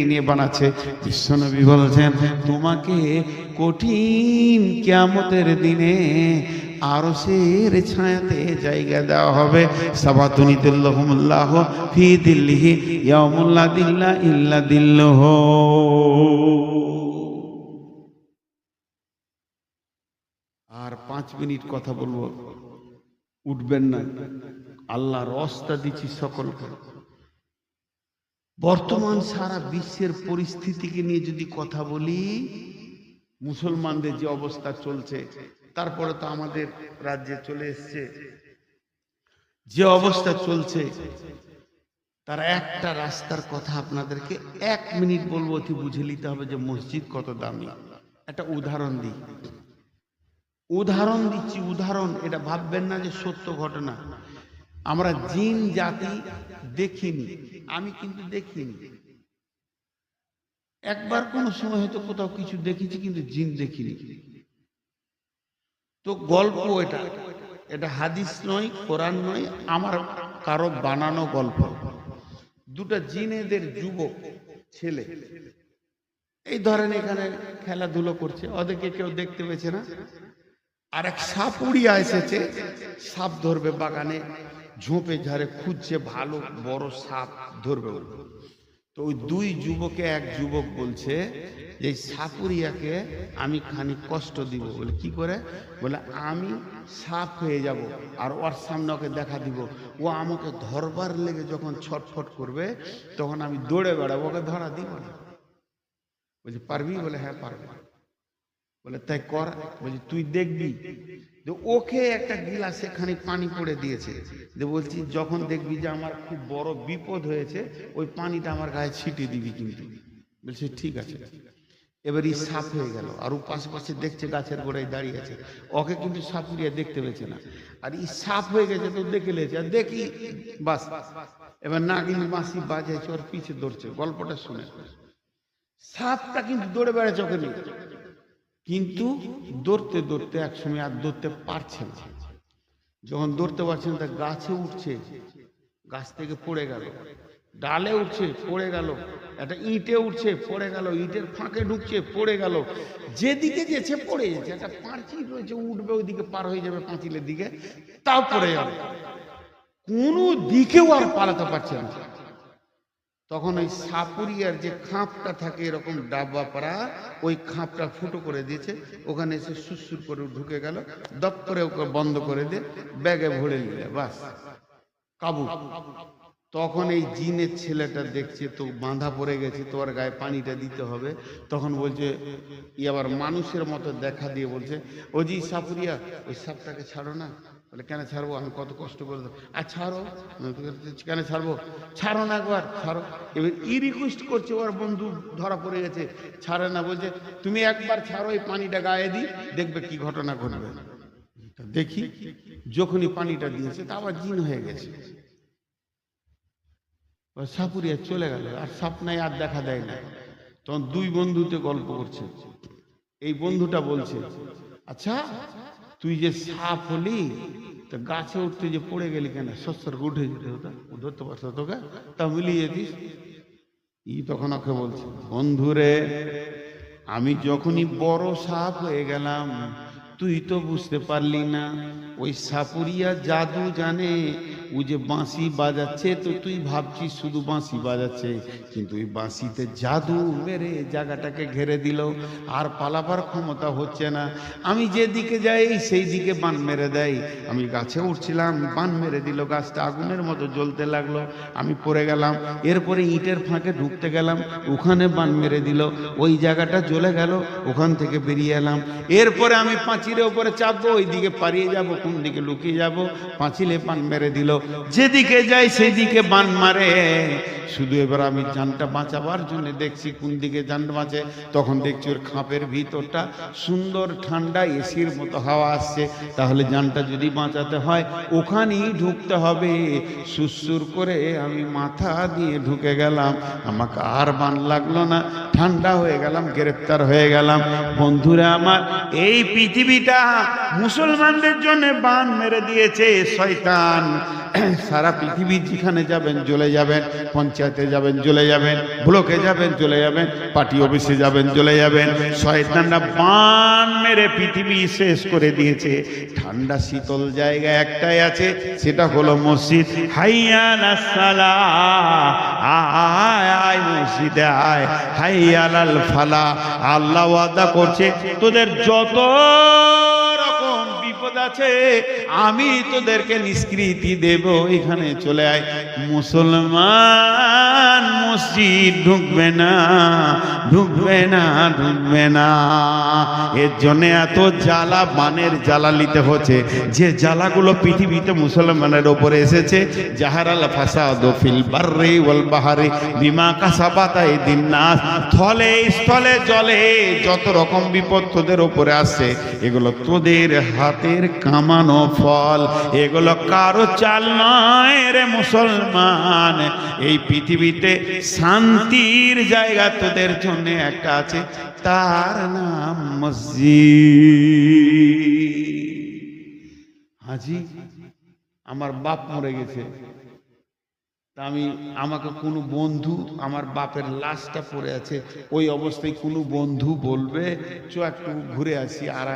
নিয়ে বানাচ্ছে। বিশ্বনবী বলছেন, তোমাকে কঠিন কিয়ামতের দিনে আরশের ছায়াতে জায়গা দেওয়া হবে। সাবাতুনি দিল্লাহুমুল্লাহু ফি দিল্লিহি ইয়াউমুল্লা দিল্লা ইল্লা দিল্লুহু। আর 5 মিনিট কথা বলবো, উঠবেন না। আল্লাহর রাস্তা দিচ্ছি সকলকে। বর্তমান সারা বিশ্বের পরিস্থিতিকে নিয়ে যদি কথা বলি, মুসলমানদের যে অবস্থা চলছে, তারপরে তো আমাদের রাজ্যে চলে এসছে যে অবস্থা চলছে, তার একটা রাস্তার কথা আপনাদেরকে 1 মিনিট বলবো, অতি বুঝে নিতে হবে যে মসজিদ কত দামি। একটা উদাহরণ দিচ্ছি, উদাহরণ। এটা ভাববেন না যে সত্য ঘটনা। আমরা জিন জাতি দেখিনি, আমি কিন্তু দেখিনি। একবার কোনো সময় হয়তো কোথাও কিছু দেখেছি, কিন্তু জিন দেখিনি। তো গল্প, এটা হাদিস নয়, কোরআন নয়, আমার কারো বানানো গল্প। 2টা জিনেদের যুবক ছেলে এই ধরেন এখানে খেলাধুলো করছে, ওদেরকে কেউ দেখতে পেয়েছে না। আর এক সাপুড়িয়া এসেছে, সাপ ধরবে বাগানে, ঝোপে ঝাড়ে খুঁজছে, ভালো বড় সাপ ধরবে। তো ওই 2 যুবকে এক যুবক বলছে যে সাপুরিয়াকে আমি খানিক কষ্ট দিব। বলে কি করে? বলে আমি সাপ হয়ে যাব আর ওর সামনে ওকে দেখা দিব, ও আমাকে ধরবার লেগে যখন ছটফট করবে তখন আমি দৌড়ে বেড়াবো, ওকে ধরা দিব না। বলছে পারবি? বলে হ্যাঁ পারবো। বলে তাই কর। বলছি তুই দেখবি। যে ওকে একটা গিলাসে খানিক পানি পড়ে দিয়েছে, যে বলছি যখন দেখবি যে আমার খুব বড় বিপদ হয়েছে, ওই পানিটা আমার গায়ে ছিটিয়ে দিবি কিন্তু। বলছে ঠিক আছে। এবার এই সাপ হয়ে গেল, আর ও পাশে দেখছে গাছের গোড়ায় দাঁড়িয়ে আছে, ওকে কিন্তু সাপুরিয়া দেখতে পেয়েছে না। আর এই সাপ হয়ে গেছে তো দেখে লেছে, আর দেখি বাস। এবার নাগিনী মাসি বাজাইছে, ওর পিছে ধরছে। গল্পটা শুনে সাপটা কিন্তু দৌড়ে বেড়াচ্ছে ওকে নিয়ে, কিন্তু দৌড়তে দৌড়তে একসময় আর দৌড়তে পারছে না। যখন দৌড়তে পারছে না, তা গাছে উঠছে, গাছ থেকে পড়ে গেল, ডালে উঠছে পড়ে গেল, একটা ইটে উঠছে পড়ে গেল, ইটের ফাঁকে ঢুকছে পড়ে গেল, যেদিকে যেছে পড়ে যাচ্ছে। একটা পাঁচিল রয়েছে, উঠবে ওইদিকে পার হয়ে যাবে পাঁচিলের দিকে, তাও পড়ে যাবে, কোনো দিকেও আর পালাতে পারছে না। তখন ওই সাপুরিয়ার যে খাপটা থাকে এরকম ডাব্বা পাড়া, ওই খাপটা ফুটো করে দিয়েছে, ওখানে এসে সুসুর করে ঢুকে গেল, দপ করে ওকে বন্ধ করে দিয়ে ব্যাগে ভরে নিলে, বাস কাবু। তখন এই জিনের ছেলেটা দেখছে তো বাঁধা পড়ে গেছে, তোর গায়ে পানিটা দিতে হবে। তখন বলছে, ই আবার মানুষের মতো দেখা দিয়ে বলছে, ও জি সাপুরিয়া, ওই সাপটাকে ছাড়ো না। বলে, কেন ছাড়বো, আমি কত কষ্ট করে দেবো। আর ছাড়ো, কেন ছাড়বো, ছাড়ো না একবার, ছাড়ো। এবার ই রিকোয়েস্ট করছে, ওর বন্ধু ধরা পড়ে গেছে, ছাড়ে না, বলছে তুমি একবার ছাড়ো, এই পানিটা গায়ে দিই, দেখবে কি ঘটনা ঘটবে। দেখি যখনই পানিটা দিয়েছে তা আবার জিন হয়ে গেছে। সাপুরিয়া চলে গেল, আর সাপ নাই, আর দেখা দেয় না। তখন দুই বন্ধুতে গল্প করছে, এই বন্ধুটা বলছে, আচ্ছা তুই যে সাপ হলি, তো গাছে উঠতে যে পড়ে গেলি কেন, সস্যর উঠে যেতে হতো, ধরতে পারতো তোকে, তা মিলিয়ে যেতিস। ই তখন ওকে বলছে, বন্ধুরে, আমি যখনই বড় সাপ হয়ে গেলাম, তুই তো বুঝতে পারলি না। ওই সাপুরিয়া জাদু জানে, ও যে বাঁশি বাজাচ্ছে, তো তুই ভাবছিস শুধু বাঁশি বাজাচ্ছে, কিন্তু ওই বাঁশিতে জাদু মেরে জায়গাটাকে ঘেরে দিল, আর পালাবার ক্ষমতা হচ্ছে না। আমি যেদিকে যাই সেই দিকে বান মেরে দেয়। আমি গাছে উঠছিলাম, বান মেরে দিল, গাছটা আগুনের মতো জ্বলতে লাগলো, আমি পড়ে গেলাম। এরপরে ইটের ফাঁকে ঢুকতে গেলাম, ওখানে বান মেরে দিল, ওই জায়গাটা জ্বলে গেল, ওখান থেকে বেরিয়ে এলাম। এরপরে আমি পাঁচিলের ওপরে চাপবো, ওই দিকে পালিয়ে যাব, কোন দিকে লুকিয়ে যাব, পাঁচিলে বান মেরে দিল, যেদিকে যাই সেই দিকে বান মারে। শুধু এবার আমি জানটা বাঁচাবার জন্য দেখছি কোন দিকে জান বাঁচে। তখন দেখছি ওর খাপের ভিতরটা সুন্দর ঠান্ডা, এসির মতো হাওয়া আসছে, তাহলে জানটা যদি বাঁচাতে হয় ওখানেই ঢুকতে হবে। সুসুর করে আমি মাথা দিয়ে ঢুকে গেলাম, আমাকে আর বান লাগলো না, ঠান্ডা হয়ে গেলাম, গ্রেফতার হয়ে গেলাম। বন্ধুরা আমার, এই পৃথিবীটা মুসলমানদের জন্য বান মেরে দিয়েছে শয়তান। সারা পৃথিবী যেখানে যাবেন চলে যাবেন, পঞ্চায়েতে যাবেন চলে যাবেন, ব্লকে যাবেন চলে যাবেন, পার্টি অফিসে যাবেন চলে যাবেন, শয়তানরা বান মেরে পৃথিবী শেষ করে দিয়েছে। ঠান্ডা শীতল জায়গা একটাই আছে, সেটা হলো মসজিদ। হাইয়া আলাস সালাহ, আয় আয় মসজিদে আয়, হাইয়া আলাল ফালাহ। আল্লাহ ওয়াদা করছে, তোদের যত আছে আমি তোদেরকে নিষ্কৃতি দেব, এখানে চলে আয়। মুসলমান মসজিদ ঢুকবে না, ঢুকবে না, ঢুকবে না। এর জন্য এত জ্বালা, বানের জ্বালা নিতে হচ্ছে, যে জ্বালাগুলো পৃথিবীতে মুসলমানের ওপরে এসেছে। জাহারাল ফাসাদু ফিল বাররি ওয়াল বাহরি বিমা কাসাবাত আইদিন নাস। স্থলে স্থলে জলে যত রকম বিপদ তোদের ওপরে আসছে, এগুলো তোদের হাতের কামানো ফল, এগুলো কারো চাল নয় রে মুসলমান। এই পৃথিবীতে শান্তির জায়গা তোদের জন্য একটা আছে, তার নাম মসজিদ। হাজি, আমার বাপ মরে গেছে, তা আমাকে কোনো বন্ধু, আমার বাপের লাশটা পড়ে আছে, ওই অবস্থায় কোনো বন্ধু বলবে চো একটু ঘুরে আসি, আর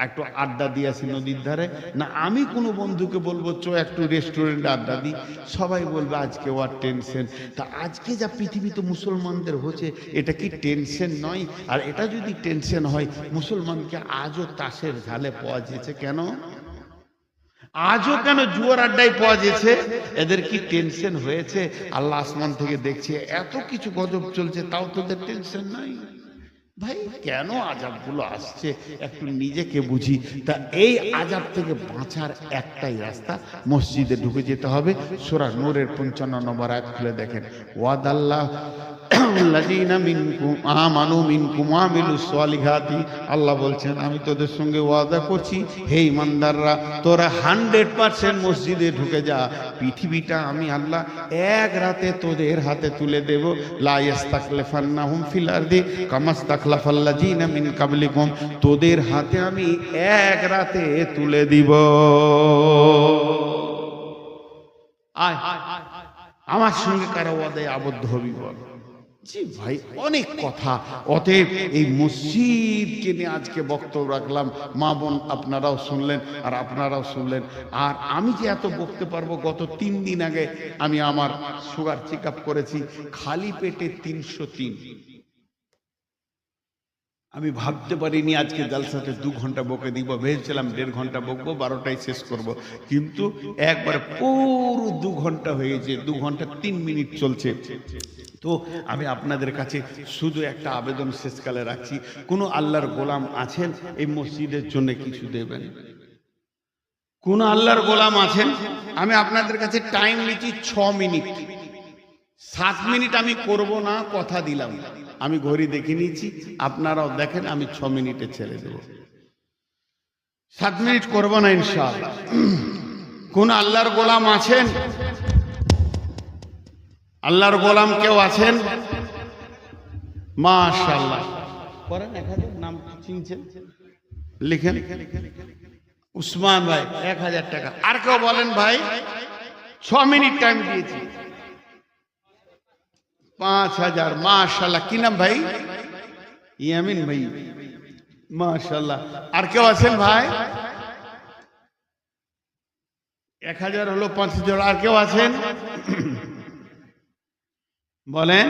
একটু আড্ডা দিয়ে আসি নদীর ধারে, না আমি কোনো বন্ধুকে বলবো চো একটু রেস্টুরেন্টে আড্ডা দিই, সবাই বলবে আজকে ওর টেনশন। তা আজকে যা পৃথিবীতে মুসলমানদের হচ্ছে, এটা কি টেনশন নয়? আর এটা যদি টেনশন হয়, মুসলমানকে আজও তাসের ঝালে পাওয়া যেছে কেন? আজও কেন জুয়ার আড্ডায় পাওয়া যেছে? এদের কি টেনশন হয়েছে? আল্লাহ আসমান থেকে দেখছে এত কিছু গজব চলছে, তাও তোদের টেনশন নাই? ভাই কেন আযাবগুলো আসছে একটু নিজেকে বুঝি। তা এই আযাব থেকে বাঁচার একটাই রাস্তা, মসজিদে ঢুকে যেতে হবে। সূরা নূরের 55 নম্বর আয়াত খুলে দেখেন, ওয়াদাল্লাহ আল্লাযীনা মিনকুম আমানু মিনকুম ওয়া আমিলুস সালিহাতি, আল্লাহ বলছেন আমি তোদের সঙ্গে ওয়াদা করছি হে ঈমানদাররা, তোরা 100% মসজিদে ঢুকে যা, পৃথিবীটা আমি আল্লাহ এক রাতে তোদের হাতে তুলে দেব। লা ইস্তাকলিফান্নাহুম ফিল আরদি কামাস্তাকলাফাল্লাযীনা মিন কাবলিকুম, তোদের হাতে আমি এক রাতে তুলে দিব। আয় আমার সঙ্গে কারা ওয়াদায় আবদ্ধ হবি বল। জি ভাই, অনেক কথা। অতএব এই মসজিদকে নিয়ে আজকে বক্তব্য রাখলাম। মা বোন আপনারাও শুনলেন আর আপনারাও শুনলেন। আর আমি যে এত বকতে পারবো, গত 3 দিন আগে আমি আমার সুগার চেক আপ করেছি, খালি পেটে 303। আমি ভাবতে পারিনি আজকে জালসাতে 2 ঘন্টা বকে দিব, ভেবেছিলাম 1.5 ঘন্টা বকবো, 12টায় শেষ করব, কিন্তু একবার পুরো 2 ঘন্টা হয়ে গেছে। 2 ঘন্টা 3 মিনিট চলছে। তো আমি আপনাদের কাছে শুধু একটা আবেদন শেষকালে রাখছি, কোনো আল্লাহর গোলাম আছেন এই মসজিদের জন্য কিছু দেবেন? কোন আল্লাহর গোলাম আছেন? আমি আপনাদের কাছে টাইম নিচ্ছি 6 মিনিট। 7 মিনিট আমি করব না, কথা দিলাম। আমি ঘড়ি দেখে নিয়েছি, আপনারাও দেখেন, আমি 6 মিনিটে ছেড়ে দেব। 7 মিনিট করব না ইনশাআল্লাহ। কোন আল্লাহর গোলাম আছেন? আল্লাহর গোলাম কেউ আছেন? মাশাআল্লাহ করেন। এখানে নাম চিনছেন, লিখেন। উসমান ভাই 1000 টাকা। আর কেউ বলেন ভাই? 6 মিনিট টাইম দিয়েছি, 5000। মাশাআল্লাহ। কি নাম ভাই? ইয়ামিন ভাই। মাশাআল্লাহ। আর কেউ আছেন ভাই? 1000 হলো 5000। আর কেউ আছেন? বলেন।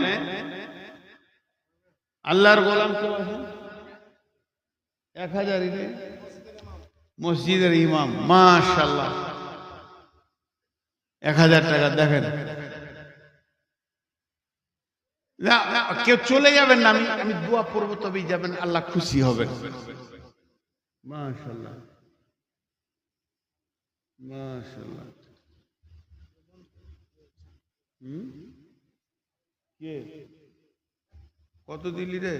আল্লাহর গোলাম কেউ আছেন? 1000 মসজিদের ইমাম। মাশাআল্লাহ। 1000 টাকা। দেখেন না, কেউ চলে যাবেন না, আমি দোয়া পড়বো তবেই যাবেন, আল্লাহ খুশি হবেন। মাশাআল্লাহ মাশাআল্লাহ। কে কত দিলি রে?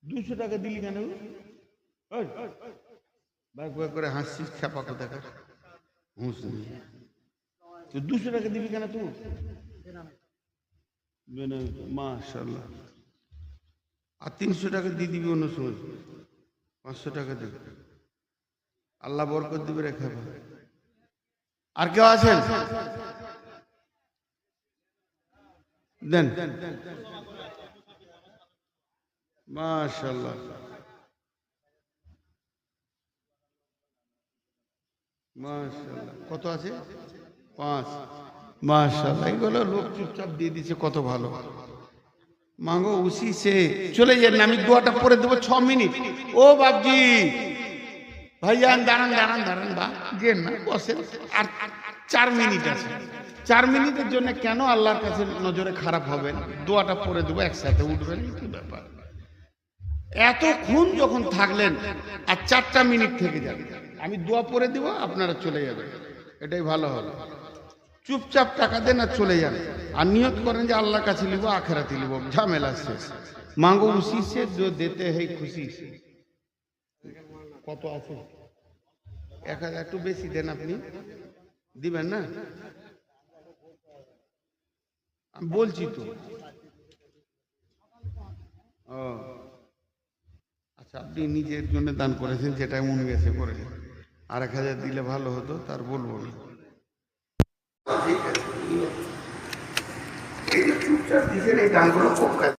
200 টাকা দিলি কেন? ভাগ ভাগ করে হাসছিস, খেপা কোথাকার। 200 টাকা দিবি কেন তুই? মাশাআল্লাহ। আর 300 টাকা দিয়ে দিবি অন্য সময়, 500 টাকা দিবি, আল্লাহ বরকত দিবে রে খেপা। আর কেউ আছেন? দেন। মাশাআল্লাহ মাশাআল্লাহ। কত আছে? 5। माशाल्लाह। এগুলো লোক চুপচাপ দিয়ে দিচ্ছে, কত ভালো। মাঙ্গো উসি সে চলে যান, আমি দোয়াটা পড়ে দেবো 6 মিনিট। ও বাপজি ভাইজান দাঁড়ান দাঁড়ান দাঁড়ান, বা গেন না, বসেন। আর 4 মিনিট আছে। 4 মিনিটের জন্য কেন আল্লাহর কাছে নজরে খারাপ হবেন? দোয়াটা পড়ে দেবো, একসাথে উঠবেন। কি ব্যাপার? এতক্ষণ যখন থাকলেন আর 4টা মিনিট থেকে যাবে, আমি দোয়া পড়ে দিব, আপনারা চলে যাবেন, এটাই ভালো হলো। চুপচাপ টাকা দেন আর চলে যান, আর নিয়ত করেন যে আল্লাহর কাছে নিব, আখেরাতে নিব, ঝামেলা শেষ। মাঙ্গো উসি সে जो देते हैं खुशी से। কত আছে? 1000। একটু বেশি দেন, আপনি দিবেন না? আমি বলছি তো। ও আচ্ছা, আপনি নিজের জন্য দান করেছেন, যেটা মন গেছে করে। আর 1000 দিলে ভালো হতো, তার বলবো না। ঠিক আছে, এই চুপচাপ দিছেন, এই দানগুলো